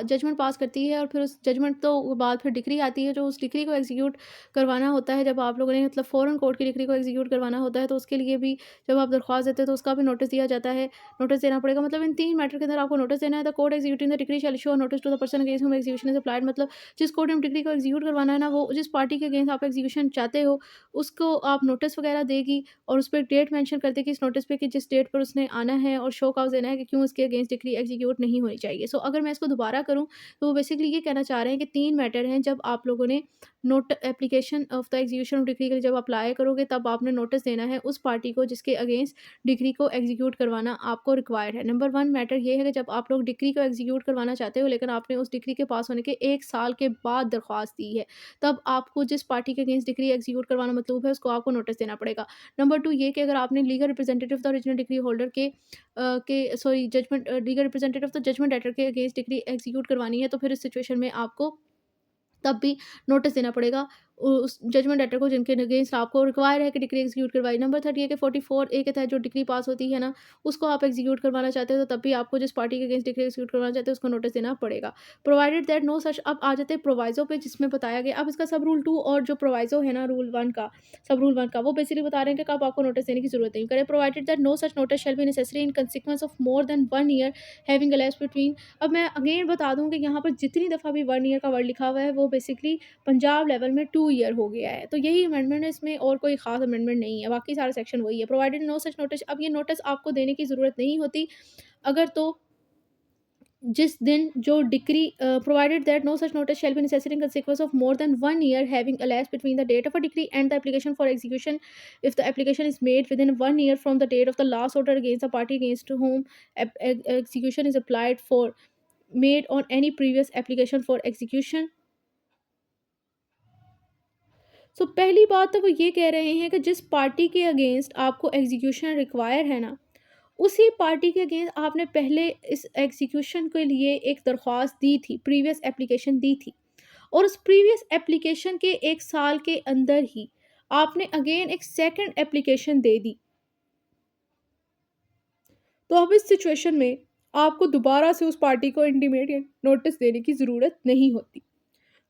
जजमेंट पास करती है और फिर उस जजमेंट तो बाद फिर डिक्री आती है जो उस डिक्री को एग्जीक्यूट करवाना होता है। जब आप लोगों ने मतलब फ़ॉरेन कोर्ट की डिक्री को एग्जीक्यूट करवाना होता है तो उसके लिए भी जब आप दरख्वास्त देते हैं तो उसका भी नोटिस दिया जाता है। नोटिस देना पड़ेगा मतलब इन 3 मैटर के अंदर आपको नोटिस देना है। The court executing the decree shall issue a notice to the person against whom execution is applied मतलब जिस कोर्ट में डिक्री को एग्जीक्यूट करवाना है ना, वो जिस पार्टी के अगेंस्ट आप एग्जीक्यूशन चाहते हो उसको आप नोटिस वगैरह देगी और उस पे एक डेट मेंशन कर देगी इस नोटिस पे कि जिस डेट पर उसने आना है और शो कॉज़ देना है कि क्यों उसके अगेंस्ट डिक्री एग्जीक्यूट नहीं होनी चाहिए। सो अगर मैं इसको दोबारा करूँ तो वो बेसिकली ये कहना चाह रहे हैं कि 3 मैटर हैं जब आप लोगों ने note application of the execution of decree के लिए जब अप्लाई करोगे तब आपने नोटिस देना है उस पार्टी को जिसके अगेंस्ट डिक्री को एग्जीक्यूट करवाना आपको रिक्वायर्ड है। नंबर 1 मैटर ये है कि जब आप लोग डिक्री को एग्जीक्यूट करवाना चाहते हो लेकिन आपने उस डिक्री के पास होने के 1 साल के बाद दरख्वास्त दी है, तब आपको जिस पार्टी के अगेंस्ट डिक्री एग्जीक्यूट करवाना मतलूब है उसको आपको नोटिस देना पड़ेगा। नंबर 2 ये कि अगर आपने legal representative the original decree holder के sorry judgment legal representative the judgment debtor के अगेंस्ट डिग्री एग्जीक्यूट करवानी है तो फिर इस सिचुएशन में आपको तब भी नोटिस देना पड़ेगा उस जजमेंट डेटर को जिनके अगेंस्ट आपको रिक्वायर है कि डिक्री एग्जीक्यूट करवाई। नंबर 3 ये कि 44 ए के तहत जो डिक्री पास होती है ना, उसको आप एग्जीक्यूट करवाना चाहते हो तो तब भी आपको जिस पार्टी के अगेंस्ट डिक्री एग्जीक्यूट करवाना चाहते हो उसको नोटिस देना पड़ेगा। प्रोवाइडेड दैट नो सच अब आ जाते हैं प्रोवाइज़ो पे जिसमें बताया गया। अब इसका सब रूल 2 और जो प्रोवाइज़ो है ना रूल 1 का वो बेसिकली बता रहे हैं कि कब आपको नोटिस देने की ज़रूरत नहीं करे। Provided that no such notice shall be necessary in consequence of more than 1 year having elapsed between. अब मैं अगेन बता दूँ कि यहाँ पर जितनी दफ़ा भी 1 ईयर का वर्ड लिखा हुआ है वो बेसिकली पंजाब लेवल में 2 ईयर हो गया है। तो यही अमेंडमेंट है इसमें और कोई ख़ास अमेंडमेंट नहीं है, बाकी सारे सेक्शन वही है। प्रोवाइडेड नो सच नोटिस अब ये नोटिस आपको देने की ज़रूरत नहीं होती अगर तो जिस दिन जो decree provided that no such notice shall be necessary in consequence of more than 1 year having elapsed between the date of a decree and the application for execution if the application is made within 1 year from the date of the last order against the party against whom execution is applied for made on any previous application for execution। सो पहली बात तो वो ये कह रहे हैं कि जिस पार्टी के अगेंस्ट आपको एग्जीक्यूशन रिक्वायर है ना, उसी पार्टी के अगेंस्ट आपने पहले इस एग्जीक्यूशन के लिए एक दरख्वास्त दी थी, प्रीवियस एप्लीकेशन दी थी और उस प्रीवियस एप्लीकेशन के 1 साल के अंदर ही आपने अगेन एक सेकंड एप्लीकेशन दे दी। तो अब इस सिचुएशन में आपको दोबारा से उस पार्टी को इंटीमेट या नोटिस देने की ज़रूरत नहीं होती।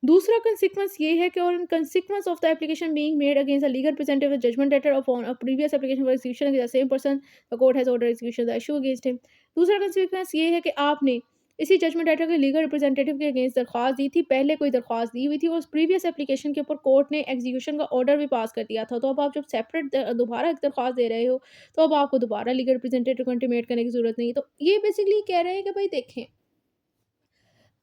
दूसरा कंसीक्वेंस ये है कि और in consequence of the application being made against a legal representative judgment debtor upon a previous application for execution against the same person the court has order execution the issue against him. दूसरा consequence ये है कि आपने इसी judgment debtor के legal representative के against दरख्वास्त दी थी, पहले कोई दरख्वास्त दी हुई थी और उस प्रीवियस एप्लीकेशन के ऊपर कोर्ट ने एग्जीक्यूशन का ऑर्डर भी पास कर दिया था। तो अब आप जब सेपरेट दोबारा एक दरख्वास्त दे रहे हो तो अब आपको दोबारा लीगल रिप्रेजेंटेटिव को इंटीमेट करने की ज़रूरत नहीं। तो ये बेसिकली कह रहे हैं कि भाई देखें,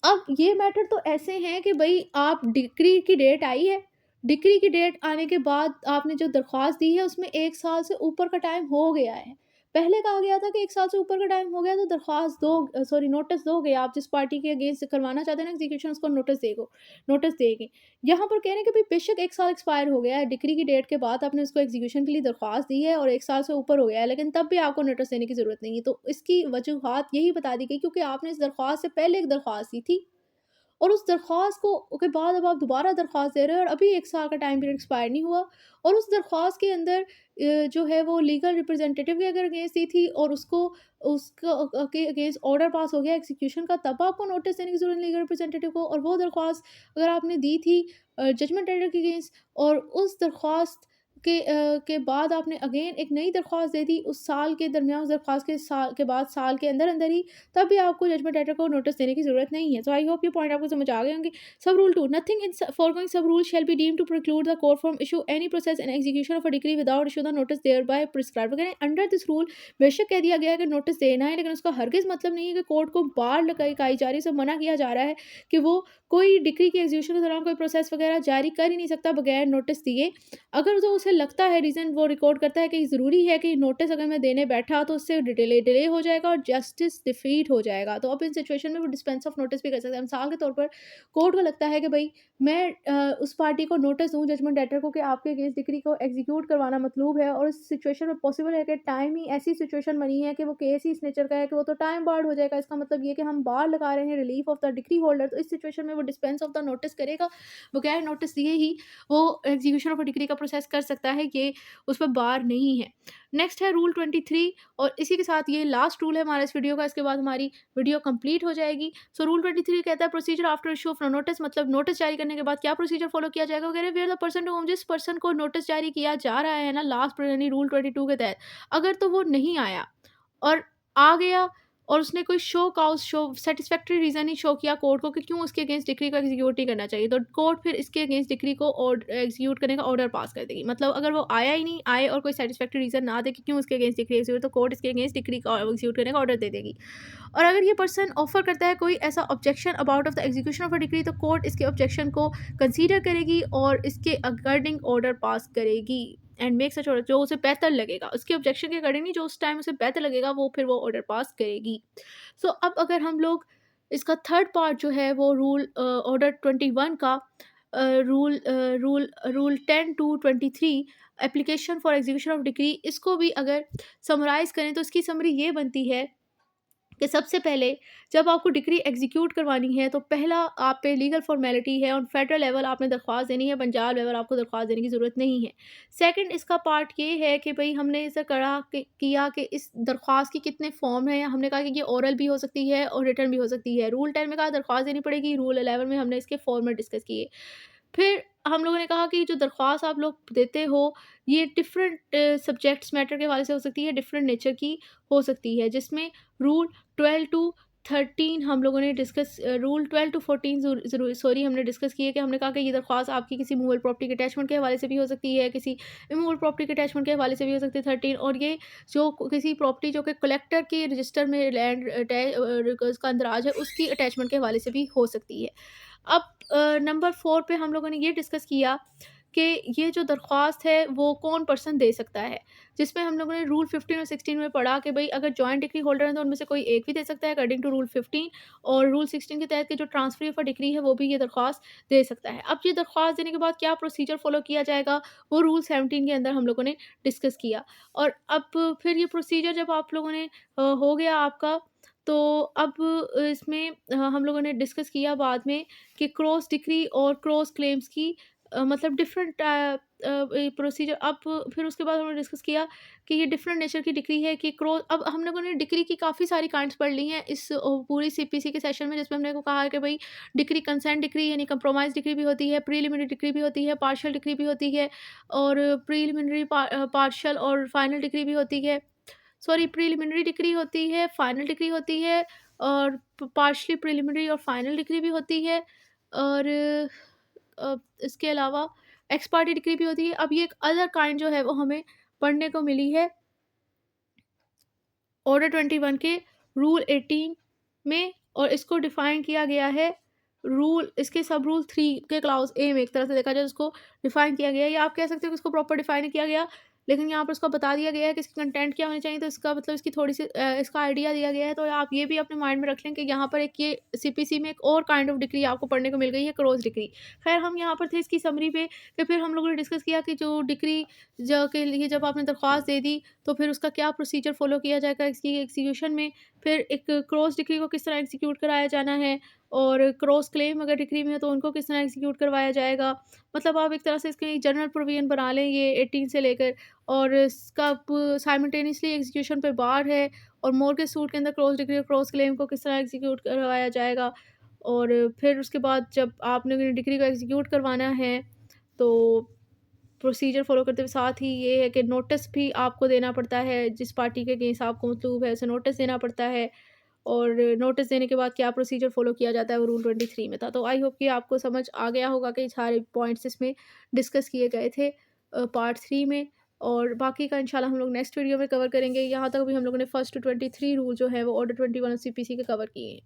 अब ये मैटर तो ऐसे हैं कि भई आप डिक्री की डेट आई है, डिक्री की डेट आने के बाद आपने जो दरख्वास्त दी है उसमें 1 साल से ऊपर का टाइम हो गया है। पहले कहा गया था कि 1 साल से ऊपर का टाइम हो गया तो दरख्वास्त सॉरी नोटिस दोगे आप जिस पार्टी के अगेंस्ट करवाना चाहते हैं ना एग्जीक्यूशन उसको नोटिस देंगे। यहाँ पर कह रहे हैं कि भई बेशक 1 साल एक्सपायर हो गया है, डिक्री की डेट के बाद आपने उसको एग्जीक्यूशन के लिए दरख्वास्त दी है और 1 साल से ऊपर हो गया है, लेकिन तब भी आपको नोटिस देने की ज़रूरत नहीं है। तो इसकी वजूहात यही बता दी गई क्योंकि आपने इस दरख्वास्त से पहले एक दरख्वास्त दी थी और उस दरख्वास्त को के बाद अब आप दोबारा दरख्वास्त दे रहे हैं और अभी 1 साल का टाइम पीरियड एक्सपायर नहीं हुआ, और उस दरख्वास्त के अंदर जो है वो लीगल रिप्रेजेंटेटिव के अगर अगेंस्ट दी थी और उसको के अगेंस्ट ऑर्डर पास हो गया एग्जीक्यूशन का, तब आपको नोटिस देने की ज़रूरत नहीं लीगल रिप्रेजेंटेटिव को। और वो दरख्वास्त अगर आपने दी थी जजमेंट एंटर के अगेंस्ट, और उस दरख्वास्त के बाद आपने अगेन एक नई दरख्वास्त दे दी उस साल के दरमियान, उस दरख्वास्त के साल के बाद साल के अंदर अंदर ही, तब भी आपको जजमेंट एंटर को नोटिस देने की ज़रूरत नहीं है। सो आई होप ये पॉइंट आपको समझ आ गए होंगे। Sub rule 2, nothing in foregoing sub rule shall be deemed to preclude the court from issue any process and execution of a degree without issue the notice thereby prescribed. अगर under this rule बेशक कह दिया गया है कि notice देना है, लेकिन उसका हरगिज़ मतलब नहीं है कि कोर्ट को बार लगाई जा रही है, सब मना किया जा रहा है कि वो कोई डिग्री के एग्जीक्यूशन के दौरान कोई प्रोसेस वगैरह जारी कर ही नहीं सकता बगैर नोटिस दिए। अगर तो उसे लगता है, रीज़न वो रिकॉर्ड करता है कि ज़रूरी है कि नोटिस अगर मैं देने बैठा तो उससे डिले हो जाएगा और जस्टिस डिफीट हो जाएगा, तो अब इन सिचुएशन में वो डिस्पेंस ऑफ नोटिस भी कर सकते हैं। मिसाल के तौर पर कोर्ट को लगता है कि भाई मैं उस पार्टी को नोटिस दूँ जजमेंट लेटर को कि आपके अगेंस्ट डिग्री को एग्जीक्यूट करवाना मतलूब है, और इस सिचुएशन में पॉसिबल है कि टाइम ही ऐसी सिचुएशन बनी है कि वो केस ही इस नेचर का है कि वो तो टाइम बार्ड हो जाएगा। इसका मतलब ये कि हम बार लगा रहे हैं relief of the degree holder, तो इस सिचुएशन में वो डिस्पेंस ऑफ द नोटिस करेगा, बगैर नोटिस दिए ही वो एग्जीक्यूशन ऑफ अ डिग्री का प्रोसेस कर सकता है, ये उस पर बार नहीं है। नेक्स्ट है रूल 23, और इसी के साथ ये लास्ट रूल है हमारा इस वीडियो का, इसके बाद हमारी वीडियो कंप्लीट हो जाएगी। सो रूल 23 कहता है procedure after issue of notice, मतलब नोटिस जारी करने के बाद क्या प्रोसीजर फॉलो किया जाएगा वगैरह। Where the person to home, जिस पर्सन को नोटिस जारी किया जा रहा है ना लास्ट यानी रूल 22 के तहत, अगर तो वो नहीं आया और आ गया और उसने कोई शो सैटिस्फैक्टरी रीज़न ही शो किया कोर्ट को कि क्यों उसके अगेंस्ट डिक्री को एग्जीक्यूट नहीं करना चाहिए, तो कोर्ट फिर इसके अगेंस्ट डिक्री को एग्जीक्यूट करने का ऑर्डर पास कर देगी। मतलब अगर वो आया ही नहीं, आए और कोई सैटिस्फैक्टरी रीज़न ना दे कि क्यों उसके अगेंस्ट डिक्री एग्जीक्यूट, तो कोर्ट इसके अगेंस्ट डिक्री को एग्जीक्यूट करने का ऑर्डर दे देगी। और अगर ये पर्सन ऑफर करता है कोई ऐसा objection about of the execution of a decree, तो कोर्ट इसके ऑब्जेक्शन को कंसीडर करेगी और इसके अकॉर्डिंग ऑर्डर पास करेगी एंड मेक सच ऑर्डर, जो उसे बेहतर लगेगा उसके ऑब्जेक्शन के अकॉर्डिंग नहीं, जो उस टाइम उसे बेहतर लगेगा वो फिर वो ऑर्डर पास करेगी। सो अब अगर हम लोग इसका थर्ड पार्ट जो है वो रूल ऑर्डर 21 का rule 10 to 23 application for execution of decree, इसको भी अगर समराइज़ करें तो इसकी समरी ये बनती है कि सबसे पहले जब आपको डिग्री एग्जीक्यूट करवानी है तो पहला आप पे लीगल फॉर्मेलिटी है, ऑन फेडरल लेवल आपने दरख्वास्त देनी है, पंजाब लेवल आपको दरख्वास्त देने की ज़रूरत नहीं है। सेकंड इसका पार्ट ये है कि भाई हमने ऐसा किया कि इस दरख्वास्त की कितने फॉर्म हैं, हमने कहा कि ये ओरल भी हो सकती है और रिटर्न भी हो सकती है। रूल 10 में कहा दरख्वास्त देनी पड़ेगी, रूल 11 में हमने इसके फॉर्मेट डिस्कस किए। फिर हम लोगों ने कहा कि जो दरख्वास्त आप लोग देते हो ये डिफरेंट सब्जेक्ट्स मैटर के हवाले से हो सकती है, डिफरेंट नेचर की हो सकती है, जिसमें रूल 12 टू 13 हम लोगों ने डिस्कस रूल 12 टू 14 सॉरी हमने डिस्कस किए कि हमने कहा कि ये दरख्वास्त आपकी किसी मूवल प्रॉपर्टी के अटैचमेंट के हवाले से भी हो सकती है, किसी इमूवल प्रॉपर्टी के अटैचमेंट के हवाले से भी हो सकती है 13, और ये जो किसी प्रॉपर्टी जो कि कलेक्टर के रजिस्टर में लैंड उसका अंदराज है उसकी अटैचमेंट के हवाले से भी हो सकती है। अब नंबर 4 पे हम लोगों ने ये डिस्कस किया कि ये जो दरख्वास्त है वो कौन पर्सन दे सकता है, जिसमें हम लोगों ने रूल 15 और 16 में पढ़ा कि भाई अगर जॉइंट डिग्री होल्डर हैं तो उनमें से कोई एक भी दे सकता है अकॉर्डिंग टू रूल 15, और रूल 16 के तहत के जो ट्रांसफर ऑफ डिग्री है वो भी ये दरख्वास्त दे सकता है। अब ये दरख्वास्त देने के बाद क्या प्रोसीजर फॉलो किया जाएगा वो रूल 17 के अंदर हम लोगों ने डिस्कस किया। और अब फिर ये प्रोसीजर जब आप लोगों ने हो गया आपका, तो अब इसमें हम लोगों ने डिस्कस किया बाद में कि क्रॉस डिक्री और क्रॉस क्लेम्स की मतलब डिफरेंट प्रोसीजर। अब फिर उसके बाद हमने डिस्कस किया कि ये डिफरेंट नेचर की डिक्री है कि क्रॉस, अब हम लोगों ने डिक्री की काफ़ी सारी काइंड्स पढ़ ली हैं इस पूरी सीपीसी के सेशन में, जिसमें हमने को कहा है कि भाई डिक्री कंसेंट डिक्री यानी कंप्रोमाइज़ डिक्री भी होती है, प्रीलिमिनरी डिक्री भी होती है, पार्शियल डिक्री भी होती है, और प्रीलिमिनरी पार्शियल और फाइनल डिक्री भी होती है। सॉरी, प्रीलिमिनरी डिग्री होती है, फाइनल डिग्री होती है, और पार्शली प्रीलिमिनरी और फाइनल डिग्री भी होती है, और इसके अलावा एक्स पार्टी डिग्री भी होती है। अब ये एक अदर काइंड जो है वो हमें पढ़ने को मिली है ऑर्डर 21 के रूल 18 में, और इसको डिफाइन किया गया है रूल इसके सब रूल 3 के क्लाउज ए में। एक तरह से देखा जाए उसको डिफाइन किया गया है, या आप कह सकते हो कि इसको प्रॉपर डिफाइन नहीं किया गया, लेकिन यहाँ पर उसको बता दिया गया है कि इसकी कंटेंट क्या होनी चाहिए, तो इसका मतलब इसकी थोड़ी सी इसका आइडिया दिया गया है। तो आप ये भी अपने माइंड में रख लें कि यहाँ पर एक ये सीपीसी में एक और काइंड ऑफ डिग्री आपको पढ़ने को मिल गई है, क्रॉस डिग्री। खैर हम यहाँ पर थे इसकी समरी पे कि फिर हम लोगों ने डिस्कस किया कि जो डिग्री जो के लिए जब आपने दरख्वास्त दे दी तो फिर उसका क्या प्रोसीजर फॉलो किया जाएगा इसकी एग्जीक्यूशन में, फिर एक क्रॉस डिग्री को किस तरह एग्जीक्यूट कराया जाना है, और क्रॉस क्लेम अगर डिक्री में है तो उनको किस तरह एग्जीक्यूट करवाया जाएगा। मतलब आप एक तरह से इसके जनरल प्रोविजन बना लें ये 18 से लेकर, और इसका साइमल्टेनियसली एग्जीक्यूशन पे बार है, और मॉर्गेज सूट के अंदर क्रॉस डिग्री और क्रॉस क्लेम को किस तरह एग्जीक्यूट करवाया जाएगा। और फिर उसके बाद जब आपने डिग्री को एग्जीक्यूट करवाना है तो प्रोसीजर फ़ॉलो करते हुए साथ ही ये है कि नोटिस भी आपको देना पड़ता है, जिस पार्टी के अगेंस्ट आपको मतलूब है उसे नोटिस देना पड़ता है। और नोटिस देने के बाद क्या प्रोसीजर फ़ॉलो किया जाता है वो रूल 23 में था। तो आई होप कि आपको समझ आ गया होगा कि सारे पॉइंट्स इसमें डिस्कस किए गए थे पार्ट 3 में। और बाकी का इंशाल्लाह हम लोग नेक्स्ट वीडियो में कवर करेंगे। यहाँ तक भी हम लोगों ने फर्स्ट टू 23 रूल जो है वो ऑर्डर 21 सीपीसी के कवर किए हैं।